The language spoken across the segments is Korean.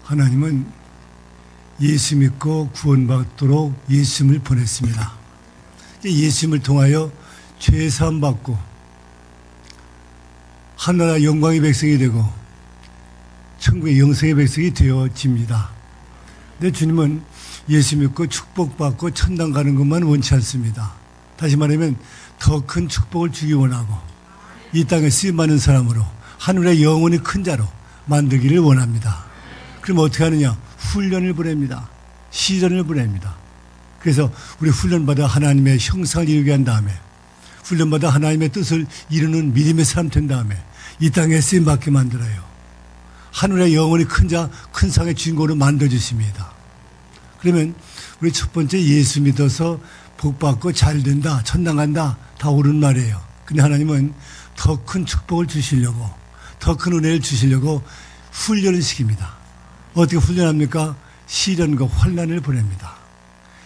하나님은 예수 믿고 구원받도록 예수님을 보냈습니다. 예수님을 통하여 죄 사함 받고 하나라 영광의 백성이 되고 천국의 영생의 백성이 되어집니다. 근데 주님은 예수 믿고 축복받고 천당 가는 것만 원치 않습니다. 다시 말하면 더 큰 축복을 주기 원하고 이 땅에 쓰임받는 사람으로 하늘의 영원히 큰 자로 만들기를 원합니다. 그럼 어떻게 하느냐? 훈련을 보냅니다. 시련을 보냅니다. 그래서 우리 훈련받아 하나님의 형상을 이루게 한 다음에 훈련받아 하나님의 뜻을 이루는 믿음의 사람 된 다음에 이 땅에 쓰임받게 만들어요. 하늘의 영원히 큰 자, 큰 상의 주인공으로 만들어주십니다. 그러면 우리 첫 번째 예수 믿어서 복받고 잘 된다, 천당 간다, 다 옳은 말이에요. 근데 하나님은 더 큰 축복을 주시려고, 더 큰 은혜를 주시려고 훈련을 시킵니다. 어떻게 훈련합니까? 시련과 환난을 보냅니다.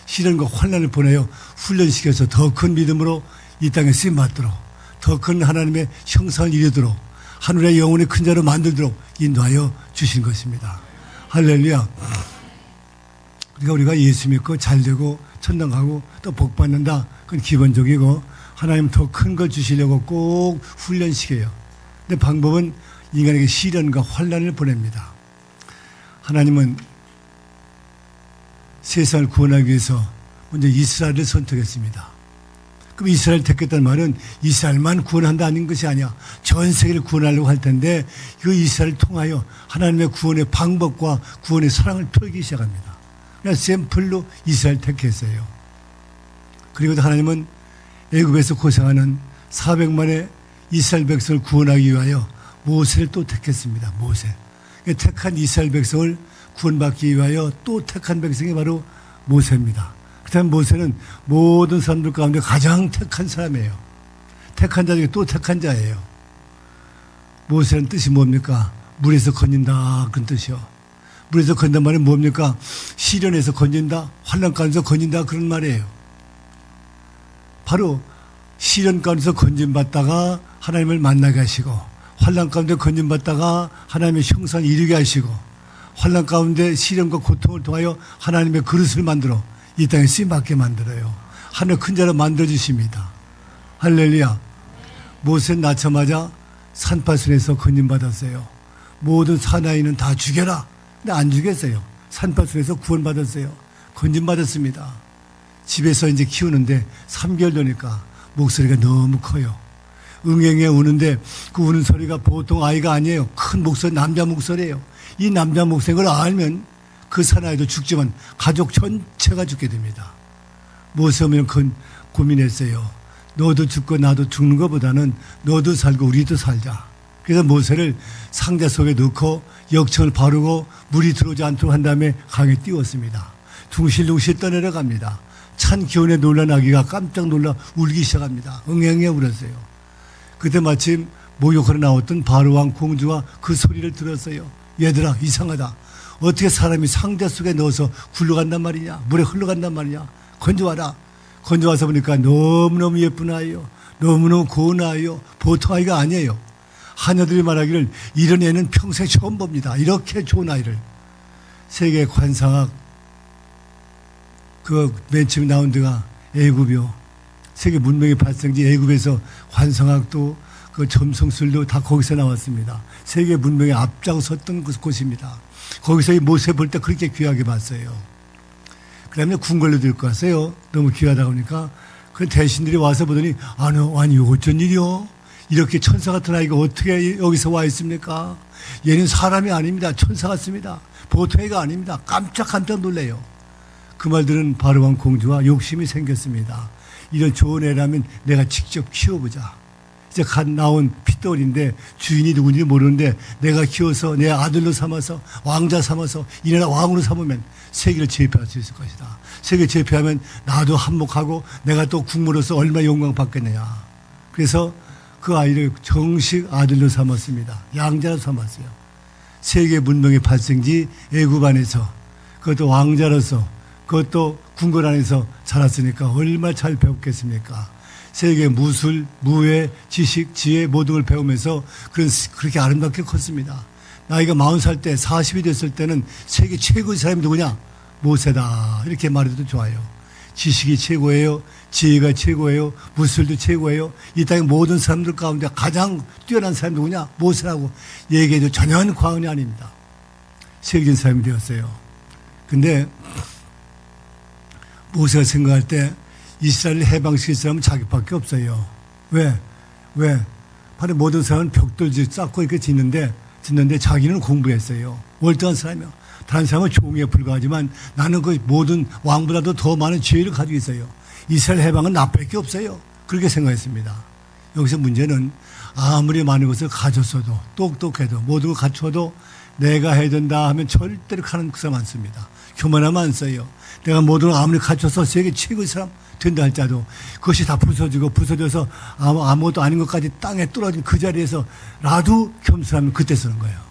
시련과 환난을 보내어 훈련시켜서 더 큰 믿음으로 이 땅에 쓰임받도록, 더 큰 하나님의 형상을 이루도록, 하늘의 영혼의 큰 자로 만들도록 인도하여 주신 것입니다. 할렐루야. 그러니까 우리가 예수 믿고 잘되고 천당 가고 또 복 받는다. 그건 기본적이고 하나님 더 큰 걸 주시려고 꼭 훈련시켜요. 근데 방법은 인간에게 시련과 환난을 보냅니다. 하나님은 세상을 구원하기 위해서 먼저 이스라엘을 선택했습니다. 그럼 이스라엘을 택했다는 말은 이스라엘만 구원한다 아닌 것이 아니야. 전 세계를 구원하려고 할 텐데 그 이스라엘을 통하여 하나님의 구원의 방법과 구원의 사랑을 펴기 시작합니다. 그냥 샘플로 이스라엘 택했어요. 그리고 하나님은 애굽에서 고생하는 400만의 이스라엘 백성을 구원하기 위하여 모세를 또 택했습니다. 모세. 택한 이스라엘 백성을 구원받기 위하여 또 택한 백성이 바로 모세입니다. 그다음에 모세는 모든 사람들 가운데 가장 택한 사람이에요. 택한 자 중에 또 택한 자예요. 모세는 뜻이 뭡니까? 물에서 건진다 그런 뜻이요. 물에서 건진단 말이 뭡니까? 시련에서 건진다, 환난 가운데서 건진다 그런 말이에요. 바로 시련 가운데서 건진받다가 하나님을 만나게 하시고 환난 가운데 건진받다가 하나님의 형상을 이루게 하시고 환난 가운데 시련과 고통을 통하여 하나님의 그릇을 만들어 이 땅에 쓰임받게 만들어요. 하늘 큰 자로 만들어주십니다. 할렐루야. 모세는 낳자마자 산파순에서 건진받았어요. 모든 사나이는 다 죽여라. 근데 안 죽였어요. 산파순에서 구원받았어요. 건진받았습니다. 집에서 이제 키우는데 3개월 되니까 목소리가 너무 커요. 응애응애 우는데 그 우는 소리가 보통 아이가 아니에요. 큰 목소리, 남자 목소리예요. 이 남자 목소리를 알면 그 사나이도 죽지만 가족 전체가 죽게 됩니다. 모세는 고민했어요. 너도 죽고 나도 죽는 것보다는 너도 살고 우리도 살자. 그래서 모세를 상자 속에 넣고 역청을 바르고 물이 들어오지 않도록 한 다음에 강에 띄웠습니다. 둥실둥실 떠내려갑니다. 찬 기온에 놀란 아기가 깜짝 놀라 울기 시작합니다. 응애응애 울었어요. 그때 마침 목욕하러 나왔던 바로왕 공주가 그 소리를 들었어요. 얘들아, 이상하다. 어떻게 사람이 상자 속에 넣어서 굴러간단 말이냐? 물에 흘러간단 말이냐? 건져와라. 건져와서 보니까 너무너무 예쁜 아이요. 너무너무 고운 아이요. 보통 아이가 아니에요. 하녀들이 말하기를 이런 애는 평생 처음 봅니다. 이렇게 좋은 아이를. 세계 관상학 그 맨 처음에 나온 데가 애굽이요. 세계 문명의 발생지 애굽에서 관상학도 그 점성술도 다 거기서 나왔습니다. 세계 문명에 앞장섰던 곳입니다. 거기서 이 모세 볼 때 그렇게 귀하게 봤어요. 그 다음에 궁궐로 들고 갔어요. 너무 귀하다 보니까. 그 대신들이 와서 보더니 아니 어쩐 일이요? 이렇게 천사 같은 아이가 어떻게 여기서 와 있습니까? 얘는 사람이 아닙니다. 천사 같습니다. 보통 애가 아닙니다. 깜짝 놀래요. 그 말 들은 바로왕 공주와 욕심이 생겼습니다. 이런 좋은 애라면 내가 직접 키워보자. 이제 갓 나온 핏돌인데 주인이 누군지 모르는데 내가 키워서 내 아들로 삼아서 왕자 삼아서 이 나라 왕으로 삼으면 세계를 제패할 수 있을 것이다. 세계 제패하면 나도 한몫하고 내가 또 국무로서 얼마나 영광 받겠느냐. 그래서 그 아이를 정식 아들로 삼았습니다. 양자로 삼았어요. 세계 문명의 발생지 애굽 안에서, 그것도 왕자로서, 그것도 궁궐 안에서 자랐으니까 얼마나 잘 배웠겠습니까? 세계 무술, 무예, 지식, 지혜 모든 걸 배우면서 그렇게 아름답게 컸습니다. 나이가 40살 때, 40이 됐을 때는 세계 최고의 사람이 누구냐? 모세다. 이렇게 말해도 좋아요. 지식이 최고예요. 지혜가 최고예요. 무술도 최고예요. 이 땅의 모든 사람들 가운데 가장 뛰어난 사람이 누구냐? 모세라고 얘기해도 전혀 과언이 아닙니다. 세계적인 사람이 되었어요. 근데 모세가 생각할 때 이스라엘을 해방시킬 사람은 자기밖에 없어요. 왜? 바로 모든 사람은 벽돌 쌓고 이렇게 짓는데 자기는 공부했어요. 월등한 사람이요. 다른 사람은 종에 불과하지만 나는 그 모든 왕보다도 더 많은 지혜를 가지고 있어요. 이스라엘 해방은 나밖에 없어요. 그렇게 생각했습니다. 여기서 문제는 아무리 많은 것을 가졌어도 똑똑해도 모든 걸 갖춰도 내가 해야 된다 하면 절대로 가는 사람 많습니다. 교만하면 안 써요. 내가 모든 걸 아무리 갖춰서 세계 최고의 사람 된다 할지라도 그것이 다 부서져서 아무것도 아닌 것까지 땅에 떨어진 그 자리에서 라도 겸손하면 그때 쓰는 거예요.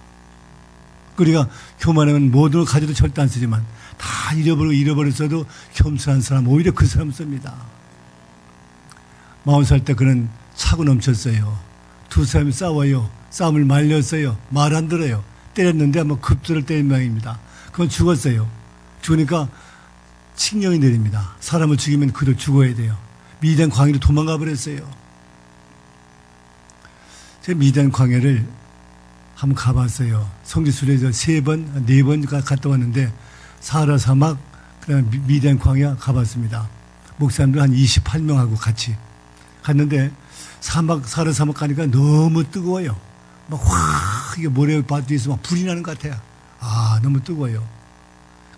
우리가 교만하면 모든 걸 가져도 절대 안 쓰지만 다 잃어버렸어도 겸손한 사람 오히려 그 사람 씁니다. 40살 때 그는 차고 넘쳤어요. 두 사람이 싸워요. 싸움을 말렸어요. 말 안 들어요. 때렸는데 아마 급소를 때린 모양입니다. 그건 죽었어요. 죽으니까 칙령이 내립니다. 사람을 죽이면 그도 죽어야 돼요. 미디안 광야로 도망가 버렸어요. 제가 미디안 광야를 한번 가봤어요. 성지순례에서 3번, 4번 갔다 왔는데 사하라 사막, 그다음에 미디안 광야 가봤습니다. 목사님들 한 28명하고 같이 갔는데 사하라 사막 가니까 너무 뜨거워요. 막 이게 모래밭에서 막 불이 나는 것 같아요. 너무 뜨거워요.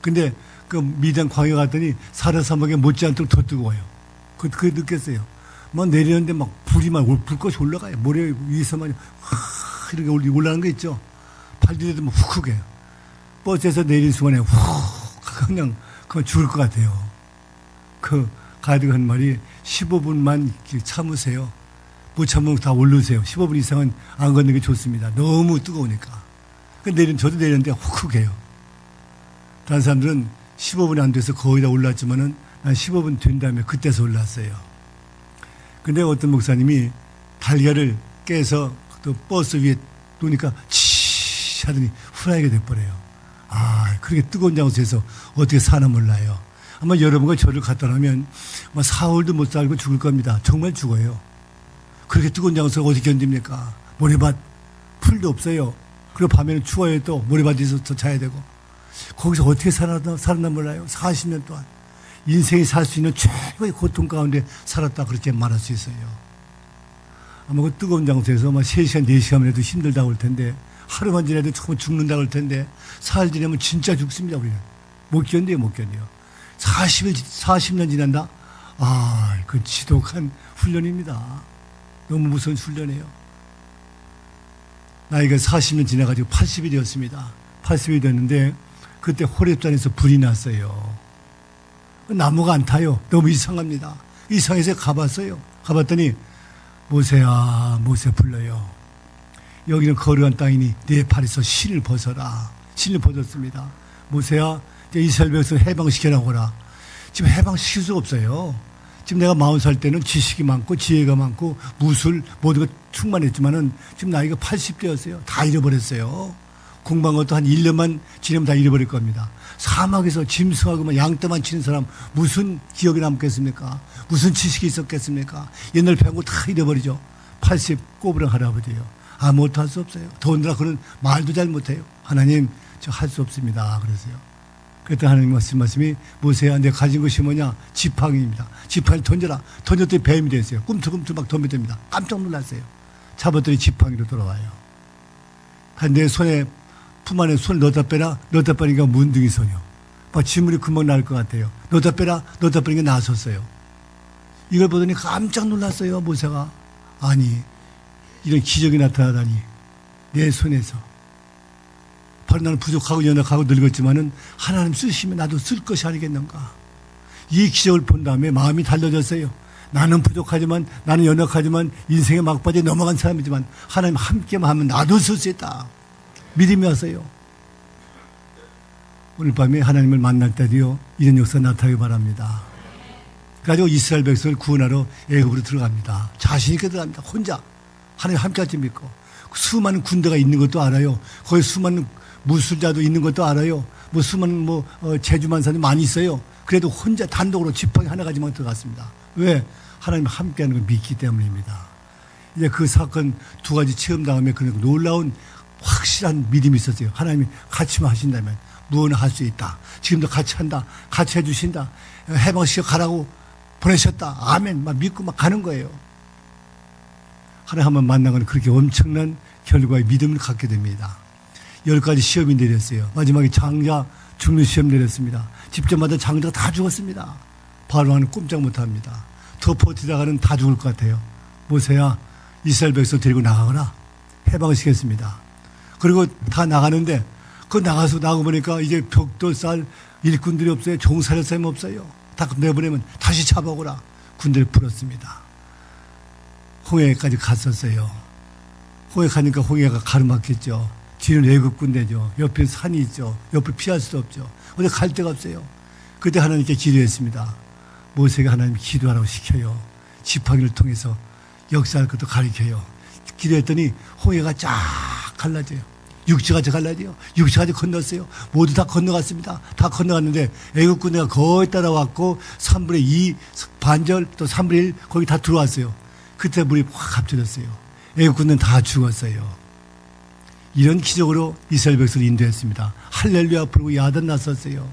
근데 그 미디안 광야 갔더니 사하라 사막에 못지않도록 더 뜨거워요. 그게 느꼈어요. 막 내리는데 막 불꽃이 올라가요. 모래 위에서만 이렇게 올라가는 거 있죠. 팔디에도 막 훅훅해요. 버스에서 내린 순간에 그냥 죽을 것 같아요. 그 가이드가 한 말이 15분만 참으세요. 못 참으면 다 오르세요. 15분 이상은 안 걷는 게 좋습니다. 너무 뜨거우니까. 저도 내리는데 훅훅해요. 다른 사람들은 15분이 안 돼서 거의 다 올랐지만은 난 15분 된 다음에 그때서 올랐어요. 근데 어떤 목사님이 달걀을 깨서 또 버스 위에 놓으니까 치 하더니 후라이가 돼버려요. 그렇게 뜨거운 장소에서 어떻게 사나 몰라요. 아마 여러분과 저를 갖다 놓으면 아마 4월도 못 살고 죽을 겁니다. 정말 죽어요. 그렇게 뜨거운 장소를 어디 견딥니까? 모래밭, 풀도 없어요. 그리고 밤에는 추워요. 또 모래밭에서 자야 되고. 거기서 어떻게 살았나 몰라요. 40년 동안. 인생이 살 수 있는 최고의 고통 가운데 살았다 그렇게 말할 수 있어요. 아마 그 뜨거운 장소에서 아마 3시간, 4시간 해도 힘들다고 할 텐데 하루만 지나도 조금 죽는다고 할 텐데 사흘 지나면 진짜 죽습니다. 우리는. 못 견뎌요. 40년 지난다? 그건 지독한 훈련입니다. 너무 무서운 훈련이에요. 나이가 40년 지나가지고 80이 되었습니다. 80이 됐는데 그때 호렙산에서 불이 났어요. 나무가 안 타요. 너무 이상합니다. 이상해서 가봤어요. 가봤더니 모세야, 모세 불러요. 여기는 거룩한 땅이니 내 발에서 신을 벗어라. 신을 벗었습니다. 모세야, 이스라엘 백성 해방시켜라고 하라. 지금 해방시킬 수가 없어요. 지금 내가 40살 때는 지식이 많고 지혜가 많고 무술 모두가 충만했지만은 지금 나이가 80대였어요. 다 잃어버렸어요. 공부한 것도 한 1년만 지나면 다 잃어버릴 겁니다. 사막에서 짐승하고만 양떼만 치는 사람 무슨 기억이 남겠습니까? 무슨 지식이 있었겠습니까? 옛날 배운 거 다 잃어버리죠. 80 꼬부랑 할아버지예요. 아무것도 할 수 없어요. 더군다나 그는 말도 잘 못해요. 하나님 저 할 수 없습니다. 그랬어요. 그때 하나님 말씀이 모세야 내가 가진 것이 뭐냐? 지팡이입니다. 지팡이를 던져라. 던졌더니 뱀이 됐어요. 꿈틀꿈틀 막 덤벼듭니다. 깜짝 놀랐어요. 잡았더니 지팡이로 돌아와요. 내 손에 품 안에 손을 넣었다 빼라. 넣었다 빼니까 문둥이 소녀. 막 지물이 금방 날 것 같아요. 넣었다 빼라. 넣었다 빼니까 나섰어요. 이걸 보더니 깜짝 놀랐어요. 모세가. 아니 이런 기적이 나타나다니 내 손에서. 바로 나는 부족하고 연약하고 늙었지만은 하나님 쓰시면 나도 쓸 것이 아니겠는가. 이 기적을 본 다음에 마음이 달라졌어요. 나는 부족하지만 나는 연약하지만 인생의 막바지에 넘어간 사람이지만 하나님 함께만 하면 나도 쓸 수 있다. 믿음이 왔어요. 오늘 밤에 하나님을 만날 때도요, 이런 역사 나타나기 바랍니다. 그래가지고 이스라엘 백성을 구원하러 애굽으로 들어갑니다. 자신 있게 들어갑니다. 혼자. 하나님 함께할지 믿고. 수많은 군대가 있는 것도 알아요. 거기 수많은 무술자도 있는 것도 알아요. 뭐 수많은 제주만사도 많이 있어요. 그래도 혼자 단독으로 지팡이 하나 가지만 들어갔습니다. 왜? 하나님 함께하는 걸 믿기 때문입니다. 이제 그 사건 두 가지 체험 다음에 그런 놀라운 확실한 믿음이 있었어요. 하나님이 같이만 하신다면 무엇을 할 수 있다. 지금도 같이 한다. 같이 해주신다. 해방시켜 가라고 보내셨다. 아멘. 막 믿고 막 가는 거예요. 하나님 한번 만나면 그렇게 엄청난 결과의 믿음을 갖게 됩니다. 10가지 시험이 내렸어요. 마지막에 장자 죽는 시험 내렸습니다. 집집마다 장자가 다 죽었습니다. 바로는 꼼짝 못합니다. 더 버티다가는 다 죽을 것 같아요. 모세야 이스라엘 백성 데리고 나가거라. 해방시켰습니다. 그리고 다 나가는데 그 나가고 보니까 이제 벽돌 쌀 일꾼들이 없어요. 종살할 사람이 없어요. 다 내보내면 다시 잡아오라. 군대를 풀었습니다. 홍해까지 갔었어요. 홍해 가니까 홍해가 가로막혔죠. 뒤는 애국 군대죠. 옆에 산이 있죠. 옆을 피할 수 없죠. 어디 갈 데가 없어요. 그때 하나님께 기도했습니다. 모세가 하나님 기도하라고 시켜요. 지팡이를 통해서 역사할 것도 가르쳐요. 기도했더니 홍해가 쫙 갈라져요. 육지까지 갈라져요. 육지까지 건넜어요. 모두 다 건너갔습니다. 다 건너갔는데 애국 군대가 거의 따라왔고 3분의 2 반절 또 3분의 1 거기 다 들어왔어요. 그때 물이 확 합쳐졌어요. 애국 군대는 다 죽었어요. 이런 기적으로 이스라엘 백성을 인도했습니다. 할렐루야 부르고 야단 났었어요.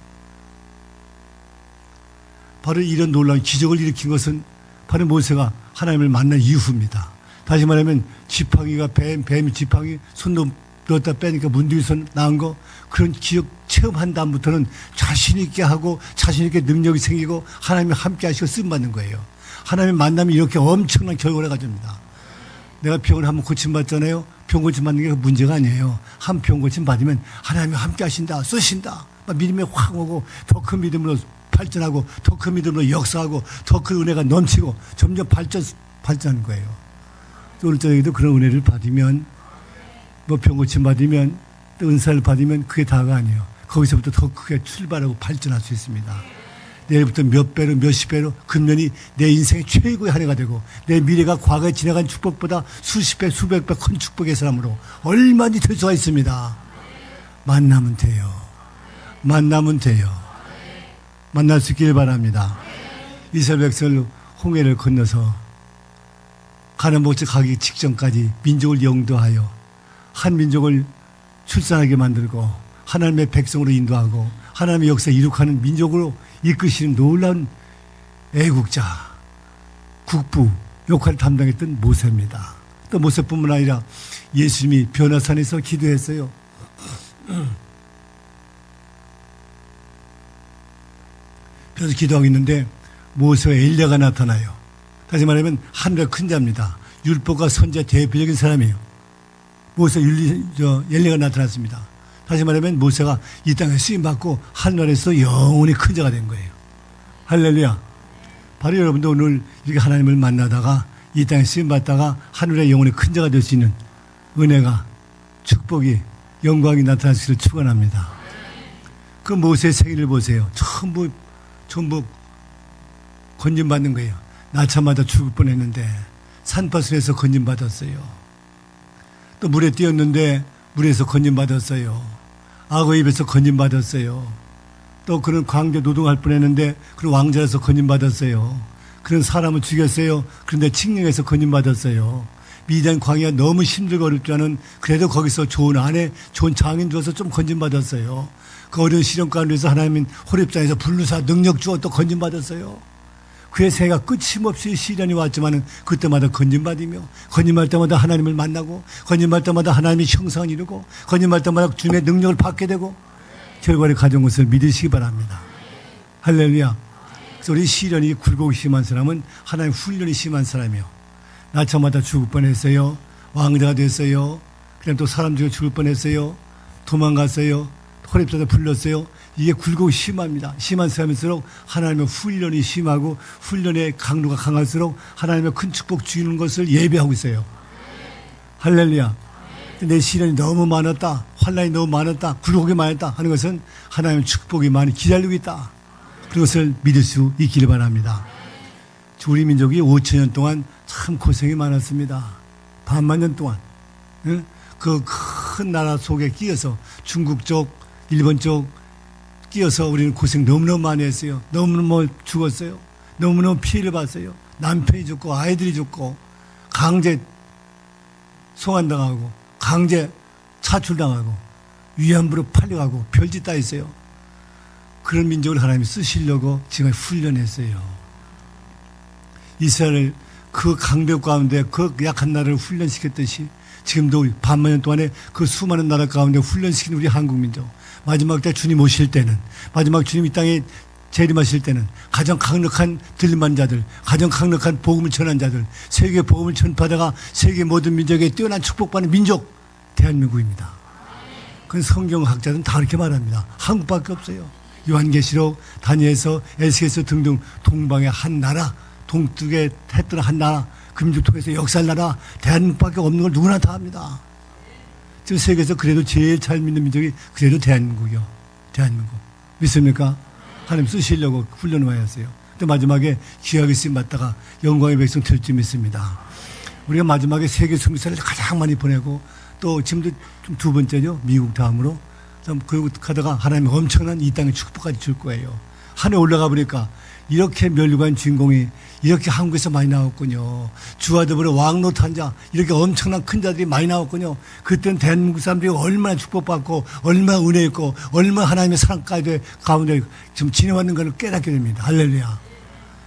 바로 이런 놀라운 기적을 일으킨 것은 바로 모세가 하나님을 만난 이후입니다. 다시 말하면 지팡이가 뱀이 지팡이 손도 넣었다 빼니까 문둥이에서 나온 거 그런 기적 체험한 다음부터는 자신 있게 하고 자신 있게 능력이 생기고 하나님이 함께 하시고 쓰임받는 거예요. 하나님의 만남이 이렇게 엄청난 결과를 가집니다. 내가 병을 한번 고침받잖아요. 병 고침받는 게 문제가 아니에요. 한 병 고침받으면 하나님이 함께 하신다, 쓰신다. 믿음이 확 오고 더 큰 믿음으로 발전하고 더 큰 믿음으로 역사하고 더 큰 은혜가 넘치고 점점 발전하는 거예요. 오늘 저녁에도 그런 은혜를 받으면 병 고침받으면 또 은사를 받으면 그게 다가 아니에요. 거기서부터 더 크게 출발하고 발전할 수 있습니다. 내일부터 몇 배로 몇십 배로 금년이 내 인생의 최고의 한 해가 되고 내 미래가 과거에 지나간 축복보다 수십 배 수백 배 큰 축복의 사람으로 얼마든지 될 수가 있습니다. 만나면 돼요. 만나면 돼요. 만날 수 있길 바랍니다. 이스라엘 백성을 홍해를 건너서 가나안 목적 가기 직전까지 민족을 영도하여 한 민족을 출산하게 만들고 하나님의 백성으로 인도하고 하나님의 역사에 이룩하는 민족으로 이끄시는 놀라운 애국자, 국부 역할을 담당했던 모세입니다. 또 모세뿐만 아니라 예수님이 변화산에서 기도했어요. 그래서 기도하고 있는데 모세와 엘리야가 나타나요. 다시 말하면 하늘의 큰 자입니다. 율법과 선지자 대표적인 사람이에요. 모세 엘리야가 나타났습니다. 다시 말하면 모세가 이 땅에 쓰임받고 하늘에서 영원히 큰 자가 된 거예요. 할렐루야. 바로 여러분도 오늘 이렇게 하나님을 만나다가 이 땅에 쓰임받다가 하늘의 영원히 큰 자가 될 수 있는 은혜가 축복이 영광이 나타나시기를 축원합니다. 그 모세의 생일을 보세요. 전부 건진받는 거예요. 낳자마자 죽을 뻔했는데 산파순에서 건진받았어요. 또 물에 뛰었는데 물에서 건진받았어요. 악어 입에서 건진받았어요. 또 그런 광대 노동할 뻔했는데 그런 왕자에서 건진받았어요. 그런 사람을 죽였어요. 그런데 칙령에서 건진받았어요. 미디안 광야 너무 힘들고 어릴 때는 그래도 거기서 좋은 아내, 좋은 장인 줘서 좀 건진받았어요. 그 어려운 시련 가운데서 하나님은 호렙산에서 불루사 능력 주어 또 건진받았어요. 그의 생애가 끊임없이 시련이 왔지만 그때마다 건진받으며 건진받을 때마다 하나님을 만나고 건진받을 때마다 하나님의 형상을 이루고 건진받을 때마다 주님의 능력을 받게 되고 결과를 가져온 것을 믿으시기 바랍니다. 할렐루야. 그래서 우리 시련이 굴곡이 심한 사람은 하나님 훈련이 심한 사람이요. 낳자마자 죽을 뻔했어요. 왕자가 됐어요. 그냥 또 사람 중에 죽을 뻔했어요. 도망갔어요. 호렙산에 불렀어요. 이게 굴곡이 심합니다. 심한 사람일수록 하나님의 훈련이 심하고 훈련의 강도가 강할수록 하나님의 큰 축복 주는 것을 예배하고 있어요. 할렐루야. 내 시련이 너무 많았다, 환난이 너무 많았다, 굴곡이 많았다 하는 것은 하나님의 축복이 많이 기다리고 있다. 그것을 믿을 수 있기를 바랍니다. 우리 민족이 5,000년 동안 참 고생이 많았습니다. 반만 년 동안 그 큰 나라 속에 끼어서 중국 쪽, 일본 쪽 끼어서 우리는 고생 너무너무 많이 했어요. 너무너무 죽었어요. 너무너무 피해를 봤어요. 남편이 죽고 아이들이 죽고 강제 송환당하고 강제 차출당하고 위안부로 팔려가고 별짓 다 했어요. 그런 민족을 하나님이 쓰시려고 지금 훈련했어요. 이스라엘을 그 강대 가운데 그 약한 나라를 훈련시켰듯이 지금도 반만 년 동안에 그 수많은 나라 가운데 훈련시킨 우리 한국민족, 마지막 때 주님 오실 때는, 마지막 주님 이 땅에 재림하실 때는 가장 강력한 들림한 자들, 가장 강력한 복음을 전한 자들, 세계 복음을 전파하다가 세계 모든 민족에 뛰어난 축복받는 민족, 대한민국입니다. 그 성경학자들은 다 그렇게 말합니다. 한국밖에 없어요. 요한계시록, 다니엘서, 에스겔서 등등 동방의 한 나라, 동쪽에 했던 한 나라, 그 민족 통해서 역사할 나라, 대한민국밖에 없는 걸 누구나 다 합니다. 지금 세계에서 그래도 제일 잘 믿는 민족이 그래도 대한민국이요. 대한민국. 믿습니까? 하나님 쓰시려고 훈련을 많이 했어요. 또 마지막에 귀하게 쓰임 받다가 영광의 백성 될 줄 믿습니다. 우리가 마지막에 세계 선교사를 가장 많이 보내고 또 지금도 좀 두 번째죠. 미국 다음으로. 그리고 가다가 하나님이 엄청난 이 땅의 축복까지 줄 거예요. 하늘에 올라가 보니까 이렇게 멸류관 주인공이 이렇게 한국에서 많이 나왔군요. 주와 더불어 왕노탄 자, 이렇게 엄청난 큰 자들이 많이 나왔군요. 그때는 대한민국 사람들이 얼마나 축복받고 얼마나 은혜 있고 얼마나 하나님의 사랑 가운데 지금 지내왔는 것을 깨닫게 됩니다. 할렐루야.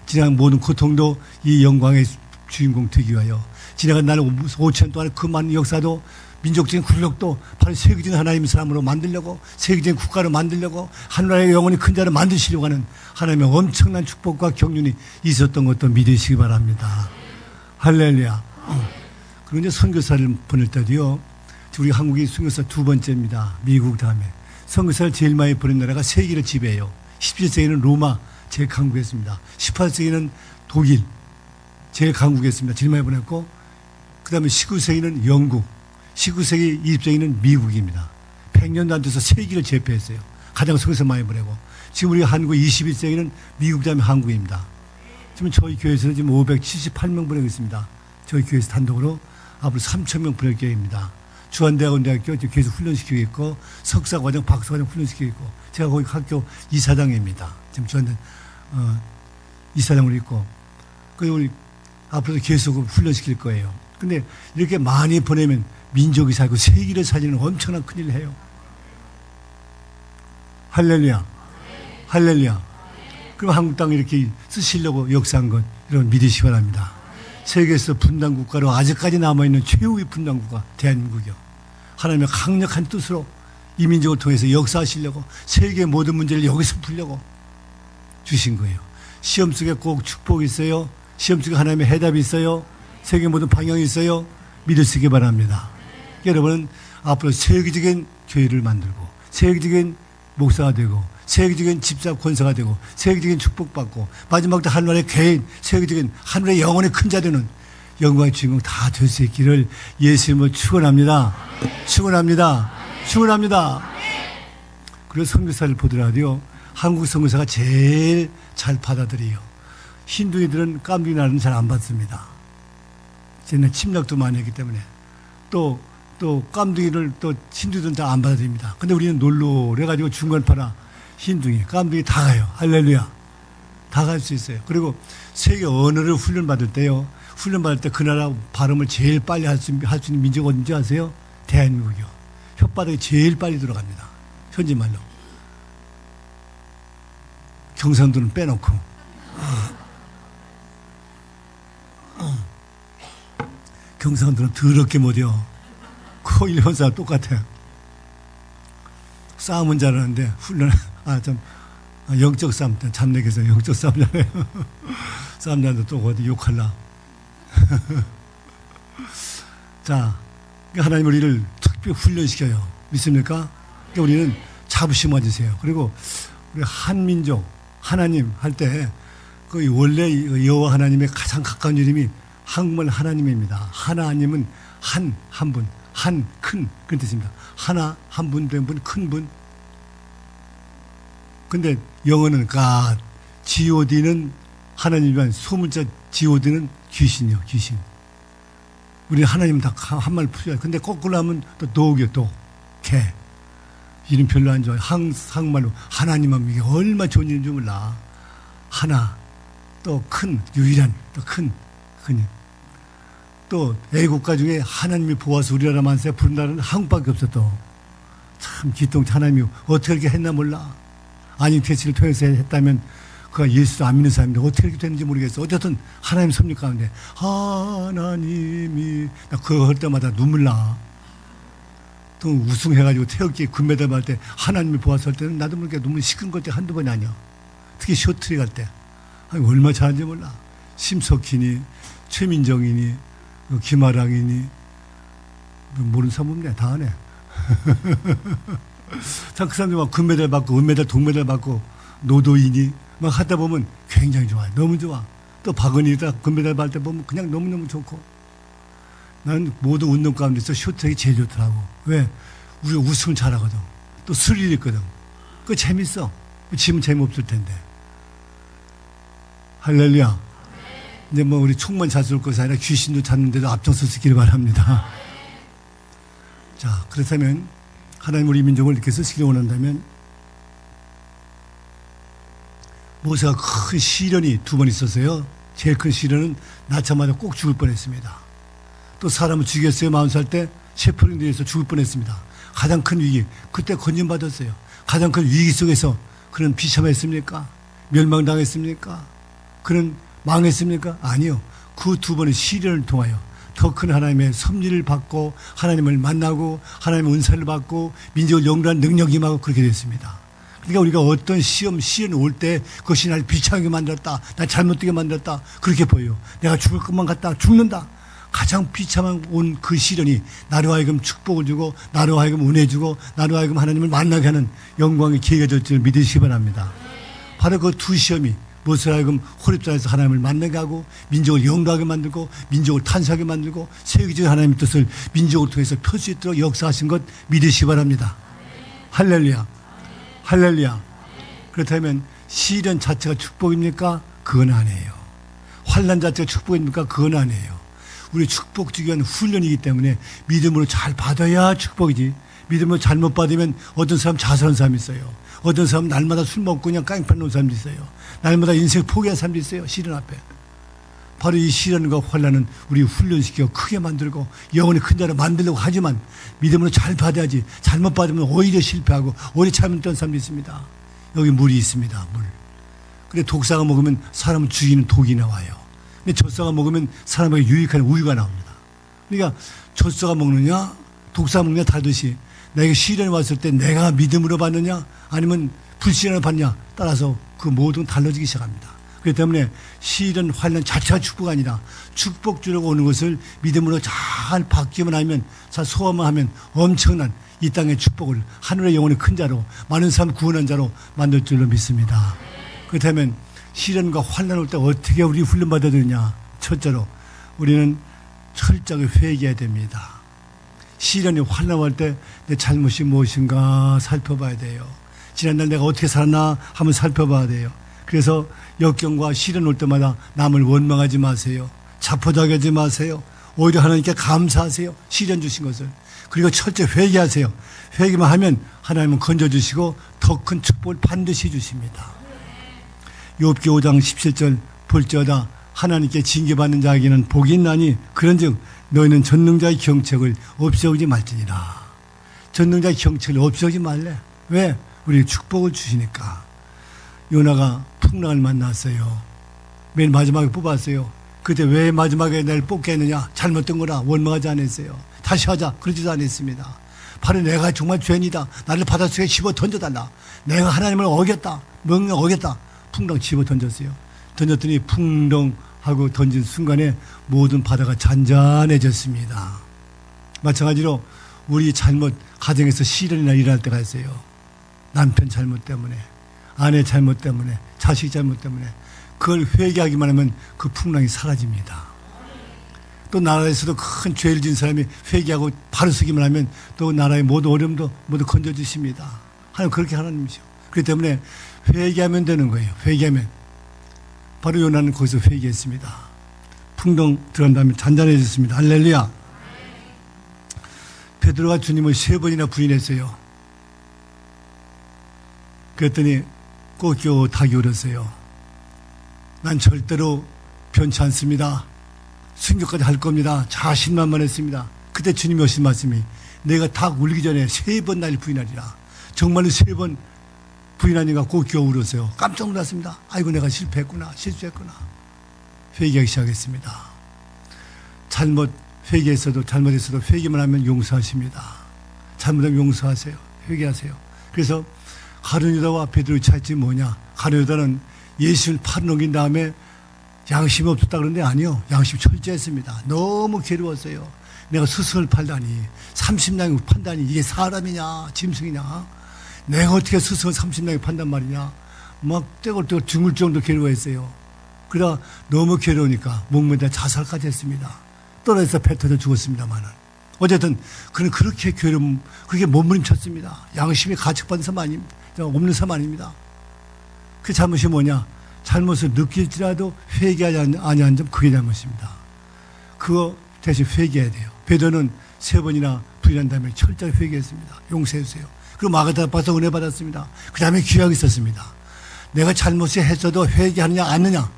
지나간 모든 고통도 이 영광의 주인공 되기 위하여, 지나간 날 5천 동안 그 많은 역사도 민족적인 굴력도 바로 세계적인 하나님의 사람으로 만들려고, 세계적인 국가로 만들려고, 하나님의 영원히 큰 자를 만드시려고 하는 하나님의 엄청난 축복과 경륜이 있었던 것도 믿으시기 바랍니다. 할렐루야. 그리고 이제 선교사를 보낼 때도요, 우리 한국이 선교사 두 번째입니다. 미국 다음에. 선교사를 제일 많이 보낸 나라가 세계를 지배해요. 17세기는 로마 제일 강국이었습니다. 18세기는 독일 제일 강국이었습니다. 제일 많이 보냈고, 그 다음에 19세기는 영국, 19세기, 20세기는 미국입니다. 100년도 안 돼서 세계를 제패했어요. 가장 선교사 많이 보내고. 지금 우리가 한국 21세기는 미국 다음에 한국입니다. 지금 저희 교회에서는 지금 578명 보내고 있습니다. 저희 교회에서 단독으로 앞으로 3,000명 보낼 계획입니다. 주한대학원대학교 교회에서 훈련시키고 있고, 석사과정, 박사과정 훈련시키고 있고, 제가 거기 학교 이사장입니다. 지금 주한대 이사장으로 있고, 그리고 우리 앞으로도 계속 훈련시킬 거예요. 근데 이렇게 많이 보내면 민족이 살고 세계를 살리는 엄청난 큰일을 해요. 할렐루야. 할렐루야. 그럼 한국 땅을 이렇게 쓰시려고 역사한 것, 여러분 믿으시기 바랍니다. 세계에서 분단 국가로 아직까지 남아있는 최후의 분단 국가, 대한민국이요. 하나님의 강력한 뜻으로 이 민족을 통해서 역사하시려고, 세계의 모든 문제를 여기서 풀려고 주신 거예요. 시험 속에 꼭 축복이 있어요. 시험 속에 하나님의 해답이 있어요. 세계 모든 방향이 있어요. 믿으시기 바랍니다. 여러분은 앞으로 세계적인 교회를 만들고, 세계적인 목사가 되고, 세계적인 집사 권사가 되고, 세계적인 축복받고, 마지막 때 하늘의 개인, 세계적인 하늘의 영혼의 큰 자 되는 영광의 주인공 다 될 수 있기를 예수님을 축원합니다. 축원합니다. 축원합니다. 그리고 선교사를 보더라도요, 한국 선교사가 제일 잘 받아들여요. 힌두이들은 깜둥이 나라는 잘 안 받습니다. 쟤네 침략도 많이 했기 때문에. 또 깜둥이를 또 힌두들은 다 안 받아들입니다. 근데 우리는 놀러래가지고 중간파라 힌두이, 깜둥이 다 가요. 할렐루야. 다 갈 수 있어요. 그리고 세계 언어를 훈련받을 때요, 훈련받을 때 그 나라 발음을 제일 빨리 할 수 있는 민족이 어딘지 아세요? 대한민국이요. 혓바닥이 제일 빨리 들어갑니다. 현지말로. 경상도는 빼놓고. 경상도는 더럽게 못해요. 그 일본 사람 똑같아요. 싸움은 잘하는데 훈련, 영적 싸움, 잡내에서 영적 싸움 잘해요. 싸움 잘하는데 또 어디 욕할라. 자, 하나님 우리를 특별히 훈련시켜요. 믿습니까? 그러니까 우리는 자부심 가지세요. 그리고 우리 한민족, 하나님 할 때 그 원래 여호와 하나님의 가장 가까운 이름이 한국말 하나님입니다. 하나님은 한 분, 한, 큰, 그런 뜻입니다. 하나, 한 분, 된 분, 큰 분. 근데 영어는 God, God는 하나님이면 소문자 God는 귀신이요, 귀신. 우리 하나님 다 한 말 풀어요. 근데 거꾸로 하면 또 독이요, 독, 개. 이름 별로 안 좋아요. 한국말로 하나님 하면 이게 얼마나 좋은 일인지 몰라. 하나, 또 큰, 유일한, 또 큰, 큰이. 또 애국가 중에 하나님이 보아서 우리나라 만세 부른다는 한국밖에 없어 또. 참 기똥차 하나님이 어떻게 이렇게 했나 몰라. 아니 대치를 통해서 했다면 그가 예수도 안 믿는 사람인데 어떻게 이렇게 됐는지 모르겠어. 어쨌든 하나님 섭리 가운데 하나님이 나 그거 할 때마다 눈물 나. 또 우승해가지고 태극기 금메달 받을 때 하나님이 보아서 할 때는 나도 모르게 눈물이 시큰 걸 때 한두 번이 아니야. 특히 쇼트리 갈 때. 아니, 얼마나 잘하는지 몰라. 심석희니 최민정이니 김아랑이니 모르는 사람 없네. 다 하네. 참 그 사람들 막 금메달 받고 은메달 동메달 받고 노도인이 막 하다 보면 굉장히 좋아요. 너무 좋아. 또 박은희가 금메달 받을 때 보면 그냥 너무너무 좋고. 나는 모든 운동 가운데서 쇼트랙이 제일 좋더라고. 왜? 우리가 우승을 잘하거든. 또 스릴 있거든. 그거 재밌어. 지금 재미없을 텐데. 할렐루야. 이제 뭐 우리 총만 잘 쏠 것이 아니라 귀신도 잡는데도 앞장서시기를 바랍니다. 자, 그렇다면 하나님 우리 민족을 이렇게 쓰시길 원한다면 모세가 큰 시련이 두 번 있었어요. 제일 큰 시련은 낳자마자 꼭 죽을 뻔했습니다. 또 사람을 죽였어요. 40살 때 셰퍼링들에서 죽을 뻔했습니다. 가장 큰 위기, 그때 건진받았어요. 가장 큰 위기 속에서 그는 비참했습니까? 멸망당했습니까? 그는 망했습니까? 아니요. 그 두 번의 시련을 통하여 더 큰 하나님의 섭리를 받고 하나님을 만나고 하나님의 은사를 받고 민족을 영도하는 능력이 임하고 그렇게 됐습니다. 그러니까 우리가 어떤 시련 올 때 그것이 날 비참하게 만들었다. 날 잘못되게 만들었다. 그렇게 보여요. 내가 죽을 것만 같다. 죽는다. 가장 비참한 온 그 시련이 나로 하여금 축복을 주고 나로 하여금 은혜 주고 나로 하여금 하나님을 만나게 하는 영광의 기회가 될 줄 믿으시기 바랍니다. 바로 그 두 시험이 모세로 하여금 호렙산에서 하나님을 만나게 하고 민족을 영도하게 만들고 민족을 탄수하게 만들고 세계적인 하나님의 뜻을 민족을 통해서 펼 수 있도록 역사하신 것 믿으시기 바랍니다. 할렐루야. 할렐루야. 그렇다면 시련 자체가 축복입니까? 그건 아니에요. 환난 자체가 축복입니까? 그건 아니에요. 우리 축복 주기 위한 훈련이기 때문에 믿음으로 잘 받아야 축복이지. 믿음으로 잘못 받으면 어떤 사람 자살한 사람이 있어요. 어떤 사람 날마다 술 먹고 그냥 깡패 놓은 사람도 있어요. 날마다 인생 포기한 사람도 있어요. 시련 앞에. 바로 이 시련과 환난은 우리 훈련시켜 크게 만들고 영혼이 큰 자로 만들려고 하지만 믿음으로 잘 받아야지. 잘못 받으면 오히려 실패하고 오히려 잘못된 사람도 있습니다. 여기 물이 있습니다. 물. 그래 독사가 먹으면 사람을 죽이는 독이 나와요. 근데 젖소가 먹으면 사람에게 유익한 우유가 나옵니다. 그러니까 젖소가 먹느냐 독사가 먹느냐 다르듯이 내가 시련이 왔을 때 내가 믿음으로 받느냐 아니면 불시련을 받느냐 따라서 그 모든 달라지기 시작합니다. 그렇기 때문에 시련 환난 자체가 축복이 아니라 축복 주려고 오는 것을 믿음으로 잘 받기만 하면 잘 소화만 하면 엄청난 이 땅의 축복을 하늘의 영혼의 큰 자로 많은 사람 구원한 자로 만들 줄로 믿습니다. 그렇다면 시련과 환난 올 때 어떻게 우리 훈련받아야 되느냐. 첫째로 우리는 철저하게 회개해야 됩니다. 시련이 환난 올 때 내 잘못이 무엇인가 살펴봐야 돼요. 지난날 내가 어떻게 살았나 한번 살펴봐야 돼요. 그래서 역경과 시련 올 때마다 남을 원망하지 마세요. 자포자기하지 마세요. 오히려 하나님께 감사하세요. 시련 주신 것을. 그리고 철저히 회개하세요. 회개만 하면 하나님은 건져주시고 더 큰 축복을 반드시 주십니다. 욥기 5장 17절 볼지어다 하나님께 징계받는 자에게는 복이 있나니 그런즉 너희는 전능자의 경책을 없애오지 말지니라. 전능자의 경책을 없애오지 말래. 왜? 우리에게 축복을 주시니까. 요나가 풍랑을 만났어요. 맨 마지막에 뽑았어요. 그때 왜 마지막에 날 뽑게 했느냐? 잘못된 거라 원망하지 않았어요. 다시 하자. 그러지도 않았습니다. 바로 내가 정말 죄인이다. 나를 바닷속에 집어 던져달라. 내가 하나님을 어겼다. 명령 어겼다. 풍랑 집어 던졌어요. 던졌더니 풍덩하고 던진 순간에 모든 바다가 잔잔해졌습니다. 마찬가지로 우리 잘못 가정에서 시련이나 일어날 때가 있어요. 남편 잘못 때문에 아내 잘못 때문에 자식 잘못 때문에 그걸 회개하기만 하면 그 풍랑이 사라집니다. 또 나라에서도 큰 죄를 지은 사람이 회개하고 바로 서기만 하면 또 나라의 모든 어려움도 모두 건져주십니다. 하나님 그렇게 하나님이죠. 그렇기 때문에 회개하면 되는 거예요. 회개하면. 바로 요나는 거기서 회개했습니다. 풍덩 들어간 다음에 잔잔해졌습니다. 할렐루야. 베드로가 주님을 3번이나 부인했어요. 그랬더니 꼭 닭이 울었어요. 난 절대로 변치 않습니다. 순교까지 할 겁니다. 자신만만했습니다. 그때 주님이 하신 말씀이 내가 닭 울기 전에 3번 날 부인하리라. 정말로 3번 부인하니까 꼭 울었어요. 깜짝 놀랐습니다. 아이고 내가 실패했구나. 실수했구나. 회개하기 시작했습니다. 회개했어도 잘못했어도 회개만 하면 용서하십니다. 잘못하면 용서하세요. 회개하세요. 그래서 가룟 유다와 베드로의 차이점이 뭐냐. 가룟 유다는 예수를 팔아넘긴 다음에 양심이 없었다 그러는데 아니요. 양심이 철저했습니다. 너무 괴로웠어요. 내가 스승을 팔다니 30냥을 판다니 이게 사람이냐 짐승이냐. 내가 어떻게 스승을 30냥을 판단 말이냐. 막 떼굴떼굴 죽을 정도로 괴로워했어요. 그러다 너무 괴로우니까 목매다 자살까지 했습니다. 떨어져서 배 터져 죽었습니다만은 어쨌든 그는 그렇게 그렇게 몸부림쳤습니다. 양심이 가책받은 사람 아닙니다. 없는 사람 아닙니다. 그 잘못이 뭐냐. 잘못을 느낄지라도 회개하지 아니한 점 그게 잘못입니다. 그거 대신 회개해야 돼요. 베드로는 3번이나 부인한 다음에 철저히 회개했습니다. 용서해 주세요. 그리고 마가다바서 은혜 받았습니다. 그 다음에 귀하게 있었습니다. 내가 잘못을 했어도 회개하느냐 안 하느냐.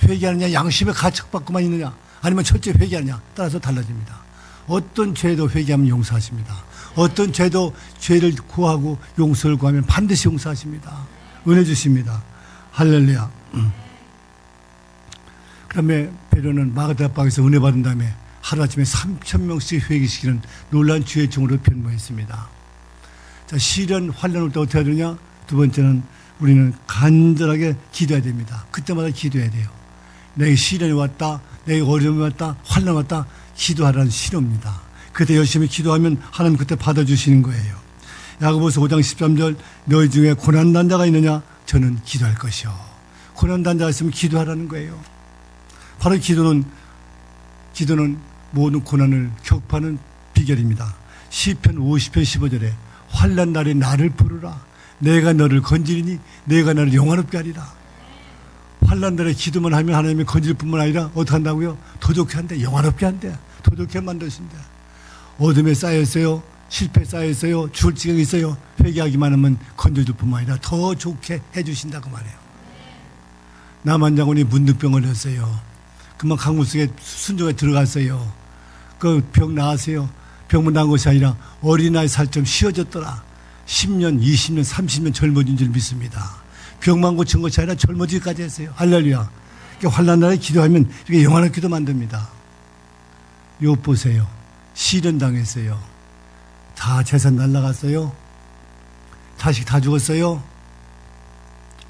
회개하느냐 양심에 가책받고만 있느냐 아니면 철저히 회개하느냐 따라서 달라집니다. 어떤 죄도 회개하면 용서하십니다. 어떤 죄도 죄를 구하고 용서를 구하면 반드시 용서하십니다. 은혜 주십니다. 할렐루야. 그 다음에 베드로는 마가다바에서 은혜 받은 다음에 하루아침에 3,000명씩 회개시키는 놀라운 주의 종으로 변모했습니다. 자, 시련 환난 올 때 어떻게 해야 되냐. 두 번째는 우리는 간절하게 기도해야 됩니다. 그때마다 기도해야 돼요. 내게 시련이 왔다, 내게 어려움이 왔다, 환난 왔다, 기도하라는 신호입니다. 그때 열심히 기도하면 하나님 그때 받아주시는 거예요. 야고보서 5장 13절 너희 중에 고난난 자가 있느냐? 저는 기도할 것이요. 고난난 자가 있으면 기도하라는 거예요. 바로 기도는 모든 고난을 격파하는 비결입니다. 시편 50편 15절에 환난 날에 나를 부르라. 내가 너를 건지리니 내가 너를 영화롭게 하리라. 환난 날에 기도만 하면 하나님이 건질 뿐만 아니라 어떻게 한다고요? 도좋게 한대. 영화롭게 한대. 도좋게 만드신대. 어둠에 쌓여있어요. 실패 쌓여있어요. 죽을 지경이 있어요. 회개하기만 하면 건져줄 뿐만 아니라 더 좋게 해주신다고 말해요. 남한장군이 문득병 걸렸어요. 그만 강물 속에 순종에 들어갔어요. 그 병 나았어요. 병만 난 것이 아니라 어린아이 살점 쉬어졌더라. 10년, 20년, 30년 젊어진 줄 믿습니다. 병만 고친 것이 아니라 젊어지기까지 했어요. 할렐루야. 그러니까 환난 날에 기도하면 이렇게 영원한 기도 만듭니다. 욥 보세요. 시련 당했어요. 다 재산 날라갔어요. 자식 다 죽었어요.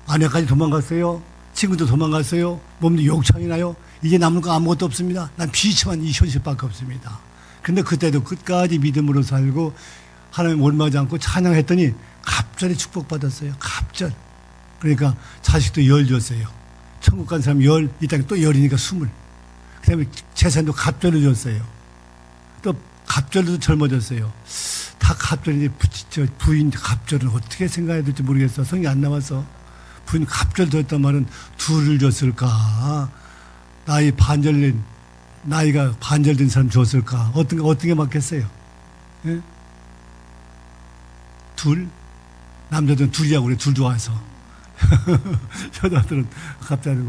아내까지 도망갔어요. 친구도 도망갔어요. 몸도 욕창이 나요. 이제 남는 거 아무것도 없습니다. 난 비참한 이 현실밖에 없습니다. 근데 그때도 끝까지 믿음으로 살고 하나님 원망하지 않고 찬양했더니 갑절에 축복받았어요. 갑절. 그러니까 자식도 10 줬어요. 천국 간 사람 10, 이 땅에 또 10이니까 20. 그 다음에 재산도 갑절로 줬어요. 또 갑절로도 젊어졌어요. 다 갑절인데 부인 갑절은 어떻게 생각해야 될지 모르겠어. 성이 안 나와서. 부인 갑절 줬단 말은 둘을 줬을까? 나이가 반절된 사람 줬을까? 어떤 게 맞겠어요? 예? 둘? 남자들은 둘이라고 그래. 둘 좋아해서. 여자들은 갑자기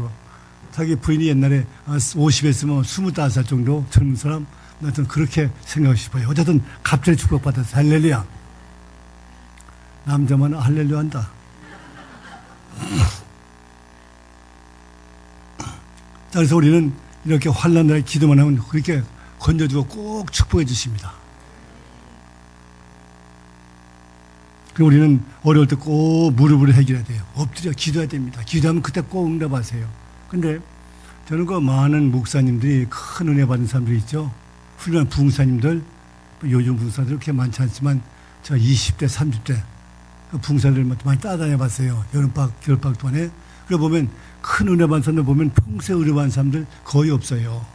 자기 부인이 옛날에 50에 있으면 25살 정도 젊은 사람, 나는 그렇게 생각하고 싶어요. 어쨌든 갑자기 축복받았어. 할렐루야. 남자만 할렐루야 한다. 그래서 우리는 이렇게 환난 날에 기도만 하면 그렇게 건져주고 꼭 축복해 주십니다. 그리고 우리는 어려울 때 꼭 무릎으로 해결해야 돼요. 엎드려 기도해야 됩니다. 기도하면 그때 꼭 응답하세요. 근데 저는 그 많은 목사님들이 큰 은혜 받은 사람들이 있죠. 훌륭한 부흥사님들, 요즘 부흥사들 그렇게 많지 않지만 제가 20대, 30대 그 부흥사들 많이 따라다녀 봤어요. 여름방학, 겨울방학 동안에. 그래 보면 큰 은혜 받은 사람들 보면 평소에 은혜 받은 사람들 거의 없어요.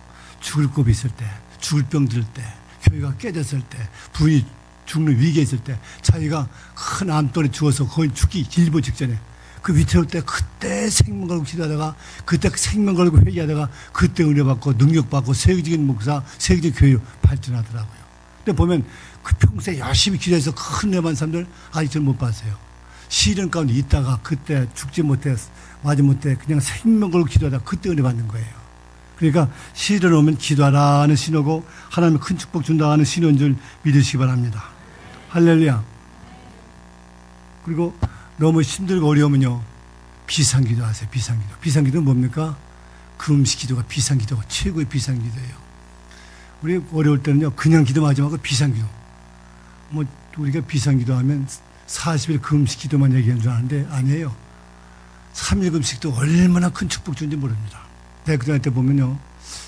죽을 곱이 있을 때, 죽을 병 들 때, 교회가 깨졌을 때, 부인이 죽는 위기에 있을 때, 자기가 큰 암돌에 죽어서 거의 죽기 일보 직전에 그 위태로울 때 그때 생명 걸고 기도하다가 그때 생명 걸고 회개하다가 그때 은혜 받고 능력 받고 세계적인 목사, 세계적인 교회로 발전하더라고요. 근데 보면 그 평소에 열심히 기도해서 큰 은혜 받은 사람들 아직 못 봤어요. 시련 가운데 있다가 그때 죽지 못해 맞지 못해 그냥 생명 걸고 기도하다가 그때 은혜 받는 거예요. 그러니까 시련 오면 기도하라는 신호고 하나님의 큰 축복 준다는 신호인 줄 믿으시기 바랍니다. 할렐루야. 그리고 너무 힘들고 어려우면요, 비상기도 하세요. 비상기도. 비상기도는 뭡니까? 금식기도가 비상기도가 최고의 비상기도예요. 우리 어려울 때는요, 그냥 기도하지 말고 비상기도. 뭐 우리가 비상기도하면 40일 금식기도만 얘기하는 줄 아는데 아니에요. 3일 금식도 얼마나 큰 축복 주는지 모릅니다. 대학교 때 보면요,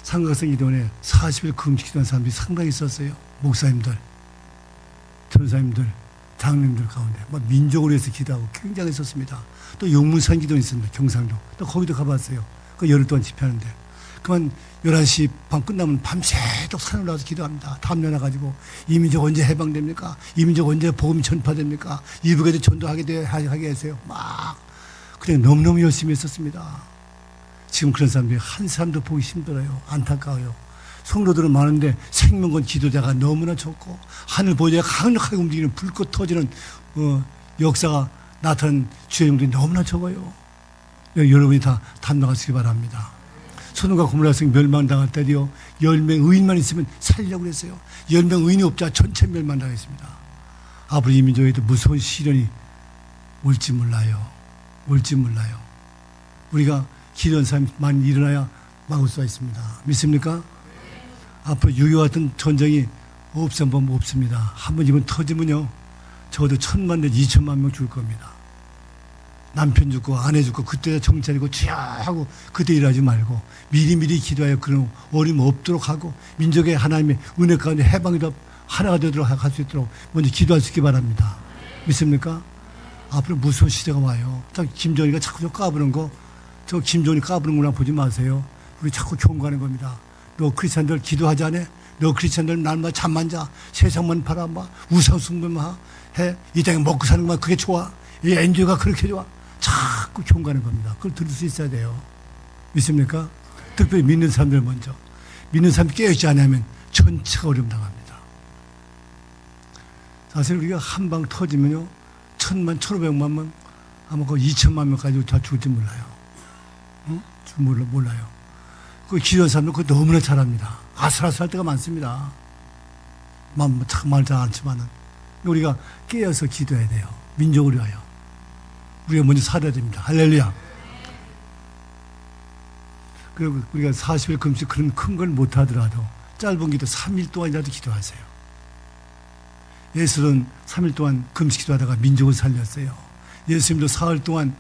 삼각성 기도원에 40일 금식기도하는 사람들이 상당히 있었어요. 목사님들, 전사님들, 장님들 가운데 뭐 민족을 위해서 기도하고 굉장히 있었습니다. 또 용문산 기도는 있습니다. 경상도. 또 거기도 가봤어요. 그 열흘 동안 집회하는데. 그만 11시 밤 끝나면 밤새도록 산으로 나와서 기도합니다. 담요 나가지고 이 민족 언제 해방됩니까? 이 민족 언제 복음이 전파됩니까? 이북에도 전도하게 하게 하세요. 막 그냥 너무너무 열심히 했었습니다. 지금 그런 사람들이 한 사람도 보기 힘들어요. 안타까워요. 성도들은 많은데 생명건 기도자가 너무나 적고 하늘 보좌가 강력하게 움직이는 불꽃 터지는 역사가 나타난 주의종들이 너무나 적어요. 여러분이 다 담당하시기 바랍니다. 소돔과 고모라성이 멸망당할 때도요, 10명 의인만 있으면 살리려고 그랬어요. 10명 의인이 없자 전체 멸망당했습니다. 앞으로 이 민족에도 무서운 시련이 올지 몰라요. 올지 몰라요. 우리가 기도하는 사람이 많이 일어나야 막을 수가 있습니다. 믿습니까? 앞으로 6.25 같은 전쟁이 없습니다. 한번 이번 터지면요, 적어도 1,000만 내지 2,000만 명 죽을 겁니다. 남편 죽고 아내 죽고 그때 정찰이고 주여 하고 그때 일하지 말고 미리미리 기도하여 그런 어려움 없도록 하고 민족의 하나님의 은혜 가운데 해방이 하나가 되도록 할 수 있도록 먼저 기도할 수 있기 바랍니다. 믿습니까? 앞으로 무서운 시대가 와요. 김정일이가 자꾸 저 까부는 거, 저 김정일이 까부는구나 보지 마세요. 우리 자꾸 경고하는 겁니다. 너 크리스찬들 기도하지 않아? 너 크리스찬들 날마다 잠만 자, 세상만 바라봐, 우상 숭배만 해, 이 땅에 먹고 사는 것만 그게 좋아, 이 엔조이가 그렇게 좋아. 자꾸 경고하는 겁니다. 그걸 들을 수 있어야 돼요. 믿습니까? 특별히 믿는 사람들 먼저. 믿는 사람이 깨어있지 않으면 전체가 어려움 당합니다. 사실 우리가 한 방 터지면요, 1,000만, 1,500만 명, 아마 그 2,000만 명까지 다 죽을지 몰라요. 응? 몰라요. 그 기도하는 사람들 그거 너무나 잘합니다. 아슬아슬할 때가 많습니다. 말 잘 않지만은. 우리가 깨어서 기도해야 돼요. 민족을 위하여. 우리가 먼저 살아야 됩니다. 할렐루야. 그리고 우리가 40일 금식 그런 큰 걸 못하더라도 짧은 기도 3일 동안이라도 기도하세요. 예수는 3일 동안 금식 기도하다가 민족을 살렸어요. 예수님도 사흘 동안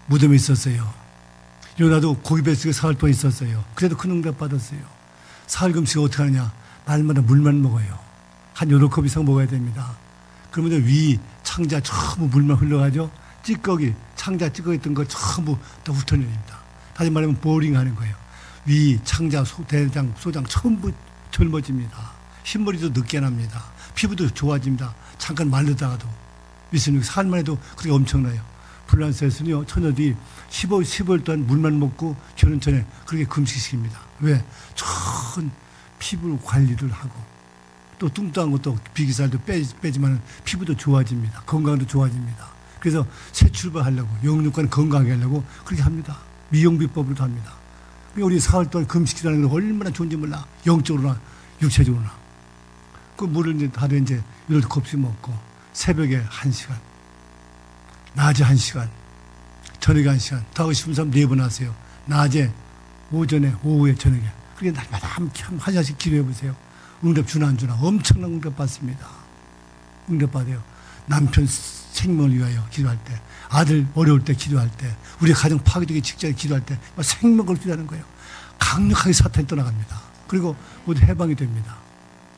무덤에 있었어요. 요나도 고기 뱃속에 사흘 동안 있었어요. 그래도 큰 응답 받았어요. 사흘 금식 어떻게 하느냐? 날마다 물만 먹어요. 한 여러 컵 이상 먹어야 됩니다. 그러면 위, 창자 전부 물만 흘러가죠. 찌꺼기, 창자 찌꺼기 있던 거 전부 다 훑어내립니다. 다시 말하면 보링 하는 거예요. 위, 창자, 대장, 소장 전부 젊어집니다. 흰머리도 늦게 납니다. 피부도 좋아집니다. 잠깐 마르다가도. 믿으면 살만 해도 그렇게 엄청나요. 불란스에서는요, 처녀들이 15일 동안 물만 먹고 결혼 전에 그렇게 금식시킵니다. 왜? 좋은 피부 관리를 하고 또 뚱뚱한 것도 비기살도 빼지만 피부도 좋아집니다. 건강도 좋아집니다. 그래서 새 출발하려고 영육간 건강하게 하려고 그렇게 합니다. 미용 비법으로도 합니다. 우리 사흘 동안 금식이라는 건 얼마나 좋은지 몰라. 영적으로나 육체적으로나. 그 물을 이제 하루에 이제 10컵씩 먹고 새벽에 1시간, 낮에 1시간, 저녁에 1시간, 더 하고 싶은 사람 4번 하세요. 낮에, 오전에, 오후에, 저녁에. 그렇게 날마다 한 시간씩 기도해 보세요. 응답 주나 안 주나 엄청난 응답 받습니다. 응답 받아요. 남편 생명을 위하여 기도할 때, 아들 어려울 때 기도할 때, 우리 가정 파괴되기 직전에 기도할 때 생명 걸 기도하는 거예요. 강력하게 사탄이 떠나갑니다. 그리고 모두 해방이 됩니다.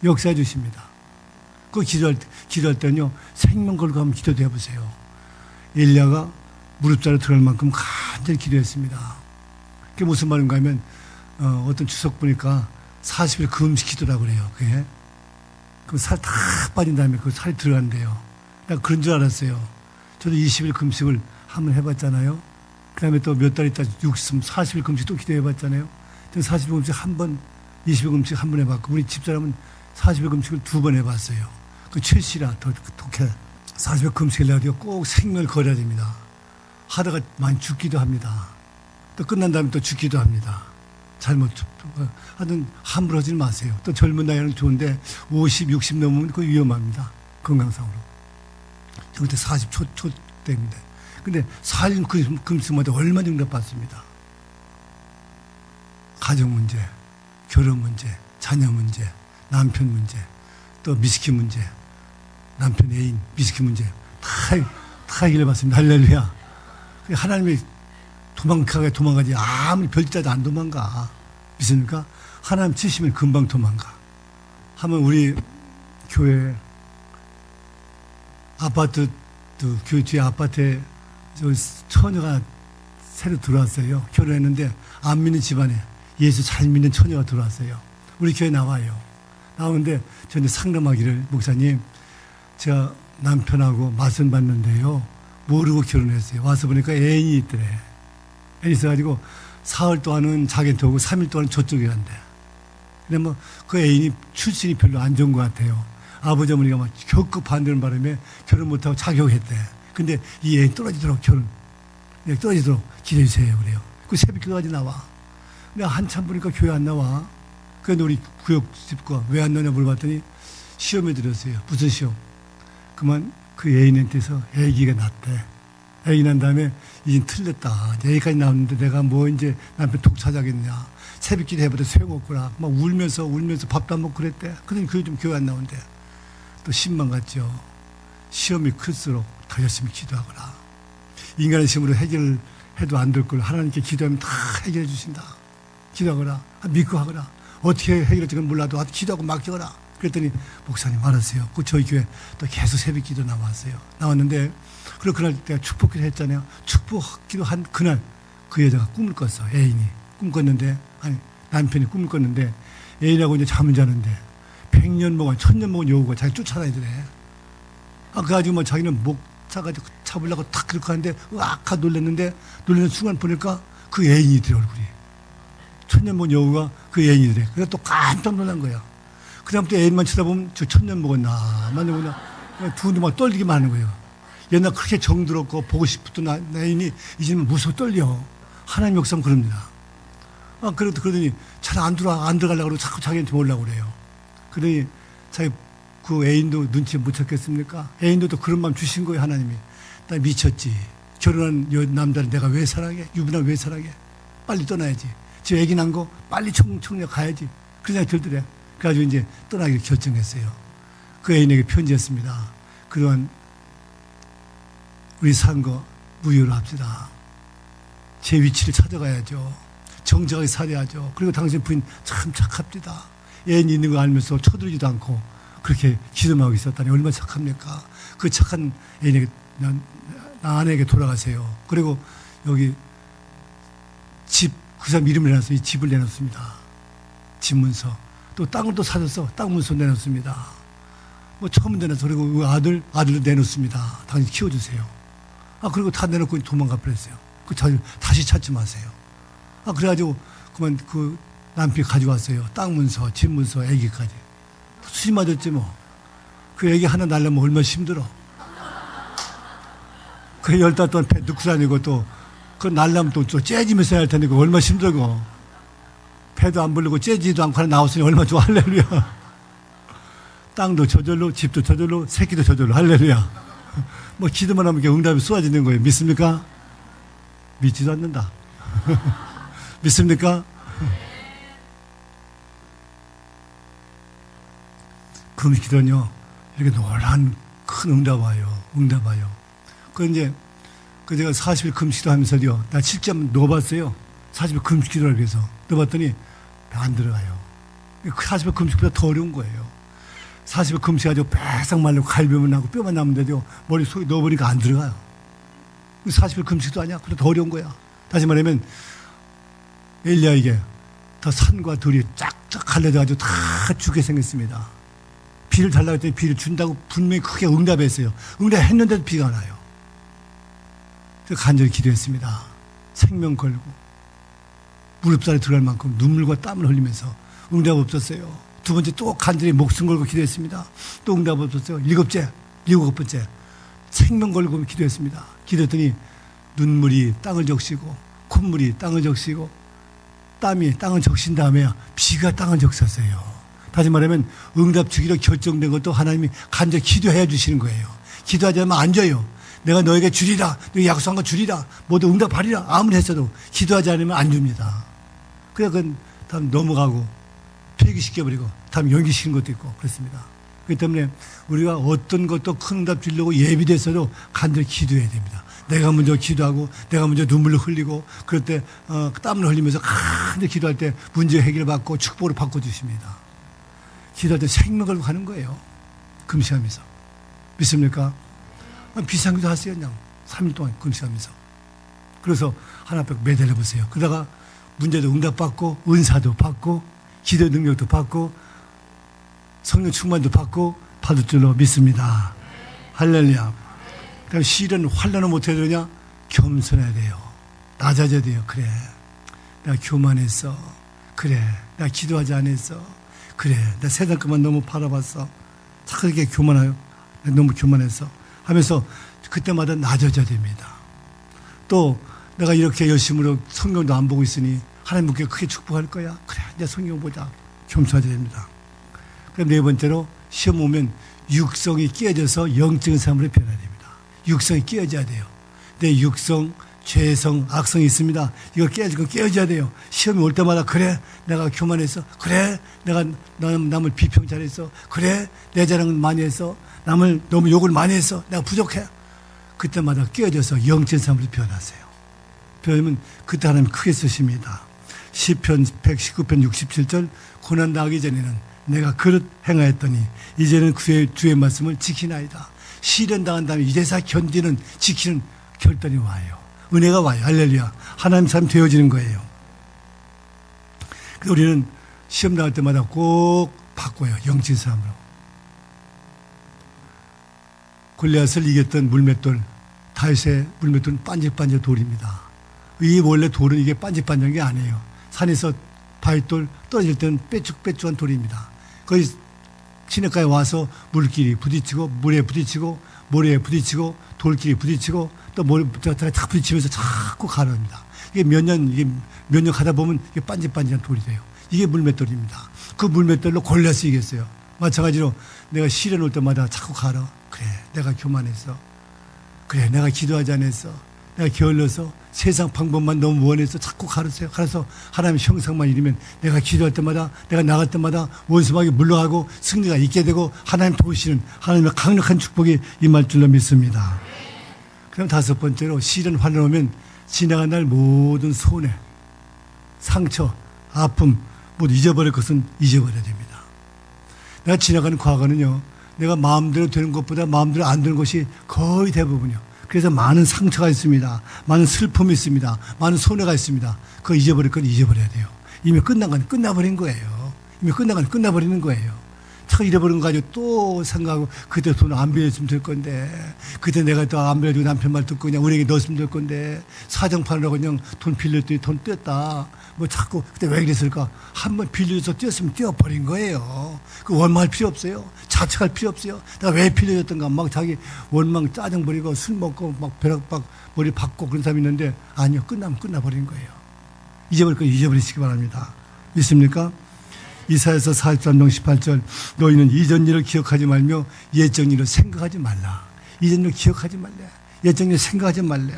역사해 주십니다. 그 기도할 때는요, 생명 걸고 한번 기도도 해보세요. 엘리야가 무릎자로 들어갈 만큼 간절히 기도했습니다. 그게 무슨 말인가 하면, 어떤 추석 보니까 40일 금식기도라고 그래요. 그게. 그럼 살 다 빠진 다음에 그 살이 들어간대요. 나 그런 줄 알았어요. 저도 20일 금식을 한번 해봤잖아요. 그 다음에 또 몇 달 있다 40일 금식 또 기도해봤잖아요. 저는 40일 금식 한 번, 20일 금식 한 번 해봤고, 우리 집사람은 40일 금식을 2번 해봤어요. 그 최씨라 더 독해. 40일 금식을 해가지고 꼭 생명을 걸어야 됩니다. 하다가 많이 죽기도 합니다. 또 끝난 다음에 또 죽기도 합니다. 잘못, 하여튼 함부로 하지 마세요. 또 젊은 나이는 좋은데 50, 60 넘으면 그거 위험합니다. 건강상으로. 저 그때 40 초 때입니다. 근데 4일 금식마다 얼마나 응답받습니다. 가정 문제, 결혼 문제, 자녀 문제, 남편 문제, 또 미스키 문제, 남편 애인 미스키 문제 다 해결받습니다. 할렐루야. 하나님이 도망가지 아무리 별짓해도 안 도망가. 믿습니까? 하나님 치시면 금방 도망가. 하면 우리 교회 아파트, 교회 뒤에 아파트에 저 처녀가 새로 들어왔어요. 결혼했는데 안 믿는 집안에 예수 잘 믿는 처녀가 들어왔어요. 우리 교회 나와요. 나오는데 저한테 상담하기를, 목사님, 제가 남편하고 맞선 봤는데요. 모르고 결혼했어요. 와서 보니까 애인이 있더래. 애인이 있어가지고 사흘 동안은 자기한테 오고 3일 동안은 저쪽에 간대. 근데 뭐 그 애인이 출신이 별로 안 좋은 것 같아요. 아버지 어머니가 막 적극 반대하는 바람에 결혼 못하고 자격했대. 근데 이 애인 떨어지도록 떨어지도록 기도해주세요. 그래요. 그 새벽 기도까지 나와. 근데 한참 보니까 교회 안 나와. 그래서 우리 구역집과 왜 안 나냐 물어봤더니 시험에 들었어요. 무슨 시험? 그만 그 애인한테서 애기가 났대. 애기 난 다음에 이제 틀렸다. 애기까지 나왔는데 내가 뭐 이제 남편 톡 찾아겠냐. 새벽 기도 해봐도 소용없구나. 막 울면서 밥도 안 먹고 그랬대. 그러니 그 요즘 교회 안 나온대. 또 신망 갔죠. 시험이 클수록 더 열심히 기도하거라. 인간의 시험으로 해결해도 안 될 걸 하나님께 기도하면 다 해결해 주신다. 기도하거라. 믿고 하거라. 어떻게 해결할지 몰라도 기도하고 맡겨라. 그랬더니 목사님 알았어요. 그 저희 교회 또 계속 새벽 기도 나왔어요. 나왔는데 그리고 그날 내가 축복기도 했잖아요. 축복기도 한 그날 그 여자가 꿈을 꿨어. 애인이 꿈 꿨는데, 아니 남편이 꿈을 꿨는데 애인하고 이제 잠을 자는데 100년 먹은 1000년 먹은 여우가 자기 쫓아다니더래. 그래가지고 뭐 자기는 목 차가지고 잡으려고 탁 그렇게 하는데 으악 하고 놀랐는데, 놀라는 순간 보니까 그 애인이더래. 얼굴이 1000년 먹은 여우가 그 애인이더래. 그래서 또 깜짝 놀란 거야. 그 다음부터 애인만 쳐다보면 저 1000년 먹었나 만나보나 두 눈 막 떨리기만 하는 거예요. 옛날 그렇게 정들었고 보고 싶었던 애인이 이제는 무서워 떨려. 하나님 역사는 그럽니다. 그러더니 잘 안 들어가려고 그러고 자꾸 자기한테 오려고 그래요. 그러더니 자기 그 애인도 눈치 못 챘겠습니까? 애인도 또 그런 마음 주신 거예요. 하나님이. 나 미쳤지. 결혼한 남자를 내가 왜 사랑해? 유부남 왜 사랑해? 빨리 떠나야지. 지금 애기 난 거 빨리 청력 가야지. 그 생각이 들더래. 그래가지고 이제 떠나기를 결정했어요. 그 애인에게 편지했습니다. 그동안 우리 산 거 무효로 합시다. 제 위치를 찾아가야죠. 정직하게 살아야죠. 그리고 당신 부인 참 착합니다. 애인이 있는 거 알면서 쳐들지도 않고 그렇게 기도하고 있었다니 얼마나 착합니까? 그 착한 애인에게, 나 아내에게 돌아가세요. 그리고 여기 집, 그 사람 이름을 내놨어요. 이 집을 내놨습니다. 집 문서. 또 땅을 또 사줘서 땅 문서 내놓습니다. 뭐 처음 내놔서. 그리고 그 아들도 내놓습니다. 당신 키워주세요. 그리고 다 내놓고 도망가 버렸어요. 그 다시 찾지 마세요. 그래가지고 그만 그 남편이 가져왔어요. 땅 문서, 집 문서, 애기까지. 수지 맞았지 뭐. 그 애기 하나 날려면 얼마나 힘들어. 그 15달 동안 배 넣고 다니고 또 그 날려면 또 째지면서 해야 할 텐데 그 얼마나 힘들고. 배도 안 불리고 째지도 않고 하나 나왔으니 얼마나 좋아. 할렐루야. 땅도 저절로, 집도 저절로, 새끼도 저절로. 할렐루야. 뭐 기도만 하면 응답이 쏟아지는 거예요. 믿습니까? 믿지도 않는다. 믿습니까? 금식 기도는요, 이렇게 놀란 큰 응답 와요. 제가 40일 금식 기도 하면서요, 나 실제 한번 넣어봤어요. 40일 금식 기도를 위해서. 넣어봤더니 안 들어가요. 40일 금식보다 더 어려운 거예요. 40일 금식하고 바싹 말리고 갈비만 나고 뼈만 남는데도 머리 속에 넣어보니까 안 들어가요. 40일 금식도 아니야. 그래도 더 어려운 거야. 다시 말하면 엘리야에게 더 산과 들이 쫙쫙 갈라져가지고 다 죽게 생겼습니다. 비를 달라고 했더니 비를 준다고 분명히 크게 응답했어요. 응답했는데도 비가 나요. 그래서 간절히 기도했습니다. 생명 걸고 무릎살에 들어갈 만큼 눈물과 땀을 흘리면서 응답 없었어요. 두 번째 또 간절히 목숨 걸고 기도했습니다. 또 응답 없었어요. 일곱 번째 생명 걸고 기도했습니다. 기도했더니 눈물이 땅을 적시고 콧물이 땅을 적시고 땀이 땅을 적신 다음에 비가 땅을 적셨어요. 다시 말하면 응답 주기로 결정된 것도 하나님이 간절히 기도해 주시는 거예요. 기도하지 않으면 안 줘요. 내가 너에게 주리라, 너에게 약속한 거 주리라, 모두 응답하리라 아무리 했어도 기도하지 않으면 안 줍니다. 그래 그건 다음 넘어가고 폐기시켜버리고 다음 연기시키는 것도 있고 그렇습니다. 그렇기 때문에 우리가 어떤 것도 큰 응답 주려고 예비됐어도 간절히 기도해야 됩니다. 내가 먼저 기도하고 내가 먼저 눈물을 흘리고 그럴 때 땀을 흘리면서 간절히 기도할 때 문제 해결을 받고 축복을 바꿔주십니다. 기도할 때 생명을 걸고 하는 거예요. 금식하면서. 믿습니까? 비상기도 하세요. 그냥 3일 동안 금식하면서. 그래서 하나 앞에 매달려 보세요. 그러다가 문제도 응답받고 은사도 받고 기도 능력도 받고 성령 충만도 받고 받을 줄로 믿습니다. 할렐루야. 그럼 실은 환란을 못해야 되냐? 겸손해야 돼요. 낮아져야 돼요. 그래. 내가 교만했어. 그래. 내가 기도하지 않았어. 그래. 내가 세상 것만 너무 바라봤어. 자꾸 이렇게 교만해요. 너무 교만했어. 하면서 그때마다 낮아져야 됩니다. 또 내가 이렇게 열심으로 성경도 안 보고 있으니 하나님께 크게 축복할 거야. 그래. 이제 성경 보자. 겸손해야 됩니다. 그럼 네 번째로 시험 오면 육성이 깨져서 영적인 사람으로 변해야 됩니다. 육성이 깨어져야 돼요. 내 육성, 죄성, 악성이 있습니다. 이거 깨어져야 돼요. 시험이 올 때마다 그래 내가 교만했어. 그래 내가 남을 비평 잘했어. 그래 내 자랑 많이 했어. 남을 너무 욕을 많이 했어. 내가 부족해. 그때마다 깨어져서 영적인 사람으로 변하세요. 변하면 그때 하나님 크게 쓰십니다. 시편 119편 67절 고난 당하기 전에는 내가 그릇 행하였더니 이제는 주의 말씀을 지키나이다. 시련당한 다음에 이제서 견디는 지키는 결단이 와요. 은혜가 와요. 할렐루야. 하나님 사람 되어지는 거예요. 그래서 우리는 시험 당할 때마다 꼭 바꿔요. 영적인 사람으로. 골리앗을 이겼던 물맷돌, 다윗의 물맷돌은 반질반질 돌입니다. 이 원래 돌은 이게 반질반질한 게 아니에요. 산에서 바위돌 떨어질 때는 빼쭉빼쭉한 돌입니다. 거의 시냇가에 와서 물끼리 부딪히고 물에 부딪히고 모래에 부딪히고 돌끼리 부딪히고 또 모래에 탁 부딪히면서 자꾸 가릅니다. 이게 몇 년 가다 보면 이게 반질반질한 돌이 돼요. 이게 물맷돌입니다. 그 물맷돌로 골리앗을 이겼어요. 마찬가지로 내가 시련 올 때마다 자꾸 가라. 그래 내가 교만했어. 그래 내가 기도하지 않았어. 내가 게을러서 세상 방법만 너무 원해서 자꾸 가르쳐요. 가르쳐 하나님의 형상만 이루면 내가 기도할 때마다 내가 나갈 때마다 원수막이 물러가고 승리가 있게 되고 하나님 도우시는 하나님의 강력한 축복이 임할 줄로 믿습니다. 그럼 다섯 번째로 시련 환란 오면 지나간 날 모든 손해, 상처, 아픔 모두 잊어버릴 것은 잊어버려야 됩니다. 내가 지나가는 과거는요. 내가 마음대로 되는 것보다 마음대로 안 되는 것이 거의 대부분이요. 그래서 많은 상처가 있습니다. 많은 슬픔이 있습니다. 많은 손해가 있습니다. 그거 잊어버릴 건 잊어버려야 돼요. 이미 끝난 건 끝나버린 거예요. 이미 끝난 건 끝나버리는 거예요. 참 잃어버린 거 가지고 또 생각하고 그때 돈 안 빌려주면 될 건데 그때 내가 또 안 빌려주고 남편 말 듣고 그냥 우리에게 넣었으면 될 건데 사정파느라고 그냥 돈 빌렸더니 돈 뗐다. 뭐 자꾸 그때 왜 그랬을까? 한번 빌려줘서 떼었으면 떼어버린 거예요. 그 원망할 필요 없어요. 자책할 필요 없어요. 내가 왜 빌려줬던가 막 자기 원망 짜증 부리고 술 먹고 막 벼락박 머리 박고 그런 사람이 있는데 아니요. 끝나면 끝나버린 거예요. 잊어버릴 건 잊어버리시기 바랍니다. 믿습니까? 이사야서 43장 18절 너희는 이전 일을 기억하지 말며 옛적 일을 생각하지 말라. 이전 일을 기억하지 말래. 옛적 일을 생각하지 말래.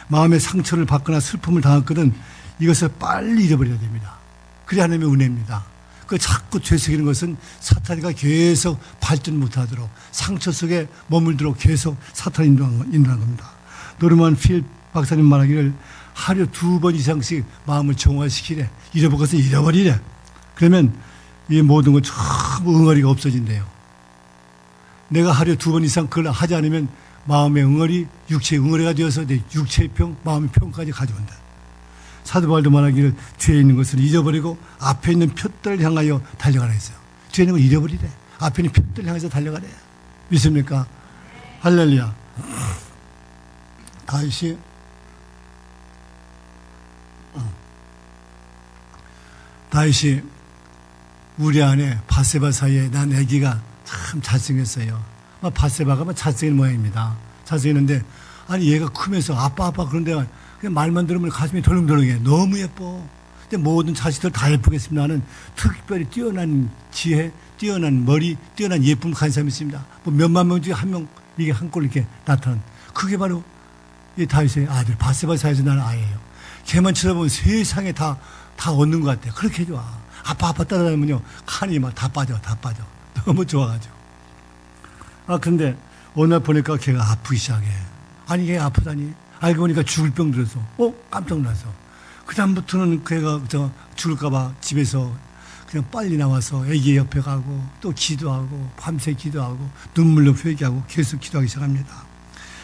마음의 상처를 받거나 슬픔을 당했거든 이것을 빨리 잃어버려야 됩니다. 그래야 하나님의 은혜입니다. 그 자꾸 죄속이는 것은 사탄이가 계속 발전 못하도록 상처 속에 머물도록 계속 사탄이 인도한 겁니다. 노르만 필 박사님 말하기를 하루 2번 이상씩 마음을 정화시키래. 잃어버린 것은 잃어버리래. 그러면 이 모든 건 전부 응어리가 없어진대요. 내가 하루에 2번 이상 그걸 하지 않으면 마음의 응어리, 육체의 응어리가 되어서 내 육체의 평, 마음의 평까지 가져온다. 사도 바울도 말하기를 뒤에 있는 것을 잊어버리고 앞에 있는 표대를 향하여 달려가라 했어요. 뒤에 있는 걸 잊어버리래. 앞에 있는 표대를 향해서 달려가래. 믿습니까? 할렐루야. 다윗이 우리 안에 바세바 사이에 난 아기가 참 잘생겼어요. 바세바가 잘생긴 모양입니다. 잘생겼는데 아니 얘가 크면서 아빠 그런데 그냥 말만 들으면 가슴이 덜렁덜렁해. 너무 예뻐. 근데 모든 자식들 다 예쁘겠습니다. 나는 특별히 뛰어난 지혜, 뛰어난 머리, 뛰어난 예쁨 가진 사람이 있습니다. 뭐 몇만 명 중에 한 명 이게 한 꼴 이렇게 나타난 그게 바로 이 다윗의 아들 바세바 사이에서 나는 아이예요. 걔만 쳐다보면 세상에 다 얻는 것 같아요. 그렇게 좋아. 아빠 따라다니면요 칸이 막 다 빠져. 너무 좋아가지고. 근데 어느 날 보니까 걔가 아프기 시작해. 아니 걔가 아프다니. 알고 보니까 죽을 병 들어서 깜짝 놀라서 그 다음부터는 걔가 죽을까봐 집에서 그냥 빨리 나와서 애기 옆에 가고 또 기도하고 밤새 기도하고 눈물로 회개하고 계속 기도하기 시작합니다.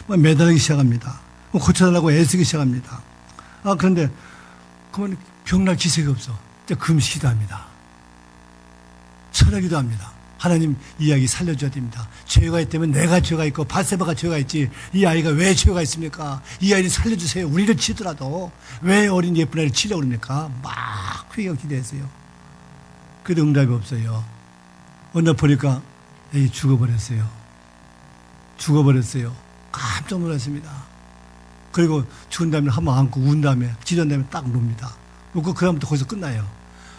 매달리기 시작합니다. 고쳐달라고 애쓰기 시작합니다. 그런데 그러면 병날 기색이 없어. 금식기도 합니다. 철학기도 합니다. 하나님 이 아이 살려줘야 됩니다. 죄가 있다면 내가 죄가 있고 바세바가 죄가 있지 이 아이가 왜 죄가 있습니까? 이 아이를 살려주세요. 우리를 치더라도 왜 어린 예쁜 아이를 치려고 그럽니까? 막 회개하고 기도했어요. 그래도 응답이 없어요. 어느 날 보니까 애기 죽어버렸어요. 깜짝 놀랐습니다. 그리고 죽은 다음에 한번 안고 운 다음에 기도한 다음에 딱 놉니다. 놓고 그 다음부터 거기서 끝나요.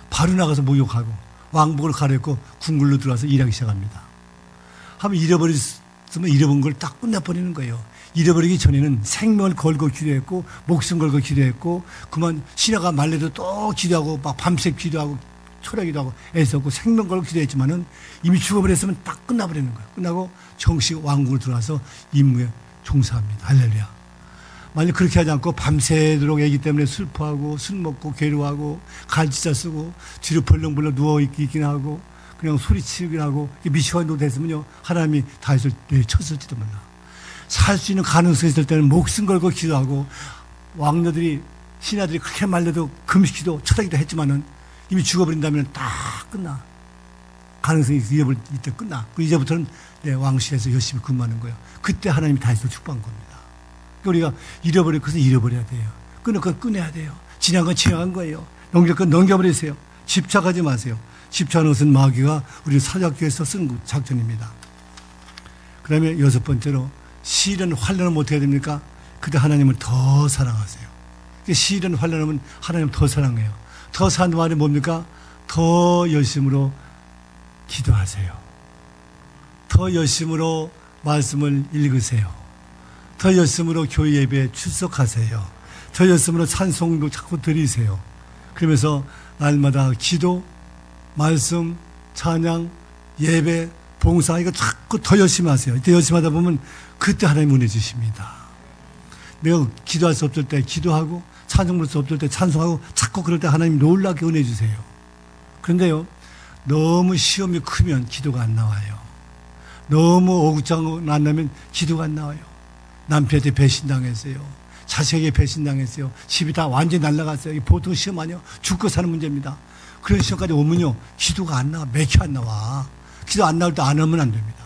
바로 나가서 목욕하고 왕복을 갈아입고 궁궐로 들어와서 일하기 시작합니다. 한번 잃어버렸으면 잃어본 걸 딱 끝내버리는 거예요. 잃어버리기 전에는 생명을 걸고 기도했고 목숨 걸고 기도했고 그만 신하가 말려도 또 기도하고 막 밤새 기도하고 철학기도 하고 애썼고 생명 걸고 기도했지만은 이미 죽어버렸으면 딱 끝나버리는 거예요. 끝나고 정식 왕궁으로 들어와서 임무에 종사합니다. 할렐루야. 만약 그렇게 하지 않고 밤새도록 애기 때문에 슬퍼하고 술 먹고 괴로워하고 갈지자 쓰고 뒤로 벌렁벌렁 누워있긴 하고 그냥 소리치긴 하고 미쳐가지고 됐으면요 하나님이 다윗을 내쳤을지도 몰라. 살 수 있는 가능성이 있을 때는 목숨 걸고 기도하고 왕녀들이 신하들이 그렇게 말려도 금식기도 철학기도 했지만은 이미 죽어버린다면 다 끝나. 가능성이 잃어버릴 때 끝나. 이제부터는 내 왕실에서 열심히 근무하는 거예요. 그때 하나님이 다윗을 축복한 겁니다. 우리가 잃어버릴 것은 잃어버려야 돼요. 끊을 건 끊어야 돼요. 지난 건 지나간 거예요. 넘길 건 넘겨버리세요. 집착하지 마세요. 집착하는 것은 마귀가 우리를 사잡기 위해서 쓴 작전입니다. 그 다음에 여섯 번째로 시련 환난은 어떻게 해야 됩니까? 그때 하나님을 더 사랑하세요. 시련 환난하면 하나님을 더 사랑해요. 더 사는 말이 뭡니까? 더 열심으로 기도하세요. 더 열심으로 말씀을 읽으세요. 더 열심으로 교회 예배에 출석하세요. 더 열심으로 찬송도 자꾸 드리세요. 그러면서 날마다 기도, 말씀, 찬양, 예배, 봉사 이거 자꾸 더 열심히 하세요. 이때 열심히 하다 보면 그때 하나님 은혜 주십니다. 내가 기도할 수 없을 때 기도하고 찬송 부를 수 없을 때 찬송하고 자꾸 그럴 때 하나님 놀랍게 은혜 주세요. 그런데요 너무 시험이 크면 기도가 안 나와요. 너무 오구장 안 나면 기도가 안 나와요. 남편한테 배신당했어요. 자식에게 배신당했어요. 집이 다 완전히 날아갔어요. 보통 시험 아니요. 죽고 사는 문제입니다. 그런 시험까지 오면요. 기도가 안 나와. 맥혀 안 나와. 기도 안 나올 때 안 하면 안 됩니다.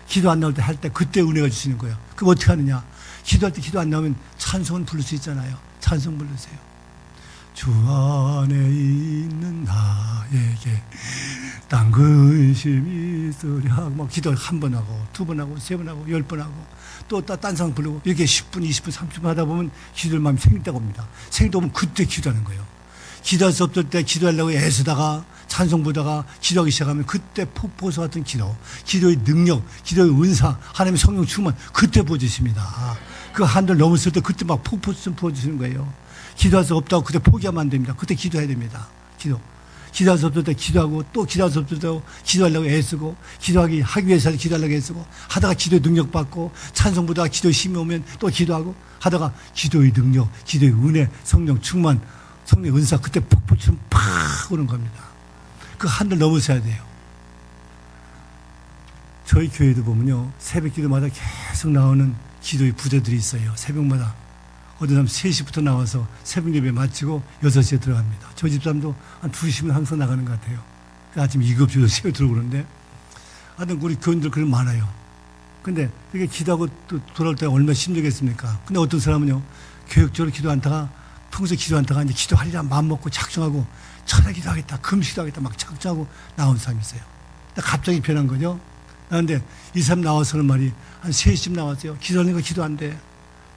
기도 안 나올 때 할 때 그때 은혜가 주시는 거예요. 그럼 어떻게 하느냐. 기도할 때 기도 안 나오면 찬송은 부를 수 있잖아요. 찬송 부르세요. 주 안에 있는 나에게 딴 근심이 있으랴 하고 막 기도 한 번 하고 두 번 하고 세 번 하고 10번 하고 또 딴 사람 부르고 이렇게 10분 20분 30분 하다 보면 기도할 마음이 생길 때가 옵니다. 생길 때 오면 그때 기도하는 거예요. 기도할 수 없을 때 기도하려고 애쓰다가 찬송 보다가 기도하기 시작하면 그때 폭포수 같은 기도, 기도의 능력, 기도의 은사, 하나님의 성령 충만 그때 부어주십니다. 그 한들 넘었을 때 그때 막 폭포수 좀 부어주시는 거예요. 기도할 수 없다고 그때 포기하면 안 됩니다. 그때 기도해야 됩니다. 기도할 수 없을 때 기도하고 또 기도할 수 없을 때 기도하려고 애쓰고 하기 위해서 기도하려고 애쓰고 하다가 기도의 능력 받고 찬송 보다가 기도의 힘이 오면 또 기도하고 하다가 기도의 능력, 기도의 은혜, 성령 충만, 성령 은사 그때 폭포처럼 팍 오는 겁니다. 그 한들 넘으셔야 돼요. 저희 교회도 보면요 새벽 기도마다 계속 나오는 기도의 부대들이 있어요. 새벽마다 어떤 사람 3시부터 나와서 새벽 예배 마치고 6시에 들어갑니다. 저 집사람도 한 2시면 항상 나가는 것 같아요. 아침 7시, 6시에 들어오는데 하여튼 우리 교인들 그런 많아요. 근데 이렇게 기도하고 또 돌아올 때 얼마나 힘들겠습니까? 근데 어떤 사람은요, 교육적으로 기도 않다가 평소에 기도 않다가 이제 기도하리라 마음 먹고 작정하고 철야 기도하겠다, 금식 기도하겠다 막 작정하고 나온 사람이 있어요. 근데 갑자기 변한 거죠. 그런데 이 사람 나와서는 말이 한 3시쯤 나왔어요. 기도하는 거 기도 안 돼.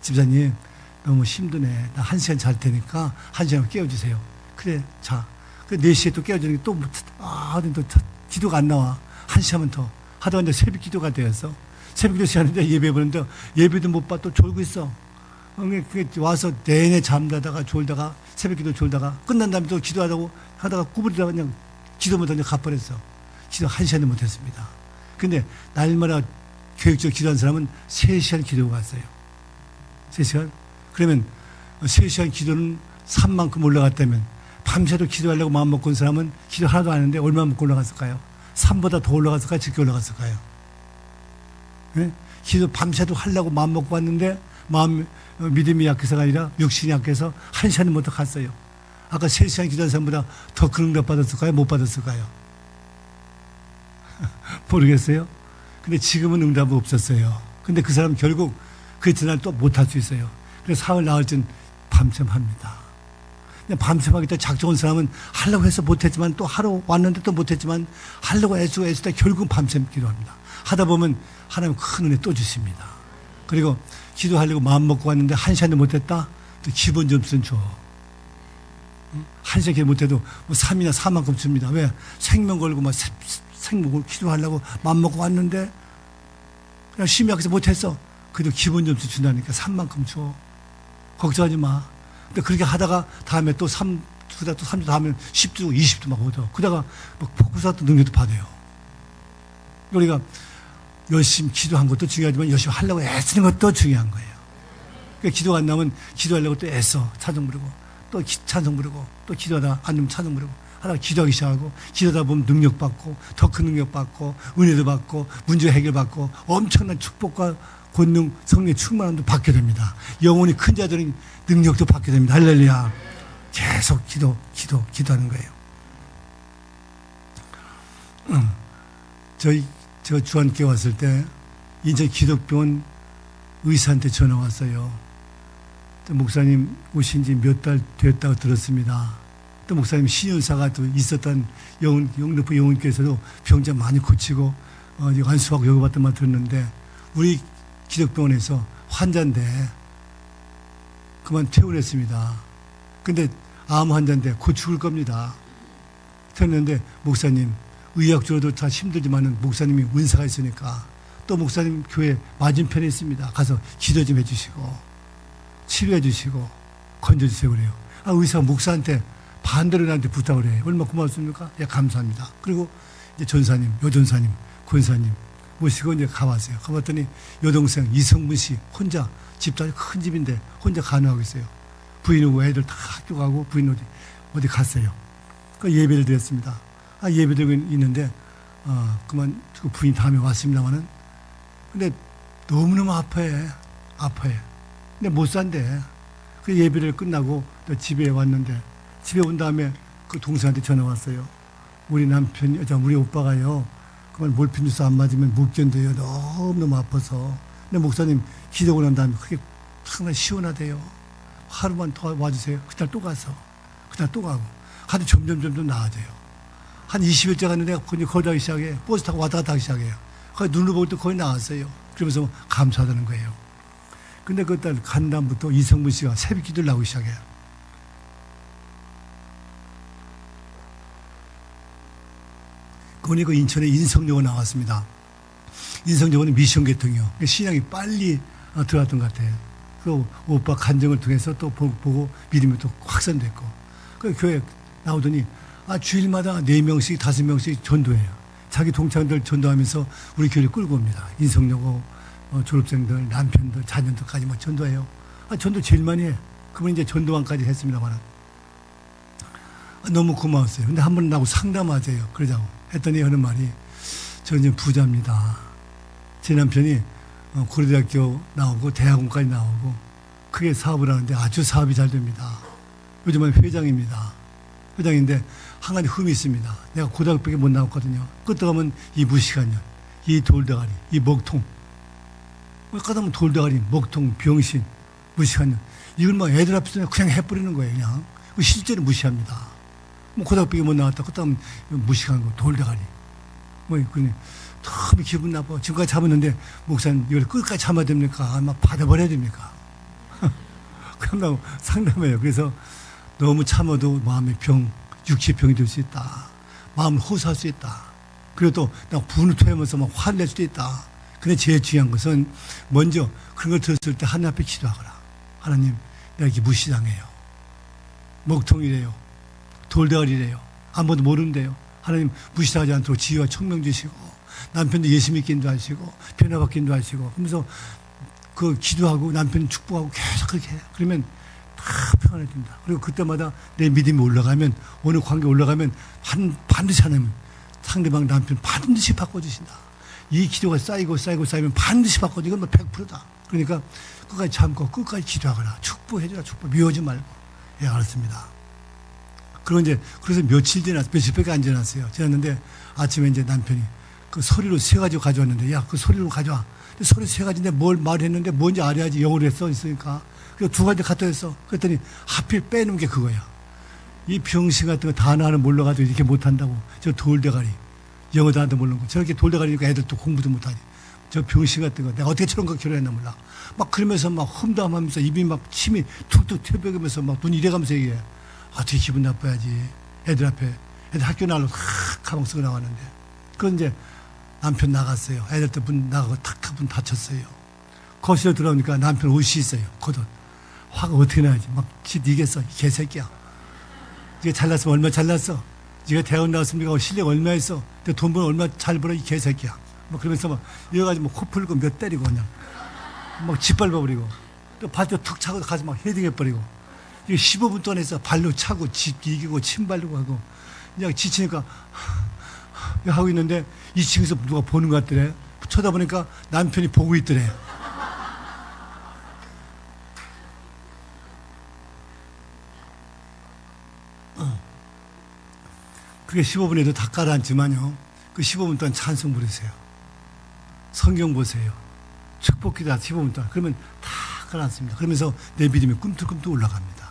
집사님, 너무 힘드네. 나 1시간 잘 테니까 1시간 깨워주세요. 그래, 자. 그 4시에 또 깨워주는 게 또, 또 기도가 안 나와. 1시간만 더. 하다가 이제 새벽 기도가 되어서 새벽 기도 시간인데 예배 보는데 예배도 못 봐. 또 졸고 있어. 와서 내내 잠자다가 졸다가 새벽 기도 졸다가 끝난 다음에 또 기도하다가 구부리다가 그냥 기도 못하고 가버렸어. 기도 1시간도 못했습니다. 근데 날마다 교육적 기도한 사람은 3시간 기도가 갔어요. 3시간? 그러면 3시간 기도는 산만큼 올라갔다면 밤새도 기도하려고 마음 먹고 온 사람은 기도 하나도 안 했는데 얼마나 먹고 올라갔을까요? 3보다 더 올라갔을까요? 적게 올라갔을까요? 네? 기도 밤새도 하려고 마음 먹고 왔는데 믿음이 약해서가 아니라 육신이 약해서 1시간은 못 갔어요. 아까 3시간 기도한 사람보다 더 큰 응답 받았을까요? 못 받았을까요? 모르겠어요. 근데 지금은 응답이 없었어요. 근데 그 사람 결국 그 전날 또 못할 수 있어요. 그래서 사흘 나흘 전 밤샘 합니다. 밤샘 하겠다 작정한 사람은 하려고 해서 못했지만 또 하러 왔는데 또 못했지만 하려고 애쓰다 결국 밤샘 기도합니다. 하다 보면 하나님 큰 은혜 또 주십니다. 그리고 기도하려고 마음 먹고 왔는데 1시간도 못했다? 또 기본 점수는 줘. 1시간 기도 못해도 뭐 3이나 4만큼 줍니다. 왜? 생명 걸고 막 생목을 기도하려고 마음 먹고 왔는데 그냥 심히 약해서 못했어. 그래도 기본 점수 준다니까 3만큼 줘. 걱정하지 마. 근데 그렇게 하다가 다음에 또 3주 다음에 10주, 20주 막 얻어. 그러다가 막 복구사도 능력도 받아요. 우리가 열심히 기도한 것도 중요하지만 열심히 하려고 애쓰는 것도 중요한 거예요. 그러니까 기도가 안 나면 기도하려고 또 애써. 찬송 부르고 또 찬송 부르고 또 기도하다 안 되면 찬송 부르고 하다가 기도하기 시작하고 기도하다 보면 능력 받고 더 큰 능력 받고 은혜도 받고 문제 해결 받고 엄청난 축복과 권능 성령의 충만함도 받게 됩니다. 영혼이 큰 자들은 능력도 받게 됩니다. 할렐루야. 계속 기도하는 거예요. 제가 주안께 왔을 때 인천 기독병원 의사한테 전화 왔어요. 또 목사님 오신 지 몇 달 됐다고 들었습니다. 또 목사님 신윤사가 또 있었던 영등포 영혼께서도 병자 많이 고치고 안수하고 여기 말 들었는데 우리 기독병원에서 환자인데 그만 퇴원했습니다. 근데 암 환자인데 곧 죽을 겁니다. 퇴원했는데 목사님 의학적으로도 다 힘들지만은 목사님이 은사가 있으니까 또 목사님 교회 맞은편에 있습니다. 가서 기도 좀 해주시고 치료해 주시고 건져주세요 그래요. 의사가 목사한테 반대로 나한테 부탁을 해요. 얼마나 고맙습니까? 예, 감사합니다. 그리고 이제 전사님, 여전사님, 권사님 모시고 이제 가봤어요. 가봤더니 여동생 이성문 씨 혼자 집도 아주 큰 집인데 혼자 간호하고 있어요. 부인하고 애들 다 학교 가고 부인 어디 갔어요. 그 예배를 드렸습니다. 예배 드리고 있는데 그만 그 부인 다음에 왔습니다마는 근데 너무너무 아파해. 근데 못 산대. 그 예배를 끝나고 또 집에 왔는데 집에 온 다음에 그 동생한테 전화 왔어요. 우리 우리 오빠가요. 그만 몰핀 주스 안 맞으면 못 견뎌요. 너무너무 아파서. 근데 목사님 기도하고 난 다음에 그게 상당히 시원하대요. 하루만 더 와주세요. 그날 또 가서. 그날 또 가고. 하도 점점 나아져요. 한 20일째 갔는데 거의 하기 시작해. 버스 타고 왔다 갔다 하기 시작해요. 거의 눈으로 볼 때 거의 나았어요. 그러면서 감사하다는 거예요. 근데 그날 간 다음부터 이성문 씨가 새벽 기도를 나오기 시작해요. 그분이 그 인천에 인성여고 나왔습니다. 인성여고는 미션 계통이요. 신앙이 빨리 들어왔던 것 같아요. 그 오빠 간증을 통해서 또 보고 믿음이 또 확산됐고. 그 교회 나오더니 주일마다 4명씩 5명씩 전도해요. 자기 동창들 전도하면서 우리 교회를 끌고 옵니다. 인성여고 졸업생들, 남편들, 자녀들까지 뭐 전도해요. 전도 제일 많이 해. 그분이 이제 전도왕까지 했습니다만 너무 고마웠어요. 근데 한 번 나하고 상담하세요. 그러자고 했더니 하는 말이 저 이제 부자입니다. 제 남편이 고려대학교 나오고 대학원까지 나오고 크게 사업을 하는데 아주 사업이 잘 됩니다. 요즘은 회장입니다. 회장인데 한 가지 흠이 있습니다. 내가 고등학교밖에 못 나왔거든요. 끄떡하면 이 무시간년, 이 돌대가리, 이 먹통. 끄떡하면 돌대가리, 먹통, 병신, 무시간년. 이걸 막 애들 앞에서 그냥 해버리는 거예요. 그냥. 실제로 무시합니다. 뭐 고등학교밖에 못 나왔다. 끄떡하면 무시한 거, 돌대가리. 그러니 너무 기분 나빠. 지금까지 참았는데 목사님 이걸 끝까지 참아야 됩니까? 막 받아버려야 됩니까? 그런다고 상담해요. 그래서 너무 참아도 마음의 병, 육체의 병이 될 수 있다. 마음을 호소할 수 있다. 그리고 또 분을 토하면서 막 화를 낼 수도 있다. 근데 제일 중요한 것은 먼저 그런 걸 들었을 때 하나님 앞에 기도하거라. 하나님, 내가 이렇게 무시당해요. 먹통이래요. 돌대가리래요. 아무도 모르는데요. 하나님 무시하지 않도록 지혜와 청명 주시고 남편도 예수 믿게 인도하시고 변화받게 인도하시고 그러면서 그 기도하고 남편 축복하고 계속 그렇게 해요. 그러면 다 평안해집니다. 그리고 그때마다 내 믿음이 올라가면 어느 관계 올라가면 반드시 하나님 상대방 남편 반드시 바꿔주신다. 이 기도가 쌓이면 반드시 바꿔줘. 이건 뭐 100%다. 그러니까 끝까지 참고 끝까지 기도하거라. 축복해줘라. 축복. 미워하지 말고. 예, 알았습니다. 그리고 이제 그래서 며칠밖에 안 지났어요. 지났는데 아침에 이제 남편이 그 소리로 세 가지 가져왔는데 야, 그 소리로 가져와. 소리 세 가지인데 뭘 말했는데 뭔지 알아야지 영어로 했어 있으니까. 그래서 두 가지 갖다 줬어. 그랬더니 하필 빼놓은 게 그거야. 이 병신 같은 거 단어 하나 몰라가지고 이렇게 못한다고. 저 돌대가리. 영어도 하나도 모르는 거. 저렇게 돌대가리니까 애들 또 공부도 못하지. 저 병신 같은 거. 내가 어떻게 저런 거 결혼했나 몰라. 막 그러면서 막 험담하면서 입이 막 침이 툭툭 튀어나오면서 막 눈 이래가면서 얘기해. 어떻게 기분 나빠야지. 애들 앞에. 애들 학교 나가려고 가방 쓰고 나왔는데. 그건 이제 남편 나갔어요. 애들 때 문 나가고 탁 문 닫혔어요. 거실에 들어오니까 남편 옷이 있어요. 겉옷. 화가 어떻게 나야지. 막 니겠어. 개새끼야. 네가 잘났으면 얼마 잘났어. 네가 대학 나왔으면 네가 실력 얼마 했어. 네가 돈 벌어 얼마 잘 벌어. 이 개새끼야. 막 그러면서 막 이래가지고 코 풀고 몇 때리고 그냥. 막 짓밟아버리고. 또 발도 툭 차고 가서 막 헤딩해버리고. 이게 15분 동안 해서 발로 차고 이기고 침 바르고 하고. 그냥 지치니까 하고 있는데 2층에서 누가 보는 것 같더래. 쳐다보니까 남편이 보고 있더래. 그게 15분에도 다 가라앉지만요. 그 15분 동안 찬송 부르세요. 성경 보세요. 축복기도 15분 동안. 그러면 다 가라앉습니다. 그러면서 내 믿음이 꿈틀꿈틀 올라갑니다.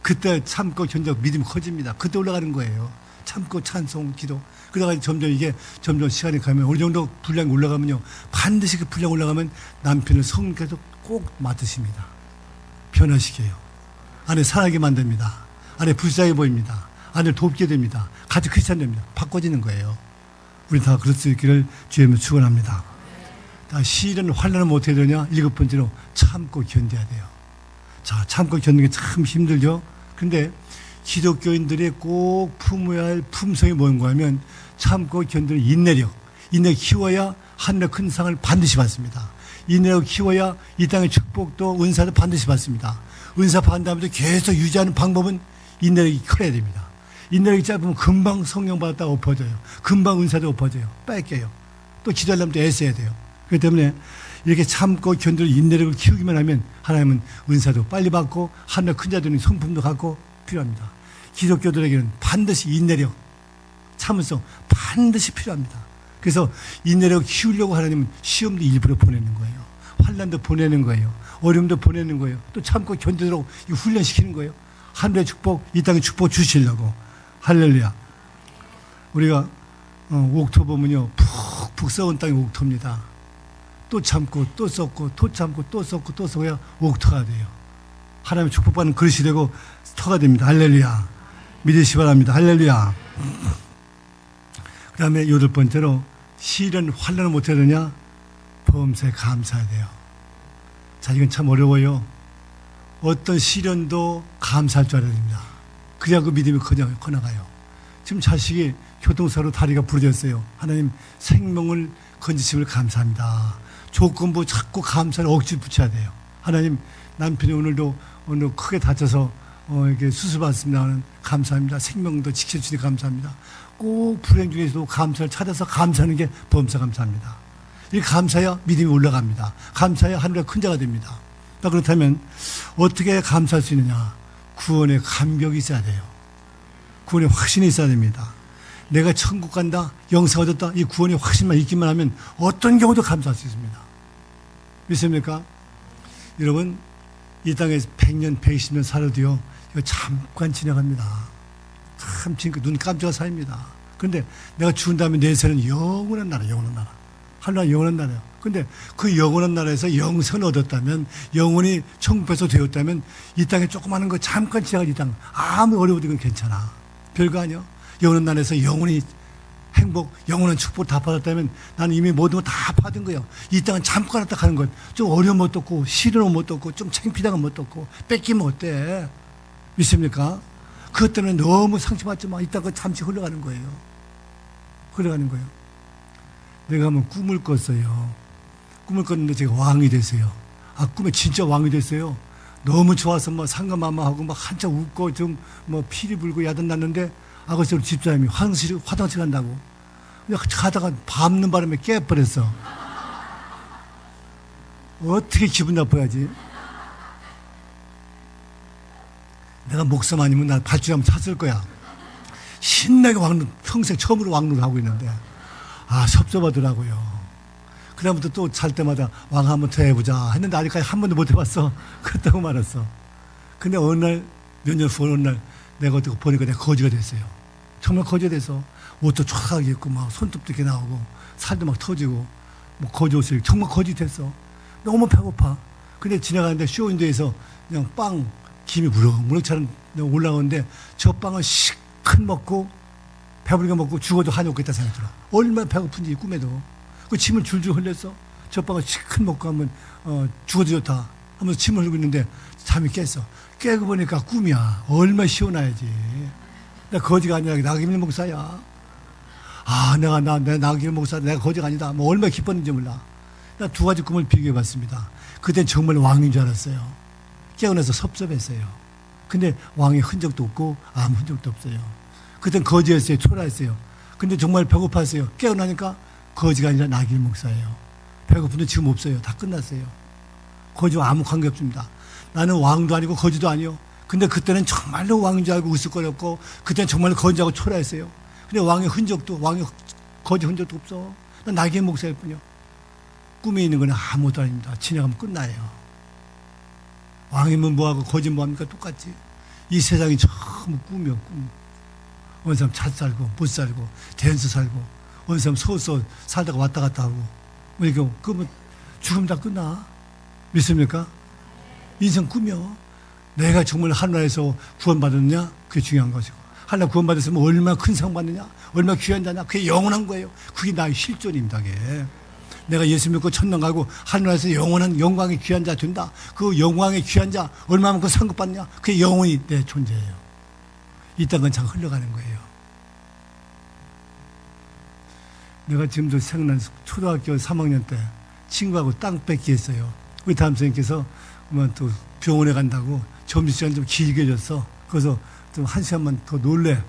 그때 참고 견디고 믿음이 커집니다. 그때 올라가는 거예요. 참고 찬송, 기도. 그러다가 점점 시간이 가면 어느 정도 분량이 올라가면요. 반드시 그 분량 올라가면 남편을 성령께서 꼭 맡으십니다. 변화시켜요. 아내 사랑하게 만듭니다. 아내 불쌍해 보입니다. 아내를 돕게 됩니다. 같이 크리스찬 됩니다. 바꿔지는 거예요. 우리 다 그럴 수 있기를 주님을 축원합니다. 시련 환난은 어떻게 되냐? 7번째로 참고 견뎌야 돼요. 자, 참고 견디는 게 참 힘들죠. 근데 기독교인들이 꼭 품어야 할 품성이 뭔가 하면 참고 견디는 인내력. 인내력 키워야 하늘의 큰 상을 반드시 받습니다. 인내력 키워야 이 땅의 축복도 은사도 반드시 받습니다. 은사 받은 다음에 계속 유지하는 방법은 인내력이 커야 됩니다. 인내력이 짧으면 금방 성령 받았다가 엎어져요. 금방 은사도 엎어져요. 뺏겨요. 또 기도하려면 또 애써야 돼요. 그렇기 때문에 이렇게 참고 견디는 인내력을 키우기만 하면 하나님은 은사도 빨리 받고 하늘의 큰 자들은 성품도 갖고 필요합니다. 기독교들에게는 반드시 인내력, 참을성 반드시 필요합니다. 그래서 인내력을 키우려고 하나님은 시험도 일부러 보내는 거예요. 환난도 보내는 거예요. 어려움도 보내는 거예요. 또 참고 견디도록 훈련시키는 거예요. 하늘의 축복, 이 땅의 축복 주시려고. 할렐루야. 우리가 옥토 보면요. 푹푹 썩은 땅이 옥토입니다. 또 참고 또 썩고 또 참고 또 썩고 또 썩어야 옥토가 돼요. 하나님의 축복받는 그릇이 되고 터가 됩니다. 할렐루야. 믿으시 바랍니다. 할렐루야. 그 다음에 8번째로 시련 환난을 못해야 되냐? 범사에 감사해야 돼요. 자, 이건 참 어려워요. 어떤 시련도 감사할 줄 알아야 됩니다. 그래야 그 믿음이 커나가요. 지금 자식이 교통사고로 다리가 부러졌어요. 하나님 생명을 건지심을 감사합니다. 조건부 자꾸 감사를 억지 붙여야 돼요. 하나님 남편이 오늘 크게 다쳐서 이렇게 수술받습니다. 감사합니다. 생명도 지켜주시니 감사합니다. 꼭 불행 중에서도 감사를 찾아서 감사하는 게 범사 감사합니다. 이 감사야 믿음이 올라갑니다. 감사야 하늘의 큰 자가 됩니다. 그렇다면 어떻게 감사할 수 있느냐? 구원의 감격이 있어야 돼요. 구원의 확신이 있어야 됩니다. 내가 천국 간다, 영생 얻었다, 이 구원의 확신만 있기만 하면 어떤 경우도 감사할 수 있습니다. 믿습니까? 여러분, 이 땅에서 100년, 120년 살아도요, 이거 잠깐 지나갑니다. 참, 눈 깜짝할 사이입니다. 그런데 내가 죽은 다음에 내 세는 영원한 나라, 영원한 나라. 하늘나라 영원한 나라예요. 근데 그 영원한 나라에서 영생을 얻었다면, 영원히 천국에서 되었다면, 이 땅에 조그마한 거 잠깐 지나가 이 땅, 아무 어려워도 이건 괜찮아. 별거 아니야. 영원한 나라에서 영원히 행복, 영원한 축복 다 받았다면 나는 이미 모든 거 다 받은 거예요. 이 땅은 잠깐 왔다 가는 것. 좀 어려움 못 얻고, 시련은 못 얻고, 좀 창피당은 못 얻고, 뺏기면 어때? 믿습니까? 그것 때문에 너무 상처받지 마. 이 땅은 잠시 흘러가는 거예요. 흘러가는 거예요. 내가 한번 꿈을 꿨어요. 꿈을 꿨는데 제가 왕이 됐어요. 아, 꿈에 진짜 왕이 됐어요. 너무 좋아서 뭐 상감마마하고 막 한참 웃고 좀 뭐 피리 불고 야단 났는데 아버지 집사님이 화장실 간다고. 가다가 밟는 바람에 깨버렸어. 어떻게 기분 나빠야지. 내가 목사님 아니면 나 발주리 한번 찼을 거야. 신나게 평생 처음으로 왕노를 하고 있는데. 아, 섭섭하더라고요. 그다음부터 또 잘 때마다 왕 한번 더 해보자 했는데 아직까지 한 번도 못 해봤어. 그렇다고 말했어. 근데 어느 날, 몇 년 후 어느 날 내가 어떻게 보니까 내가 거지가 됐어요. 정말 거지가 돼서 옷도 촉하게 입고 막 손톱도 이렇게 나오고 살도 막 터지고 뭐 거지 옷을 정말 거지 됐어. 너무 배고파. 근데 지나가는데 쇼윈도에서 그냥 빵 김이 무럭무럭 차는 올라오는데 저 빵을 시큰 먹고 배부르게 먹고 죽어도 한이 없겠다 생각이 들어. 얼마나 배고픈지 꿈에도. 그 침을 줄줄 흘렸어. 저 빵을 시큰 먹고 하면 죽어도 좋다 하면서 침을 흘리고 있는데 잠이 깼어. 깨고 보니까 꿈이야. 얼마나 시원해야지. 나 거지가 아니라 나기밀 목사야. 아, 내가 나기밀 목사, 내가 거지가 아니다. 뭐 얼마나 기뻤는지 몰라. 나 두 가지 꿈을 비교해 봤습니다. 그땐 정말 왕인 줄 알았어요. 깨고 나서 섭섭했어요. 근데 왕의 흔적도 없고 아무 흔적도 없어요. 그땐 거지였어요. 초라했어요. 근데 정말 배고팠어요. 깨고 나니까 거지가 아니라 나길 목사예요. 배고픈데 지금 없어요. 다 끝났어요. 거지와 아무 관계 없습니다. 나는 왕도 아니고 거지도 아니요. 근데 그때는 정말로 왕인 줄 알고 웃을거렸고 그때는 정말로 거지하고 초라했어요. 근데 왕의 흔적도 왕의 거지 흔적도 없어. 난 나길 목사일 뿐이요. 꿈에 있는 건 아무것도 아닙니다. 지나가면 끝나요. 왕이면 뭐하고 거지면 뭐합니까? 똑같지. 이 세상이 전부 꿈이요. 꿈. 어느 사람 잘 살고 못 살고 대연서 살고 어느 사람 서서 살다가 왔다 갔다 하고 뭐 이렇게 그러면 죽으면 다 끝나. 믿습니까? 인생 꿈이요. 내가 정말 하늘나라에서 구원받았느냐? 그게 중요한 것이고 하늘나라 구원받았으면 얼마나 큰 상 받느냐? 얼마나 귀한 자냐? 그게 영원한 거예요. 그게 나의 실존입니다. 그게. 내가 예수 믿고 천당 가고 하늘나라에서 영원한 영광의 귀한 자 된다. 그 영광의 귀한 자 얼마만큼 상급받느냐? 그게 영원히 내 존재예요. 이 땅은 참 흘러가는 거예요. 내가 지금도 생각난 초등학교 3학년 때 친구하고 땅 뺏기 했어요. 우리 담임선생님께서 또 병원에 간다고 점심시간 좀 길게 줬어. 그래서 좀 한 시간만 더 놀래.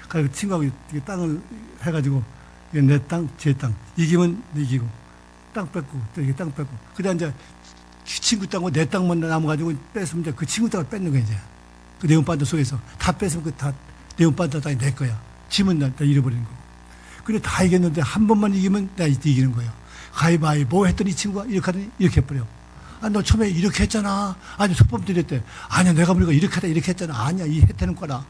그래서 친구하고 땅을 해가지고 내 땅, 제 땅. 이기면 이기고 땅 뺏고 또 이게 땅 뺏고. 그다음 이제 친구 땅하고 내 땅만 남아가지고 뺏으면 이제 그 친구 땅을 뺏는 거야 이제. 그 네온 반도 속에서 다 뺏으면 그 다 네온 반도 땅이 내 거야. 짐은 다 잃어버리는 거고. 근데 다 이겼는데 한 번만 이기면 내가 이기는 거예요. 가위바위보 했더니 이 친구가 이렇게 하더니 이렇게 해버려. 아, 너 처음에 이렇게 했잖아. 아니, 첫 번째 이랬대. 아니야, 내가 보니까 이렇게 하다 이렇게 했잖아. 아니야, 이 해태는 거라.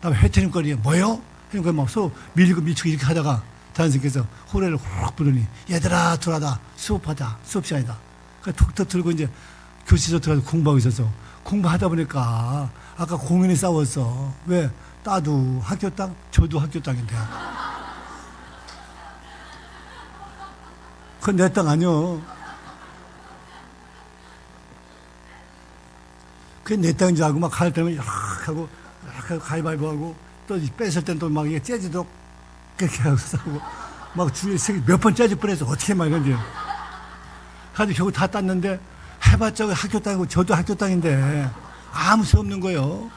다음에 해태는 거리 뭐요? 그러니까 막 서로 밀고 밀치고 이렇게 하다가 단선생께서 호래를 확 부르니 얘들아, 들어와다. 수업하자. 수업 시간이다. 그러니까 툭툭 들고 이제 교실에서 들어가서 공부하고 있어서 공부하다 보니까 아까 공연이 싸웠어. 왜? 따도 학교 땅, 저도 학교 땅인데. 그건 내 땅 아니요. 그게 내 땅인 줄 알고 막 갈 때면 하고 가위바위보 하고 또 뺏을 땐 또 막 이게 재지도록 그렇게 하고 싸우고 막 주위에 몇 번 재질 뻔해서 어떻게 막 이런지. 가지고 결국 다 땄는데 해봤자 학교 땅이고 저도 학교 땅인데 아무 수 없는 거예요.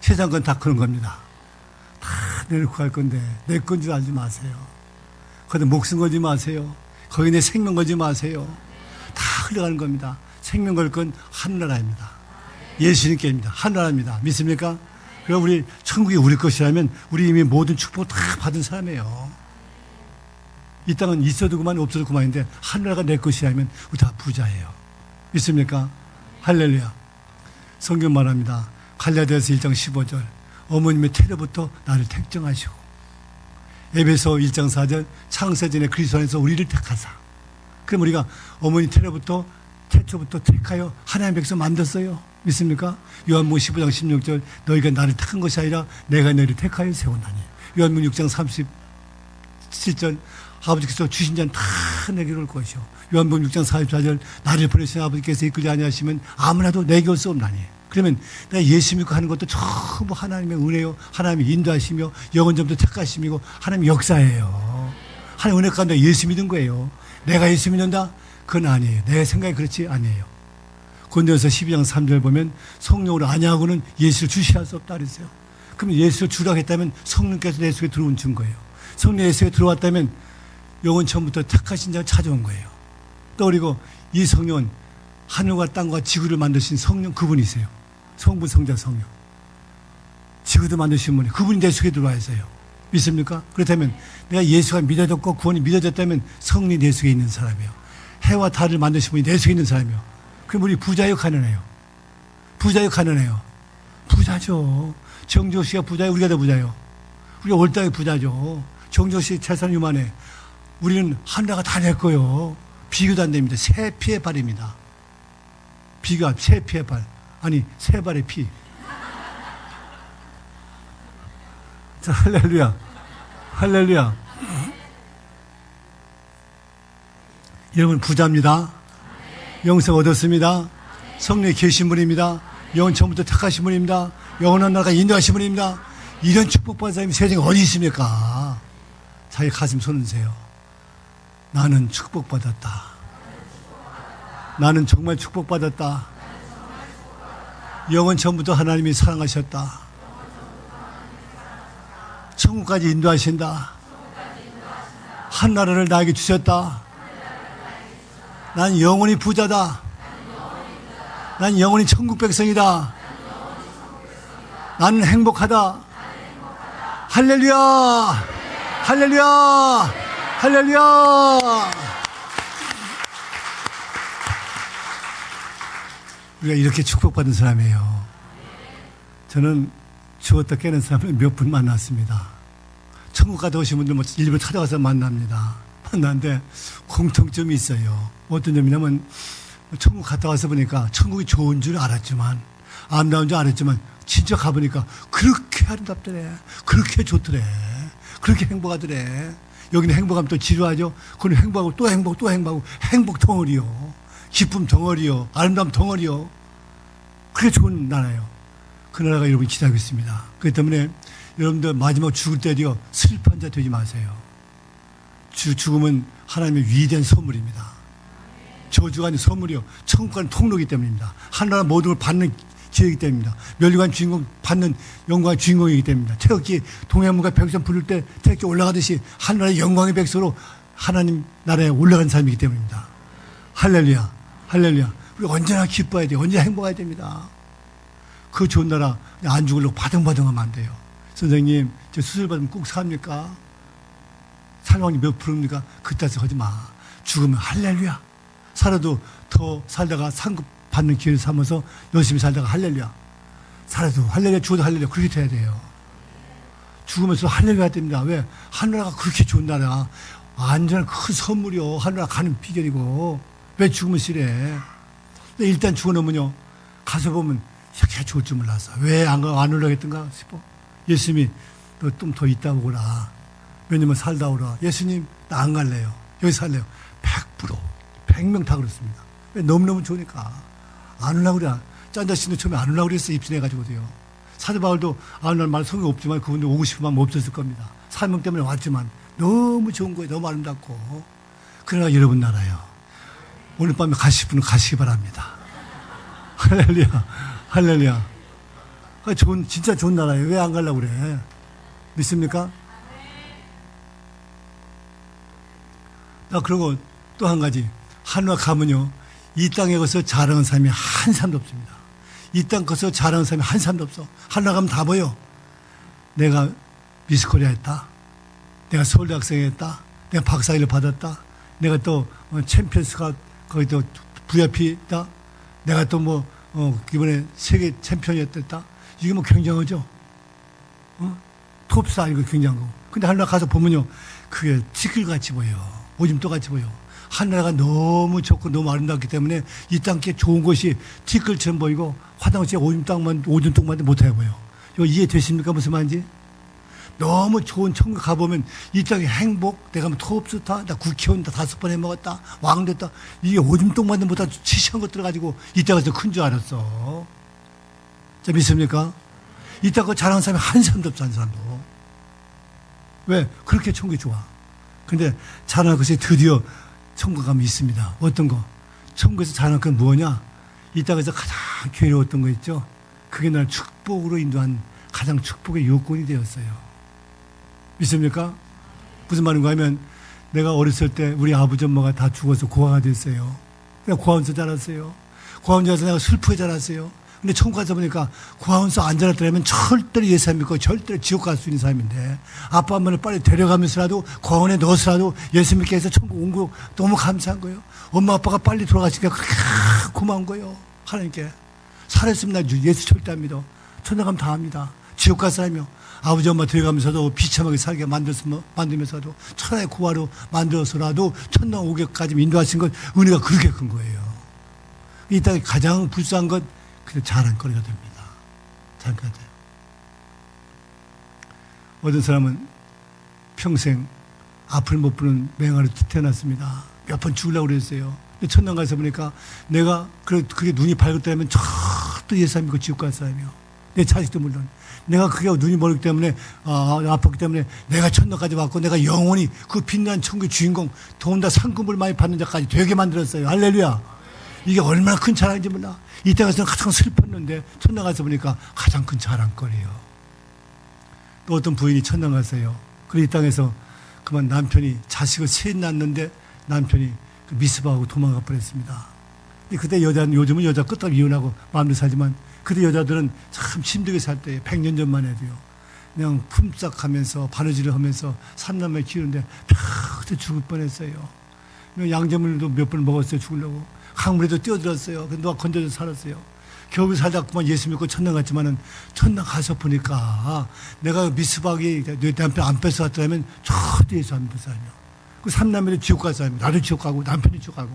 세상 건 다 그런 겁니다. 다 내놓고 갈 건데 내 건 줄 알지 마세요. 거기 목숨 걸지 마세요. 거기 내 생명 걸지 마세요. 다 흘러가는 겁니다. 생명 걸 건 하늘나라입니다. 예수님께입니다. 하늘나라입니다. 믿습니까? 그럼 우리 천국이 우리 것이라면 우리 이미 모든 축복 다 받은 사람이에요. 이 땅은 있어도 그만 없어도 그만인데 하늘나라가 내 것이라면 우리 다 부자예요. 믿습니까? 할렐루야. 성경 말합니다. 갈라디아서 1장 15절 어머님의 태로부터 나를 택정하시고 에베소 1장 4절 창세전에 그리스도 안에서 우리를 택하사. 그럼 우리가 어머니 태초부터 택하여 하나님의 백성 만들었어요. 믿습니까? 요한복음 15장 16절 너희가 나를 택한 것이 아니라 내가 너희를 택하여 세워나니. 요한복음 6장 37절 아버지께서 주신 자는 다 내게로 올 것이요. 요한복음 6장 44절 나를 보내신 아버지께서 이끌지 아니하시면 아무나도 내게 올 수 없나니. 그러면 내가 예수 믿고 하는 것도 전부 하나님의 은혜요. 하나님의 인도하시며 영원전부터 택하심이고 하나님의 역사예요. 하나님의 은혜 가운데 예수 믿은 거예요. 내가 예수 믿는다? 그건 아니에요. 내 생각이 그렇지 아니에요. 고린도전서 12장 3절 보면 성령으로 아니하고는 예수를 주시할 수 없다 그랬어요. 그러면 예수를 주라고 했다면 성령께서 내 속에 들어온 증거예요. 성령 내 속에 들어왔다면 영원 처음부터 택하신 자가 찾아온 거예요. 또 그리고 이 성령은 하늘과 땅과 지구를 만드신 성령 그분이세요. 성부, 성자, 성령. 지구도 만드신 분이 그분이 내 속에 들어와 있어요. 믿습니까? 그렇다면 내가 예수가 믿어졌고 구원이 믿어졌다면 성령이 내 속에 있는 사람이에요. 해와 달을 만드신 분이 내 속에 있는 사람이에요. 그럼 우리 부자요 가난해요? 부자요 가난해요? 부자죠. 정조 씨가 부자요? 우리가 더 부자요? 우리가 올 땅에 부자죠. 정조 씨 재산 유만해. 우리는 하나가 다 낼 거요. 비교도 안 됩니다. 새 피의 발입니다. 비가 새 피의 발. 아니 새 발의 피. 자, 할렐루야. 할렐루야. 여러분 부자입니다. 영생 얻었습니다. 성령이 계신 분입니다. 영원 처음부터 택하신 분입니다. 영원한 나라가 인도하신 분입니다. 이런 축복받은 사람이 세상에 어디 있습니까? 자기 가슴 손을 세요. 나는 축복받았다. 나는 정말 축복받았다. 영원 처음부터 하나님이 사랑하셨다. 천국까지 인도하신다. 한 나라를 나에게 주셨다. 난 영원히 부자다. 난 영원히 천국 백성이다. 나는 행복하다. 할렐루야! 할렐루야! 할렐루야! 우리가 이렇게 축복받은 사람이에요. 저는 죽었다 깨는 사람을 몇 분 만났습니다. 천국 갔다 오신 분들 뭐 일부러 찾아가서 만납니다. 만났는데 공통점이 있어요. 어떤 점이냐면 천국 갔다 와서 보니까 천국이 좋은 줄 알았지만 아름다운 줄 알았지만 진짜 가보니까 그렇게 아름답더래. 그렇게 좋더래. 그렇게 행복하더래. 여기는 행복하면 또 지루하죠. 그건 행복하고 또 행복 또 행복하고 행복 덩어리요. 기쁨 덩어리요. 아름다움 덩어리요. 그게 좋은 나라예요. 그 나라가 여러분 기다리고 있습니다. 그렇기 때문에 여러분들 마지막 죽을 때도요 슬픈 자 되지 마세요. 죽음은 하나님의 위대한 선물입니다. 저주가 아닌 선물이요. 천국 가는 통로이기 때문입니다. 하나님 모든 걸 받는 기회이기 때문입니다. 멸류관 주인공 받는 영광의 주인공이기 때문입니다. 태극기 동해문과 백성 부를 때 태극기 올라가듯이 하나님의 영광의 백성으로 하나님 나라에 올라간 사람이기 때문입니다. 할렐루야. 할렐루야. 우리 언제나 기뻐야 돼요. 언제나 행복해야 됩니다. 그 좋은 나라 안 죽으려고 바등바등하면 안 돼요. 선생님 저 수술 받으면 꼭 삽니까? 살아왕이 몇 프로입니까? 그따위로 하지 마. 죽으면 할렐루야. 살아도 더 살다가 상급 받는 기회를 삼아서 열심히 살다가 할렐루야. 살아도 할렐루야, 죽어도 할렐루야. 그렇게 돼야 돼요. 죽으면서 할렐루야 됩니다. 왜? 하늘나라가 그렇게 좋은 나라. 안전한 큰 선물이요. 하늘나라 가는 비결이고. 왜 죽으면 싫어? 근데 일단 죽어놓으면요. 가서 보면 이렇게 좋을 줄 몰랐어. 왜 안 올라겠던가 싶어. 예수님이 너 좀 더 있다 오거라. 왜냐면 살다 오라. 예수님 나 안 갈래요. 여기 살래요. 100% 100명 다 그렇습니다. 왜? 너무너무 좋으니까. 안 올라고 그래. 짠자씨도 처음에 안 올라고 그랬어. 입신해가지고도요. 사도 바울도 안 올라는 말 성이 없지만 그분도 오고 싶으면 없었을 겁니다. 사명 때문에 왔지만 너무 좋은 거예요. 너무 아름답고. 그러나 여러분 나라요. 오늘 밤에 가실 분은 가시기 바랍니다. 할렐루야. 할렐루야. 진짜 좋은 나라예요. 왜 안 가려고 그래? 믿습니까? 그리고 또 한 가지. 하늘나라 가면요. 이 땅에 가서 자랑하는 사람이 한 사람도 없습니다. 이 땅 가서 자랑하는 사람이 한 사람도 없어. 하나 가면 다 보여. 내가 미스코리아 했다. 내가 서울대 학생 했다. 내가 박사학위를 받았다. 내가 또 챔피언스가 거기 또 VIP다. 내가 또 뭐 이번에 세계 챔피언이었다. 이게 뭐 굉장하죠. 톱스타 아니고 굉장한 거. 근데 하나 가서 보면요, 그게 티끌같이 보여. 오줌도같이 보여. 하늘나라가 너무 좋고 너무 아름답기 때문에 이 땅께 좋은 것이 티끌처럼 보이고 화장실에 오줌똥만 못해 보여. 이거 이해되십니까? 무슨 말인지? 너무 좋은 천국 가보면 이 땅의 행복, 내가 뭐 톱스타, 나 국회의원 다 5번 해먹었다, 왕 됐다. 이게 오줌똥만 못하고 치시한 것들 가지고 이 땅에서 큰 줄 알았어. 자, 믿습니까? 이 땅 거 잘하는 사람이 한 사람도 없어, 한 사람도. 왜? 그렇게 천국이 좋아. 근데 잘하는 것이 드디어 천국 가면 있습니다. 어떤 거? 천국에서 잘하는 건 뭐냐? 이 땅에서 가장 괴로웠던 거 있죠? 그게 날 축복으로 인도한 가장 축복의 요건이 되었어요. 믿습니까? 무슨 말인가 하면 내가 어렸을 때 우리 아버지 엄마가 다 죽어서 고아가 됐어요. 내가 고아원서 자랐어요. 고아원서에서 내가 슬프게 자랐어요. 근데 천국 가서 보니까 고아원서 안 자랐더라면 절대로 예수 안 믿고 절대로 지옥 갈 수 있는 사람인데 아빠 엄마를 빨리 데려가면서라도 고아원에 넣어서라도 예수 믿게 해서 천국 온 거 너무 감사한 거예요. 엄마 아빠가 빨리 돌아가시니까 그렇게 고마운 거예요. 하나님께. 살았으면 나 예수 절대 안 믿어. 천당 가면 다 합니다. 지옥 갈 사람이요. 아버지 엄마 데려가면서도 비참하게 살게 만들면서도 천하의 고아로 만들어서라도 천당 오게까지 인도하신 것 은혜가 그렇게 큰 거예요. 이 땅에 가장 불쌍한 것 그냥 자랑거리가 됩니다. 자랑거리가 돼요. 어떤 사람은 평생 앞을 못 보는 맹아로 태어났습니다. 몇 번 죽으려고 그랬어요. 근데 천당 가서 보니까 내가 그게 눈이 밝았다면 절대 예수 안 믿고 지옥 갈 사람이요. 내 자식도 물론. 내가 그게 눈이 멀기 때문에 아팠기 때문에 내가 천당까지 왔고 내가 영원히 그 빛난 천국의 주인공 더군다나 상급을 많이 받는 자까지 되게 만들었어요. 할렐루야. 이게 얼마나 큰 자랑인지 몰라. 이 땅에서는 가장 슬펐는데 천당 가서 보니까 가장 큰 자랑거리예요. 또 어떤 부인이 천당 갔어요. 그리고 이 땅에서 그만 남편이 자식을 셋 낳았는데 남편이 미스바하고 도망가 버렸습니다. 그때 여자는 요즘은 여자 끝까지 이혼하고 마음대로 살지만 그때 여자들은 참 힘들게 살 때예요. 100년 전만 해도요. 그냥 품삯하면서 바느질을 하면서 삼남매 키우는데 평생 죽을 뻔했어요. 양재물도 몇 번 먹었어요. 죽으려고. 강물에도 뛰어들었어요. 근데 누가 건져서 살았어요. 겨우 살다 그만 예수 믿고 천당 갔지만은 천당 가서 보니까 내가 미스박이 내 남편 안 뺏어왔다면 절대 예수 안 믿을 사람이요. 그 삼남매도 지옥 갈 사람이요. 나도 지옥 가고 남편이 지옥 가고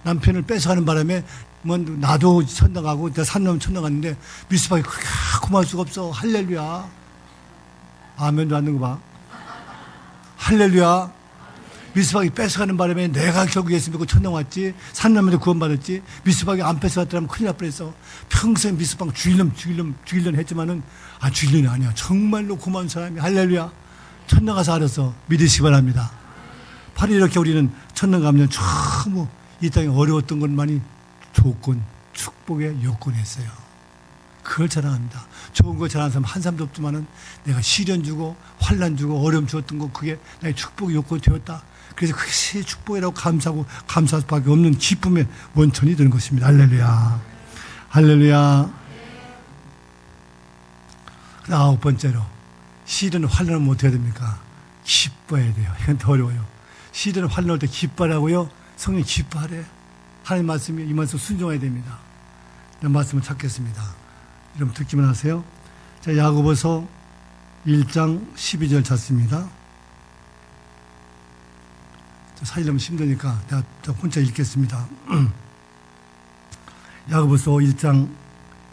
남편을 뺏어가는 바람에 뭐 나도 천당 가고 내가 삼남 천당 갔는데 미스박이 그렇게 고마울 수가 없어. 할렐루야. 아멘도 안 넣는 거 봐. 할렐루야. 미스박이 뺏어가는 바람에 내가 결국 예수 믿고 천당 왔지. 삼남매도 구원받았지. 미스박이 안 뺏어갔더라면 큰일 날 뻔했어. 평생 미스박 죽이려는 했지만은 죽이려는 아니야. 정말로 고마운 사람이. 할렐루야. 천당 가서 알았어. 믿으시기 바랍니다. 바로 이렇게 우리는 천당 가면 처음 이 땅에 어려웠던 것만이 조건, 축복의 요건이었어요. 그걸 자랑합니다. 좋은 거 자랑하는 사람 한 사람도 없지만은 내가 시련 주고 환난 주고 어려움 주었던 거 그게 나의 축복의 요건이 되었다. 그래서 그것이 축복이라고 감사하고 감사할 수밖에 없는 기쁨의 원천이 되는 것입니다. 할렐루야. 할렐루야. 아홉 번째로 시련 환난을 어떻게 해야 됩니까? 기뻐해야 돼요. 이건 더 어려워요. 시련 환난할 때 기뻐하라고요. 성령 기뻐하래. 하나님 말씀이 이 말씀 순종해야 됩니다. 이런 말씀을 찾겠습니다. 여러분 듣기만 하세요. 자, 야고보서 1장 12절 찾습니다. 사실은 힘드니까 내가 혼자 읽겠습니다. 야고보서 1장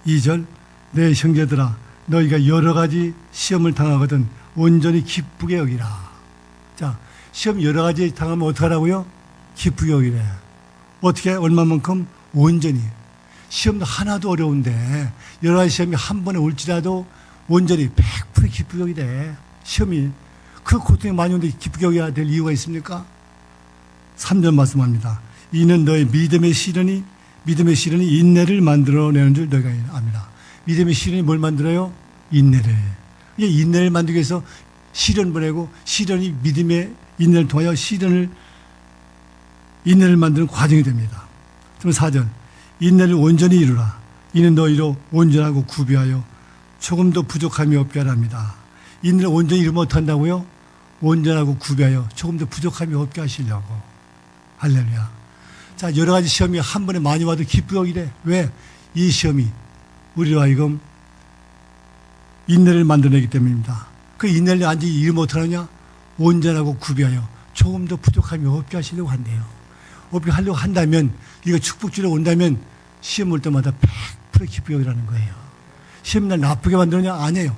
2절 내 형제들아 너희가 여러 가지 시험을 당하거든 온전히 기쁘게 여기라. 자, 시험 여러 가지 당하면 어떡하라고요? 기쁘게 여기래. 어떻게 얼마만큼? 온전히. 시험도 하나도 어려운데 여러 가지 시험이 한 번에 올지라도 온전히 100% 기쁘게 여기래. 시험이 그 고통이 많이 오는데 기쁘게 여겨야 될 이유가 있습니까? 3절 말씀합니다. 이는 너의 믿음의 시련이 인내를 만들어내는 줄 너희가 압니다. 믿음의 시련이 뭘 만들어요? 인내를. 이게 인내를 만들기 위해서 시련 보내고 시련이 믿음의 인내를 통하여 인내를 만드는 과정이 됩니다. 좀 4절. 인내를 온전히 이루라. 이는 너희로 온전하고 구비하여 조금도 부족함이 없게 하랍니다. 인내를 온전히 이루면 어떡한다고요? 온전하고 구비하여 조금도 부족함이 없게 하시려고. 할렐루야. 자, 여러 가지 시험이 한 번에 많이 와도 기쁘기래. 왜? 이 시험이 우리로 하여금 인내를 만들어내기 때문입니다. 그 인내를 완전히 이루면 어떡하느냐? 온전하고 구비하여 조금도 부족함이 없게 하시려고 한대요. 없게 하려고 한다면, 이거 축복 주려고 온다면 시험 올 때마다 100% 기쁘게 여기라는 거예요. 시험 날 나쁘게 만드느냐? 아니에요.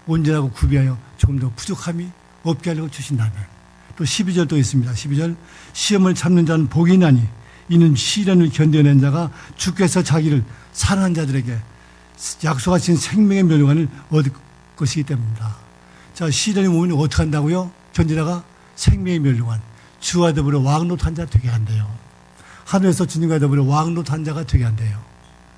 온전하고 구비하여 조금 더 부족함이 없게 하려고 주신다면. 또 12절 또 있습니다. 12절. 시험을 참는 자는 복이 나니 이는 시련을 견뎌낸 자가 주께서 자기를 사랑하는 자들에게 약속하신 생명의 멸류관을 얻을 것이기 때문입니다. 자, 시련이 오면 어떻게 한다고요? 견디다가 생명의 멸류관, 주와 더불어 왕노탄 자 되게 한대요. 하늘에서 주님과 더불어 왕노탄 자가 되게 한대요.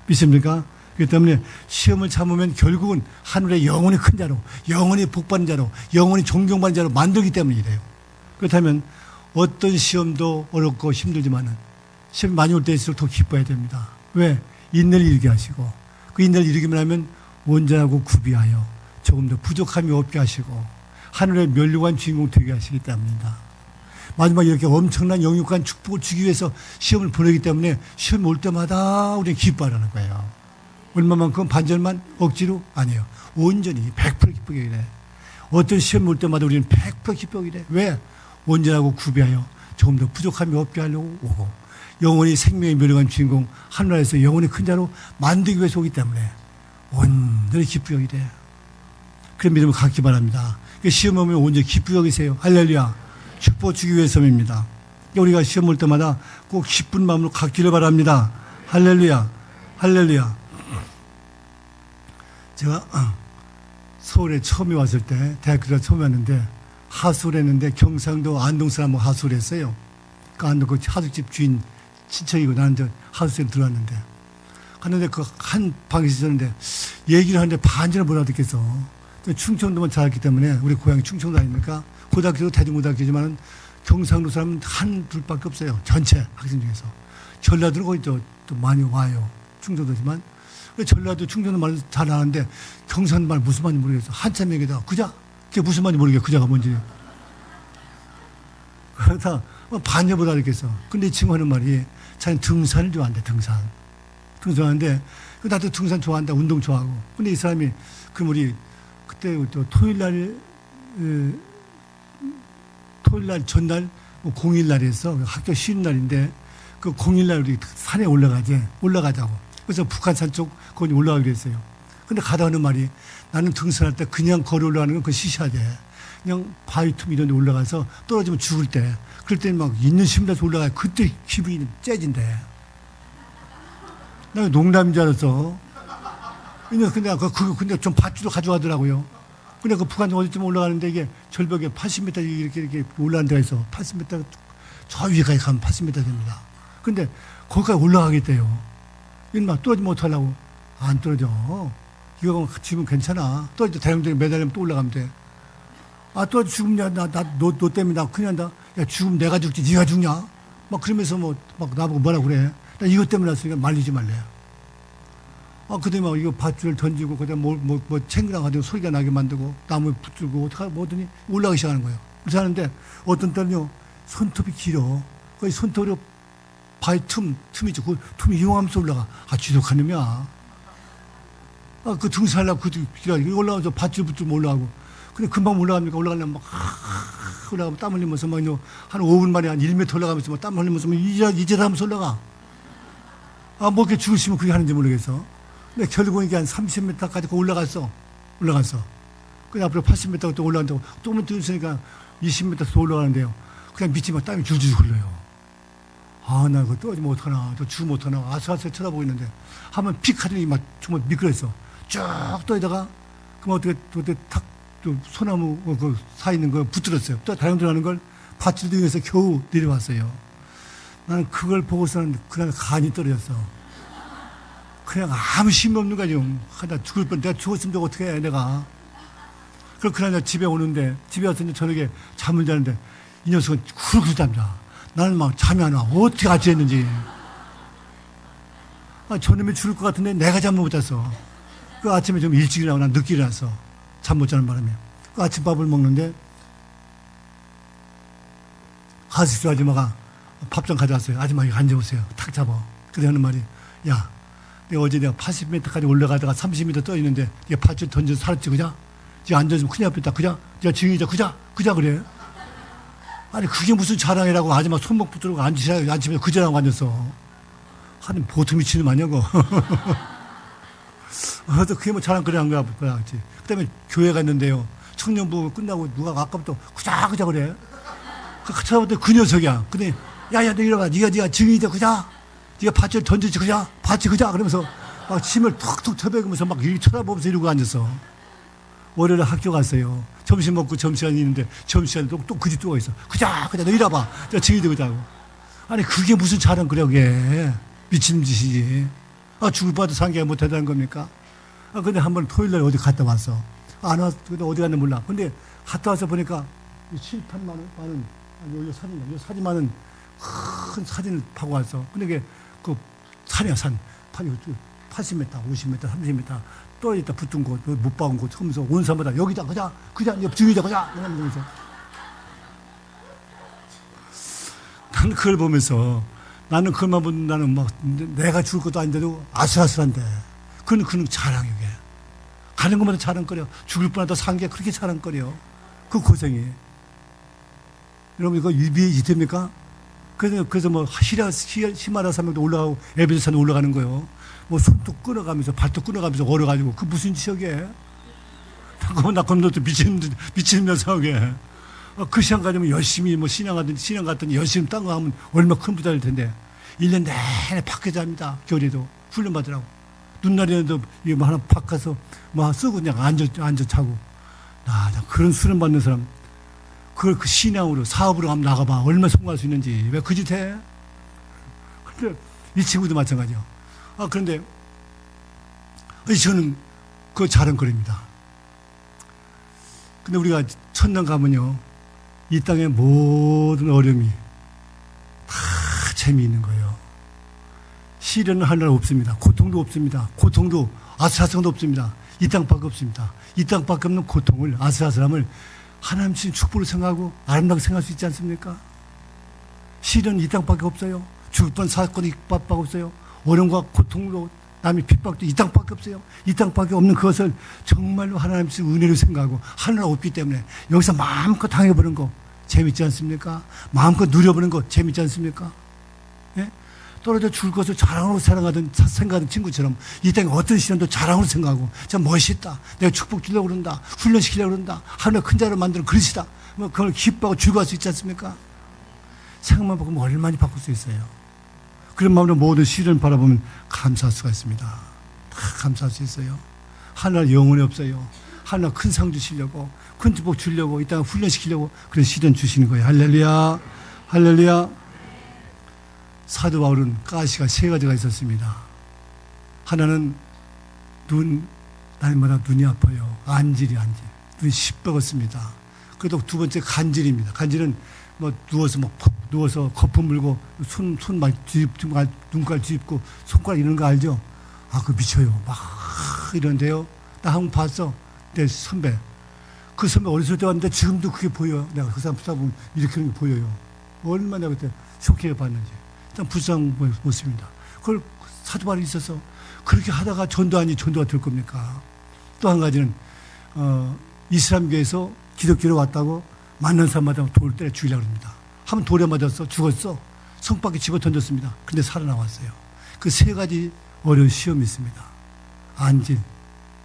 믿습니까? 그렇기 때문에 시험을 참으면 결국은 하늘의 영원히 큰 자로, 영원히 복받는 자로, 영원히 존경받는 자로 만들기 때문에 이래요. 그렇다면 어떤 시험도 어렵고 힘들지만은 시험이 많이 올 때일수록 더 기뻐해야 됩니다. 왜? 인내를 이루게 하시고, 그 인내를 이루기만 하면 온전하고 구비하여 조금 더 부족함이 없게 하시고 하늘의 멸류관 주인공 되게 하시기 때문입니다. 마지막에 이렇게 엄청난 영육간 축복을 주기 위해서 시험을 보내기 때문에 시험이 올 때마다 우리는 기뻐하라는 거예요. 얼마만큼 반절만 억지로 아니에요. 온전히 100% 기쁘게 이래. 어떤 시험이 올 때마다 우리는 100% 기쁘게 이래. 왜? 온전하고 구비하여 조금 더 부족함이 없게 하려고 오고 영원히 생명의 멸류관 주인공 하늘나라에서 영원히 큰 자로 만들기 위해서 오기 때문에 온전히 기쁘게 이래. 그런 믿음을 갖기 바랍니다. 시험 오면 온전히 기쁘게 여기세요. 할렐루야. 축복 주기 위해서입니다. 우리가 시험 올 때마다 꼭 기쁜 마음으로 갖기를 바랍니다. 할렐루야. 할렐루야. 제가 서울에 처음에 왔을 때, 대학교에 처음에 왔는데 하수를 했는데 경상도 안동 사람하고 하수를 했어요. 그 안동 그 하숙집 주인 친척이고 나는 저 하수에 들어왔는데 갔는데 그 한 방에 있었는데 얘기를 하는데 반지를 못 알아듣겠어. 충청도만 잘했기 때문에 우리 고향이 충청도 아닙니까? 고등학교도 대중고등학교지만 경상도 사람은 한 둘밖에 없어요. 전체 학생 중에서. 전라도는 거기 또 많이 와요. 충청도지만. 전라도 충청도 말을 잘 아는데 경상도 말 무슨 말인지 모르겠어. 한참 얘기다. 그자? 그게 무슨 말인지 모르겠어. 그자가 뭔지. 그러다 반여보다 알겠어. 근데 이 친구 하는 말이 자기는 등산을 좋아한대. 등산하는데 나도 등산 좋아한다. 운동 좋아하고. 근데 이 사람이 그럼 우리 그때 또 토요일 날 전날 공휴일날에서 학교 쉬는 날인데 그 공휴일날 우리 산에 올라가자고. 그래서 북한산 쪽 거기 올라가기로 했어요. 근데 가다 하는 말이 나는 등산할 때 그냥 걸어 올라가는 건 그거 시시하대. 그냥 바위 틈 이런 데 올라가서 떨어지면 죽을 때. 그럴 때는 막 있는 심에서 올라가요. 그때 기분이 째진대. 나 농담인 줄 알았어. 근데 좀 밧줄로 가져가더라고요. 근데 그 북한 어디쯤 올라가는데 이게 절벽에 80m 이렇게 올라가는 데가 있어. 80m, 저 위에까지 가면 80m 됩니다. 근데 거기까지 올라가겠대요. 이막 떨어지면 어떡하려고. 안 떨어져. 이거 지금 괜찮아. 떨어져. 대형들이 매달리면 또 올라가면 돼. 아, 떨어져 죽으면 너 때문에 나 큰일 난다. 야, 죽으면 내가 죽지. 네가 죽냐? 막 그러면서 막 나보고 뭐라 그래. 나 이것 때문에 왔으니까 말리지 말래. 아, 그때 막 이거 밧줄을 던지고, 그다음 챙기랑 가지고 소리가 나게 만들고, 나무에 붙들고, 뭐더니 올라가기 시작하는 거예요. 그렇게 하는데, 어떤 때는요, 손톱이 길어. 거의 손톱으로 바위 틈이죠. 그 틈 이용하면서 올라가. 아, 지독한 놈이야. 아, 그 등산하려고 올라가서 밧줄 붙들고 올라가고. 근데 금방 올라가니까 올라가려면 막, 올라가면 땀 흘리면서 막, 한 5분 만에 한 1m 올라가면서 막 땀 흘리면서 이제 하면서 올라가. 아, 뭐 이렇게 죽으시면 그게 하는지 모르겠어. 근데 결국 이게 한 30m까지 올라갔어. 그 앞으로 80m 또 올라간다고. 조금만 더 있으니까 20m 더 올라가는데요. 그냥 밑이 막 땀이 줄줄 흘러요. 아, 나 그거 떨어지면 어떡하나. 저 죽으면 어떡하나. 아슬아슬 쳐다보고 있는데. 한번 픽 하더니 막 정말 미끄러졌어. 쭉 떠다가, 그럼 어떻게 탁, 또 소나무 그 사이 있는 거 붙들었어요. 또 다른 데 가는 걸 밧줄 등에서 겨우 내려왔어요. 나는 그걸 보고서는 그날 간이 떨어졌어. 그냥 아무 힘이 없는 거야, 지금. 나 죽을 뻔. 내가 죽었으면 저거 어떻게 해, 내가. 그날 집에 오는데, 집에 와서 이제 저녁에 잠을 자는데, 이 녀석은 그렇게 잠자. 나는 막 잠이 안 와. 어떻게 같이 했는지. 저놈이 죽을 것 같은데 내가 잠 못 잤어. 그 아침에 좀 일찍 일어나고 난 늦게 일어났어. 잠 못 자는 바람에. 그 아침밥을 먹는데 가스수 아줌마가 밥 좀 가져왔어요. 아줌마 이거 앉아보세요. 탁 잡아. 그래 하는 말이, 야, 내가 어제 내가 80m까지 올라가다가 30m 떠 있는데 이게 팥줄 던져서 살았지, 그자? 지금 앉아서 큰일 났다, 그자? 야, 증인이자, 그자? 그자, 그래? 아니, 그게 무슨 자랑이라고 아줌마 손목 붙들고 앉히면서 그자라고 앉았어. 아니, 보통 미치는 마냐고. 그게 뭐 자랑거리한 거야, 그렇지. 그 다음에 교회 갔는데요. 청년부 끝나고 누가 아까부터 그자, 그자 그래. 찾아봤더니 그 녀석이야. 근데, 야, 너 이러봐. 네가 증인이자, 그자? 네가 팥줄 던지지, 그자? 팥이 그자? 그러면서 막 침을 툭툭 쳐배으면서 막 이렇게 쳐다보면서 이러고 앉았어. 월요일에 학교 갔어요. 점심 먹고 점심시간이 있는데 점심시간에 또 그 집 또 있어. 그자, 너 이러봐. 저 증인이자, 그자고. 아니, 그게 무슨 자랑거리야, 그게. 미친 짓이지. 죽을 바도 상계가 못 하다는 겁니까? 근데 한 번 토요일 날 어디 갔다 왔어. 안 왔어. 근데 어디 갔는지 몰라. 근데 갔다 와서 보니까 7, 8만 원? 요 사진만은 큰 사진을 파고 왔어. 근데 그게 그 산이야, 산. 80m, 50m, 30m 떨어졌다 붙은 곳, 못 박은 곳, 하면서 온 사람마다 여기다, 그자, 증이다, 그자, 이러면서. 나는 그걸 보면서 나는 그것만 보면 나는 막 내가 죽을 것도 아닌데도 아슬아슬한데. 그는 자랑이게. 가는 것마다 자랑거려. 죽을 뻔하다 산 게 그렇게 자랑거려. 그 고생이. 여러분, 이거 유비의 이됩니까? 그래서 뭐, 히마라야 산맥도 올라가고, 에베레스트산도 올라가는 거요. 뭐, 손도 끊어가면서, 발도 끊어가면서 얼어가지고, 그 무슨 지역이에? 나 그럼 또 미치는 녀석에. 그 시간 가지면 열심히 뭐, 신앙 갔더니 열심히 딴 거 하면 얼마나 큰 부자일 텐데. 1년 내내 밖에 잡니다. 겨울에도. 훈련 받으라고. 눈날에도 뭐 하나 팍 가서 뭐 쓰고 그냥 앉아 자고. 나 그런 수련 받는 사람. 그걸 그 신앙으로 사업으로 한번 나가봐. 얼마나 성공할 수 있는지. 왜 그 짓 해? 근데 이 친구도 마찬가지요. 그런데 저는 그거 자랑거리입니다. 근데 우리가 천당 가면요. 이 땅의 모든 어려움이 다 재미있는 거예요. 시련은 할 나라 없습니다. 고통도 없습니다. 고통도 아슬아슬함도 없습니다. 이 땅밖에 없습니다. 이 땅밖에 없는 고통을, 아슬아슬함을 하나님 주신 축복을 생각하고 아름답게 생각할 수 있지 않습니까? 시련은 이 땅밖에 없어요. 죽을 뻔 사건이 이 땅밖에 없어요. 어려움과 고통으로 남이 핍박도 이 땅밖에 없어요. 이 땅밖에 없는 그것을 정말로 하나님 주신 은혜로 생각하고 하느라 없기 때문에 여기서 마음껏 당해보는 거 재밌지 않습니까? 마음껏 누려보는 거 재밌지 않습니까? 예? 떨어져 죽을 것을 자랑으로 생각하던 친구처럼 이 땅에 어떤 시련도 자랑으로 생각하고 참 멋있다. 내가 축복 주려고 그런다. 훈련시키려고 그런다. 하늘의 큰 자를 만드는 그릇이다. 뭐 그걸 기뻐하고 즐거워할 수 있지 않습니까? 생각만 보면 얼마나 바꿀 수 있어요. 그런 마음으로 모든 시련을 바라보면 감사할 수가 있습니다. 다 감사할 수 있어요. 하늘 영혼이 없어요. 하늘 큰 상 주시려고, 큰 축복 주려고, 이 땅을 훈련시키려고 그런 시련 주시는 거예요. 할렐루야. 할렐루야. 사도 바울은 가시가 3가지가 있었습니다. 하나는 날마다 눈이 아파요. 안질. 눈이 시뻘겋습니다. 그래도 2번째 간질입니다. 간질은 뭐 누워서 거품 물고 손 막 뒤집고 눈깔 뒤집고 손가락 이런 거 알죠? 그거 미쳐요. 막 이런데요. 나 한번 봤어. 내 선배. 그 선배 어렸을 때 왔는데 지금도 그게 보여요. 내가 그 사람 보면 이렇게 하는 게 보여요. 얼마나 그때 쇼킹해 봤는지. 일단 불쌍한 모습입니다. 그걸 사도 바울이 있어서 그렇게 하다가 전도 아니 전도가 될 겁니까? 또 한 가지는 이슬람교에서 기독교로 왔다고 만난 사람마다 돌 때려 죽이려고 합니다. 한 번 돌에 맞았어. 죽었어. 성밖에 집어 던졌습니다. 근데 살아나왔어요. 그 3가지 어려운 시험이 있습니다. 안질,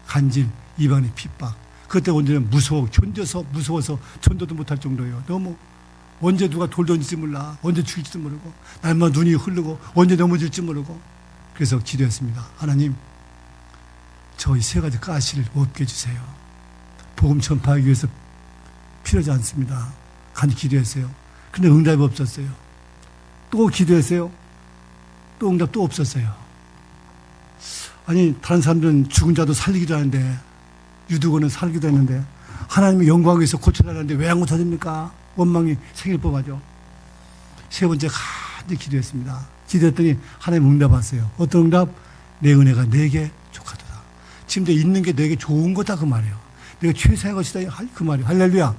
간질, 이방의 핍박. 그때 언제는 무서워서 전도도 못할 정도예요. 너무 언제 누가 돌 던질지 몰라. 언제 죽일지도 모르고 날마다 눈이 흐르고 언제 넘어질지 모르고. 그래서 기도했습니다. 하나님, 저희 3가지 가시를 없게 해주세요. 복음 전파하기 위해서 필요하지 않습니다. 간절히 기도했어요. 근데 응답이 없었어요. 또 기도했어요. 또 응답 또 없었어요. 아니, 다른 사람들은 죽은 자도 살리기도 하는데, 유두고는 살기도 했는데, 하나님의 영광을 위해서 고쳐달라는데 왜 안 고쳐집니까? 원망이 생길 법하죠. 3번째 간절히 기도했습니다. 기도했더니 하나님 응답하세요. 어떤 응답? 내 은혜가 내게 족하도다. 지금 내 있는 게 내게 좋은 거다 그 말이에요. 내가 최상의 것이다 그 말이에요. 할렐루야.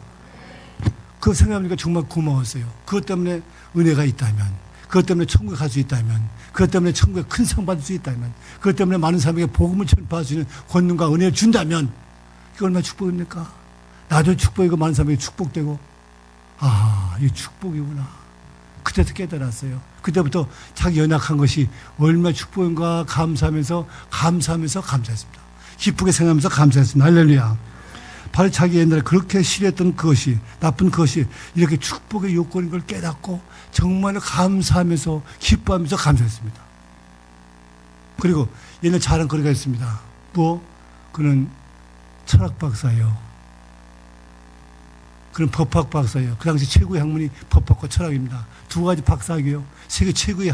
그거 생각하니까 정말 고마웠어요. 그것 때문에 은혜가 있다면, 그것 때문에 천국에 갈 수 있다면, 그것 때문에 천국에 큰 상 받을 수 있다면, 그것 때문에 많은 사람에게 복음을 전파할 수 있는 권능과 은혜를 준다면 이게 얼마나 축복입니까? 나도 축복이고 많은 사람에게 축복되고, 아, 이게 축복이구나. 그때부터 깨달았어요. 그때부터 자기 연약한 것이 얼마나 축복인가 감사하면서 감사했습니다. 기쁘게 생각하면서 감사했습니다. 할렐루야. 바로 자기 옛날에 그렇게 싫어했던 그것이, 나쁜 그것이 이렇게 축복의 요건인 걸 깨닫고 정말 감사하면서 기뻐하면서 감사했습니다. 그리고 옛날 자랑거리가 있습니다. 뭐? 그는 철학 박사예요. 그는 법학 박사예요. 그 당시 최고의 학문이 법학과 철학입니다. 두 가지 박사학위요. 세계 최고의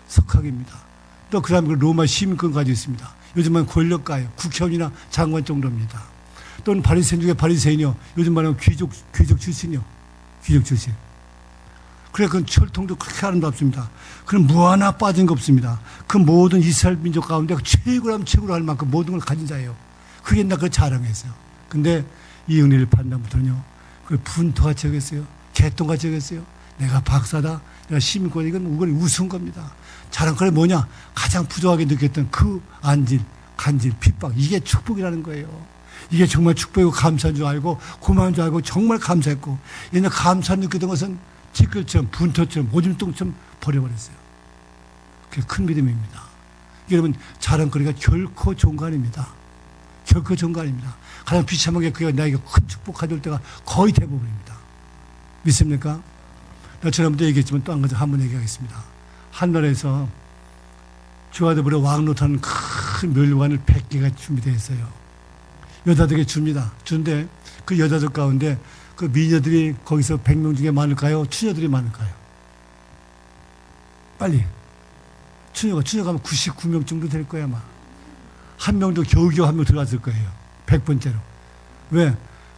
석학입니다. 또 그 다음에 로마 시민권 가지고 있습니다. 요즘은 권력가예요. 국회의원이나 장관 정도입니다. 또는 바리새인 중에 바리새인이요. 요즘 말하면 귀족 출신이요. 귀족 출신. 그래, 그 철통도 그렇게 아름답습니다. 그는 뭐 하나 빠진 거 없습니다. 그 모든 이스라엘 민족 가운데 최고라면 최고로 할 만큼 모든 걸 가진 자예요. 그게 옛날 그 자랑했어요. 근데 이 은혜를 받은 다음부터는요, 그 분토같이 여겼어요. 개똥같이 여겼어요. 내가 박사다. 내가 시민권, 이건 우스운 겁니다. 자랑거리 뭐냐? 가장 부족하게 느꼈던 그 간질, 핍박. 이게 축복이라는 거예요. 이게 정말 축복이고 감사한 줄 알고 고마운 줄 알고 정말 감사했고, 옛날 감사 느꼈던 것은 찌끌처럼 분토처럼 오줌통처럼 버려버렸어요. 그게 큰 믿음입니다. 여러분, 자랑거리가 결코 좋은 거 아닙니다. 결코 좋은 거 아닙니다. 가장 비참하게 그가 나에게 큰 축복 가져올 때가 거의 대부분입니다. 믿습니까? 나 지난번에 얘기했지만 또 한 번 얘기하겠습니다. 한나라에서 주아드불에 왕노타는 큰 멸관을 100개가 준비되어 있어요. 여자들에게 줍니다. 주는데 그 여자들 가운데 그 미녀들이 거기서 100명 중에 많을까요? 추녀들이 많을까요? 빨리. 추녀가 하면 99명 정도 될 거야, 아마. 한 명도 겨우겨우 한 명 들어갔을 거예요. 100번째로. 왜?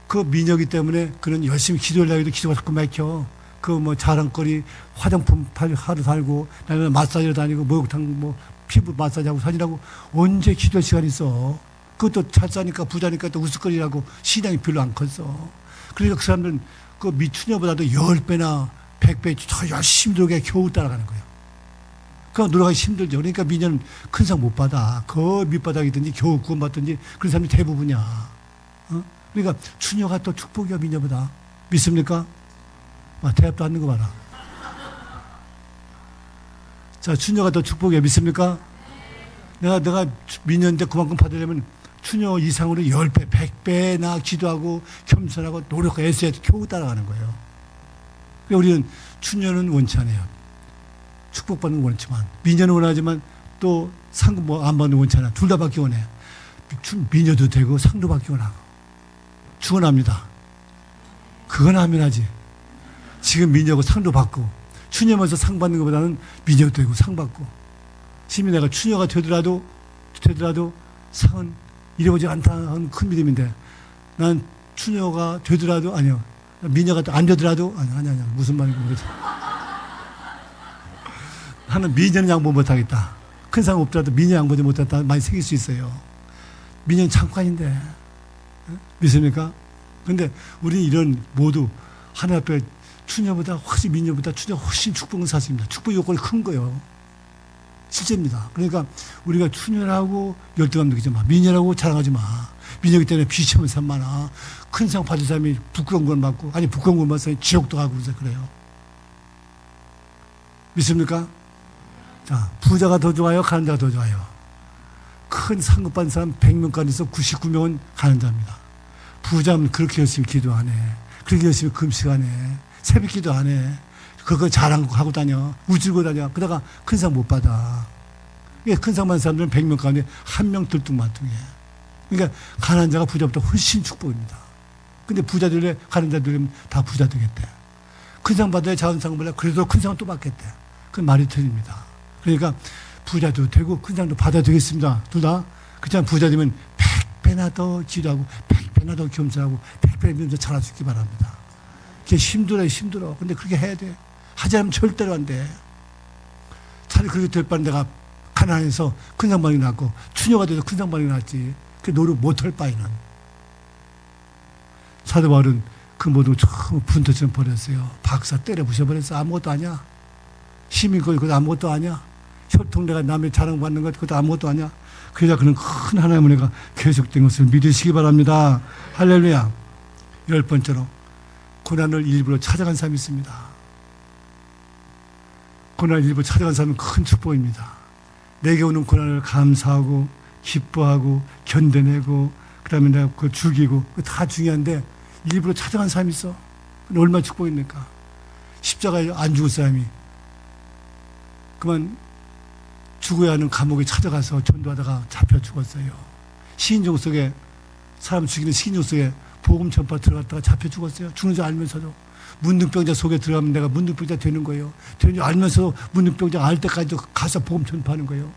그 미녀기 때문에 그는 열심히 기도를 하기도 기도가 자꾸 막혀. 그 뭐 자랑거리, 화장품 하루 살고, 나는 마사지를 다니고, 목욕탕 뭐 피부 마사지하고 사진하고, 언제 기도할 시간이 있어? 그것도 잘 사니까 부자니까 또 우스거리라고 신앙이 별로 안 컸어. 그러니까 그 사람들은 그 미추녀보다도 10배나 100배 더 열심히 노력해 겨우 따라가는 거예요. 그러니까 노력하기 힘들죠. 그러니까 미녀는 큰 상 못 받아. 그 밑바닥이든지 겨우 구원받든지 그런 사람이 대부분이야. 어? 그러니까 추녀가 또 축복이야, 미녀보다. 믿습니까? 아, 대답도 안 하는 거 봐라. 자, 추녀가 더 축복이야. 믿습니까? 내가 미녀인데 그만큼 받으려면 추녀 이상으로 10배, 100배나 기도하고 겸손하고 노력하고 애써야 겨우 따라가는 거예요. 그러니까 우리는 추녀는 원치 않아요. 축복받는 건 원하지만, 미녀는 원하지만 또 상금 뭐 안 받는 건 원치 않아. 둘 다 받기 원해. 미녀도 되고 상도 받기 원하고. 축원합니다. 그건 하면 하지. 지금 미녀고 상도 받고, 추녀면서 상 받는 것보다는 미녀도 되고 상 받고. 심히 내가 추녀가 되더라도 상은 이루어지지 않다는 큰 믿음인데, 난 추녀가 되더라도, 아니요. 미녀가 안 되더라도, 아니야. 무슨 말인지 모르겠어. 나는 미녀는 양보 못하겠다. 큰 상 없더라도 미녀 양보지 못했다. 많이 생길 수 있어요. 미녀는 잠깐인데. 믿습니까? 근데 우리는 이런 모두 하나님 앞에 추녀보다 훨씬 미녀보다 추녀가 훨씬 축복은 사실입니다. 축복 요건이 큰 거예요. 실제입니다. 그러니까 우리가 추녀라고 열등감 느끼지 마. 미녀라고 자랑하지 마. 미녀이기 때문에 비참한 사람 많아. 큰 상 받은 사람이 부끄러운 걸 받고, 아니 부끄러운 걸 받은 사람이 지옥도 가고 그래요. 믿습니까? 자, 부자가 더 좋아요? 가는 자가 더 좋아요? 큰 상급 받은 사람 100명까지서 99명은 가는 자입니다. 부자면 그렇게 열심히 기도 안 해. 그렇게 열심히 금식 안 해. 새벽 기도 안 해. 그거 자랑하고 다녀. 우쭐고 다녀. 그러다가 큰 상 못 받아. 큰 상 받은 사람들은 100명 가운데 한 명 들뚱만뚱해. 그러니까 가난한 자가 부자보다 훨씬 축복입니다. 근데 부자들에 가난한 자들은 다 부자 되겠대. 큰 상 받아야 작은 상을 받아. 그래도 큰 상은 또 받겠대. 그건 말이 틀립니다. 그러니까 부자도 되고 큰 상도 받아야 되겠습니다. 둘 다. 그렇지만 부자 되면 100배나 더 기도하고 100배나 더 겸손하고 100배나 더 잘할 수 있기 바랍니다. 그게 힘들어. 근데 그렇게 해야 돼. 하지 않으면 절대로 안 돼. 차라리 그렇게 될 바는 내가 가난해서 큰 상반이 났고 추녀가 돼서 큰 상반이 났지. 그 노력 못할 바에는. 사도 바울은 그 모두 처음 분토처럼 버렸어요. 박사 때려 부셔버렸어. 아무것도 아니야. 시민권 그것도 아무것도 아니야. 혈통내가 남의 자랑받는 것 그것도 아무것도 아니야. 그러자 그는 큰 하나님의 은혜가 계속된 것을 믿으시기 바랍니다. 할렐루야. 10번째로 고난을 일부러 찾아간 사람이 있습니다. 고난을 일부러 찾아간 사람은 큰 축복입니다. 내게 오는 고난을 감사하고 기뻐하고 견뎌내고 그 다음에 내가 그걸 죽이고 다 중요한데 일부러 찾아간 사람이 있어. 얼마나 축복입니까? 십자가에 안 죽을 사람이 그만 죽어야 하는 감옥에 찾아가서 전도하다가 잡혀 죽었어요. 시인종 속에 사람 죽이는 시인종 속에 복음 전파 들어갔다가 잡혀 죽었어요. 죽는 줄 알면서도. 문둥병자 속에 들어가면 내가 문둥병자 되는 거예요. 되는 줄 알면서 문둥병자 알 때까지도 가서 복음 전파하는 거예요.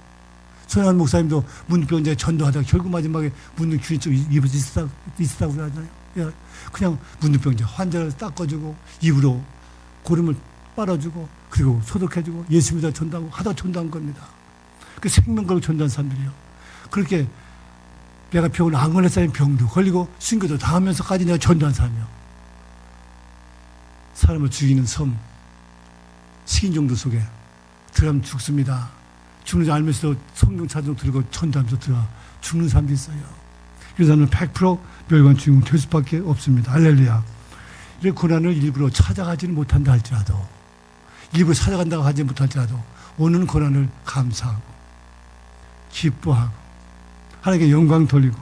손한 목사님도 문둥병자에 전도하다가 결국 마지막에 문둥균이증 입에서 있었다고 그러잖아요. 그냥 문둥병자 환자를 닦아주고 입으로 고름을 빨아주고 그리고 소독해주고 예수 믿어 전도하고 하다 전도한 겁니다. 그 생명 걸고 전도한 사람들이요. 그렇게 내가 병을 안 걸렸다는 병도 걸리고 순교도 당하면서까지 내가 전도한 사람이요. 사람을 죽이는 섬 식인종도 속에 들어가면 죽습니다. 죽는 줄 알면서도 성경 찾아 들고 전도하면서 들어가 죽는 사람도 있어요. 그래서 저는 100% 멸관 주인공 될 수밖에 없습니다. 할렐루야. 이렇게 고난을 일부러 찾아가지는 못한다 할지라도 일부러 찾아간다고 하지 못할지라도 오는 고난을 감사하고 기뻐하고 하나님께 영광 돌리고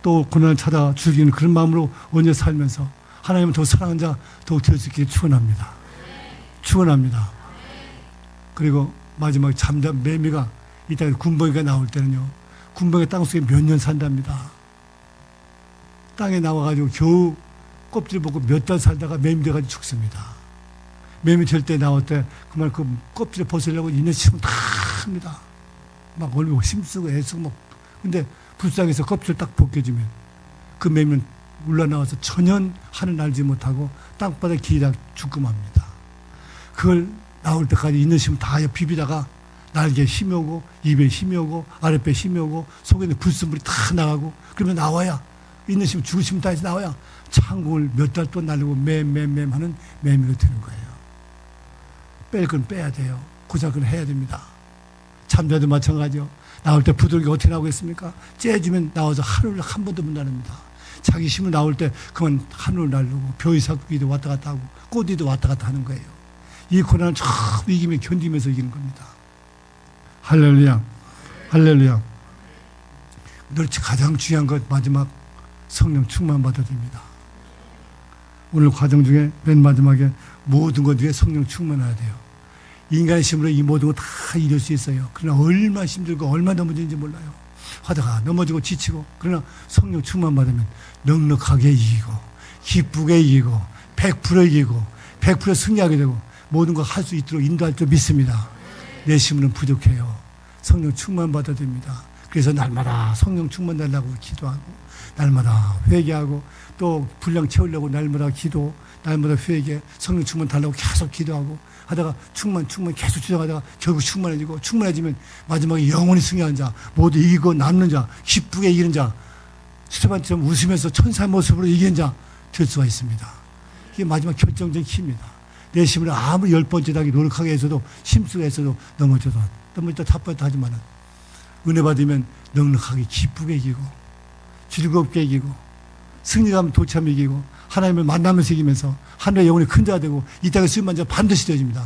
또 고난을 찾아 즐기는 그런 마음으로 언제 살면서 하나님을 더 사랑하는 자 더욱 될 수 있기를 축원합니다. 축원합니다. 그리고 마지막에 잠잠 매미가 이따가 군뱅이가 나올 때는요. 군뱅이 땅속에 몇 년 산답니다. 땅에 나와가지고 겨우 껍질 벗고 몇 달 살다가 매미 돼가지고 죽습니다. 매미 될 때 나올 때 그만 그 껍질을 벗으려고 있는 힘을 다 합니다. 막 얼마나 힘쓰고 애쓰고 막 근데 불쌍해서 껍질을 딱 벗겨주면 그 매미는 올라나와서 전혀 하늘 날지 못하고 땅바닥에 기다 죽고 맙니다. 그걸 나올 때까지 있는 힘을 다 비비다가 날개에 힘이 오고 입에 힘이 오고 아랫배에 힘이 오고 속에 있는 불순물이 다 나가고 그러면 나와야 있는 힘 죽으시면 다 해서 나와야 창공을 몇 달 동안 날리고 맴 하는 매미가 되는 거예요. 뺄 건 빼야 돼요. 고작은 해야 됩니다. 잠자도 마찬가지요. 나올 때 부드럽게 어떻게 나오겠습니까? 째주면 나와서 하늘을 한 번도 못 나릅니다. 자기 힘을 나올 때 그만 하늘을 날르고 벼이삭기도 왔다 갔다 하고 꽃이도 왔다 갔다 하는 거예요. 이 고난을 쭉 이기며 견디면서 이기는 겁니다. 할렐루야. 할렐루야. 그렇지 가장 중요한 것 마지막 성령 충만 받아야 됩니다. 오늘 과정 중에 맨 마지막에 모든 것 위에 성령 충만해야 돼요. 인간의 힘으로 이 모든 거 다 이룰 수 있어요. 그러나 얼마나 힘들고 얼마나 넘어지는지 몰라요. 하다가 넘어지고 지치고 그러나 성령 충만 받으면 넉넉하게 이기고 기쁘게 이기고 100% 이기고 100% 승리하게 되고 모든 거 할 수 있도록 인도할 줄 믿습니다. 내 힘으로는 부족해요. 성령 충만 받아야 됩니다. 그래서 날마다 성령 충만 달라고 기도하고 날마다 회개하고 또 분량 채우려고 날마다 기도 날마다 회개 성령 충만 달라고 계속 기도하고 하다가 충만 계속 주장하다가 결국 충만해지면 마지막에 영원히 승리하는 자 모두 이기고 남는 자 기쁘게 이기는 자 스테반처럼 웃으면서 천사의 모습으로 이기는 자 될 수가 있습니다. 이게 마지막 결정적인 힘입니다. 내 힘으로 아무리 10번째 당이 노력하게 해서도 힘쓰게 해서도 넘어져도 탑번도 하지만은 은혜 받으면 넉넉하게 기쁘게 이기고 즐겁게 이기고 승리감 도참 이기고 하나님을 만나면서 이기면서 하늘의 영혼이 큰 자가 되고 이 땅에 쓰임만 자 반드시 되어집니다.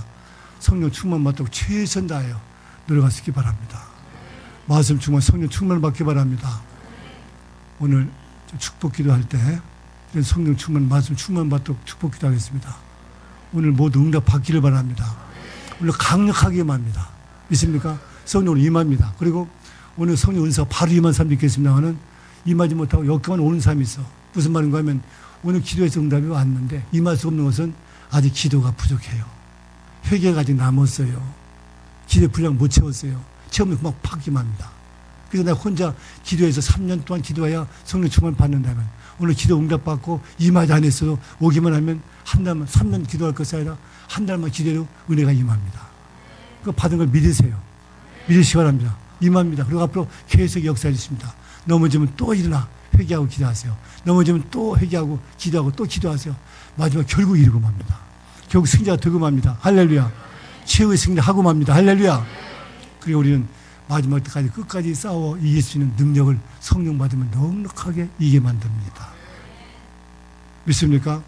성령 충만 받도록 최선 다하여 노력하시기 바랍니다. 말씀 충만 성령 충만을 받기 바랍니다. 오늘 축복 기도할 때 성령 충만 말씀 충만 받도록 축복 기도하겠습니다. 오늘 모두 응답 받기를 바랍니다. 오늘 강력하게 임합니다. 믿습니까? 성령으로 임합니다. 그리고 오늘 성령 은사가 바로 임한 사람도 있겠습니다만은 임하지 못하고 여기만 오는 사람이 있어. 무슨 말인가 하면 오늘 기도에서 응답이 왔는데 임할 수 없는 것은 아직 기도가 부족해요. 회개가 아직 남았어요. 기도 분량 못 채웠어요. 채우면 막 팍 임합니다. 그래서 내가 혼자 기도해서 3년 동안 기도해야 성령 충만 받는다면 오늘 기도 응답 받고 임하지 않았어도 오기만 하면 한 달만 3년 기도할 것이 아니라 한 달만 기도해도 은혜가 임합니다. 그 받은 걸 믿으세요. 믿으시기 바랍니다. 임합니다. 그리고 앞으로 계속 역사해 주십니다. 넘어지면 또 일어나 회개하고 기도하세요. 넘어지면 또 회개하고 기도하고 또 기도하세요. 마지막 결국 이루고 맙니다. 결국 승자가 되고 맙니다. 할렐루야. 최후의 승리를 하고 맙니다. 할렐루야. 그리고 우리는 마지막 때까지 끝까지 싸워 이길 수 있는 능력을 성령 받으면 넉넉하게 이기게 만듭니다. 믿습니까?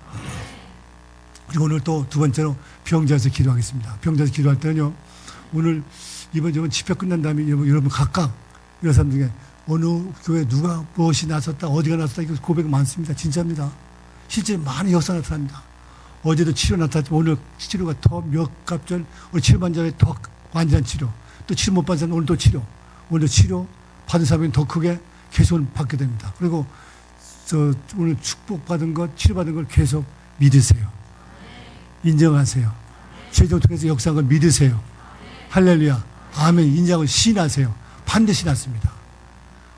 그리고 오늘 또 두 번째로 병자에서 기도하겠습니다. 병자에서 기도할 때는요, 오늘 이번 집회 끝난 다음에 여러분 각각 이런 사람 중에 어느 교회 누가 무엇이 나섰다 어디가 나섰다 이거 고백 많습니다. 진짜입니다. 실제 많은 역사 나타납니다. 어제도 치료 나타났지만 오늘 치료가 더 몇 갑절 우리 치료받은 자에 더 완전한 치료 또 치료 못 받은 사람 오늘 또 치료 오늘 치료 받은 사람이 더 크게 계속 받게 됩니다. 그리고 오늘 축복받은 것 치료받은 걸 계속 믿으세요. 인정하세요. 최종 통해서 역사한 걸 믿으세요. 할렐루야. 아멘. 인정을 시인하세요. 반드시 낫습니다.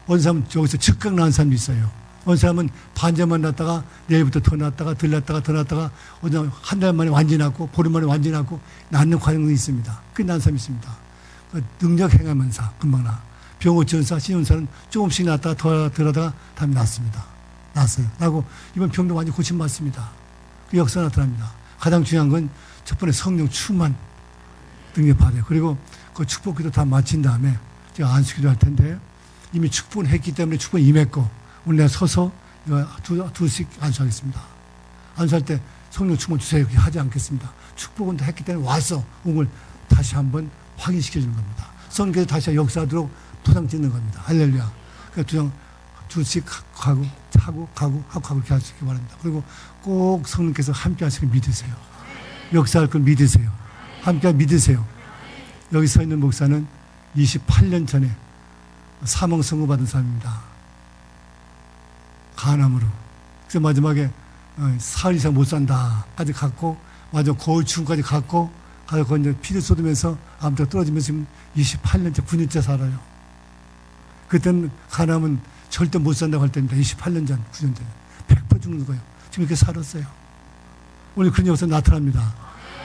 어느 사람은 여기서 즉각 나은 사람도 있어요. 어느 사람은 반절만 났다가 내일부터 더 났다가 덜 났다가 더 났다가 어느 사람은 한 달 만에 완전히 낫고 보름 만에 완전히 낫고 낫는 과정이 있습니다. 꽤 나은 사람이 있습니다. 능력 행하면서 금방 나. 병호전사, 신혼사는 조금씩 났다가 더 하다가 다음에 낫습니다. 낫어요. 나고 이번 병도 완전히 고침받습니다. 그 역사 나타납니다. 가장 중요한 건 첫 번째 성령 충만 능력 받아요. 그리고 그 축복기도 다 마친 다음에 제가 안수기도 할 텐데 이미 축복은 했기 때문에 축복은 임했고 오늘 내가 서서 두씩 안수하겠습니다. 안수할 때 성령 충만 주세요. 그렇게 하지 않겠습니다. 축복은 다 했기 때문에 와서 오늘 다시 한번 확인시켜주는 겁니다. 성령께서 다시 역사하도록 도장 찍는 겁니다. 할렐루야. 그러니까 두씩 하고 이렇게 할 수 있기 바랍니다. 그리고 꼭 성령께서 함께 하시길 믿으세요. 역사할 걸 믿으세요. 함께 믿으세요. 여기 서 있는 목사는 28년 전에 사망 선고 받은 사람입니다. 간암으로. 그래서 마지막에 사흘 이상 못 산다까지 갔고 마지막 거울 추운까지 갔고 가서 이제 피를 쏟으면서 암자가 떨어지면서 지금 28년째 9년째 살아요. 그때는 간암은 절대 못 산다고 할 때입니다. 28년 전 9년 전에 100% 죽는 거예요. 지금 이렇게 살았어요. 오늘 그런 역사 나타납니다.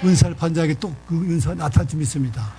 은사를 받은 자에게 또 그 은사가 나타날 줄 믿습니다.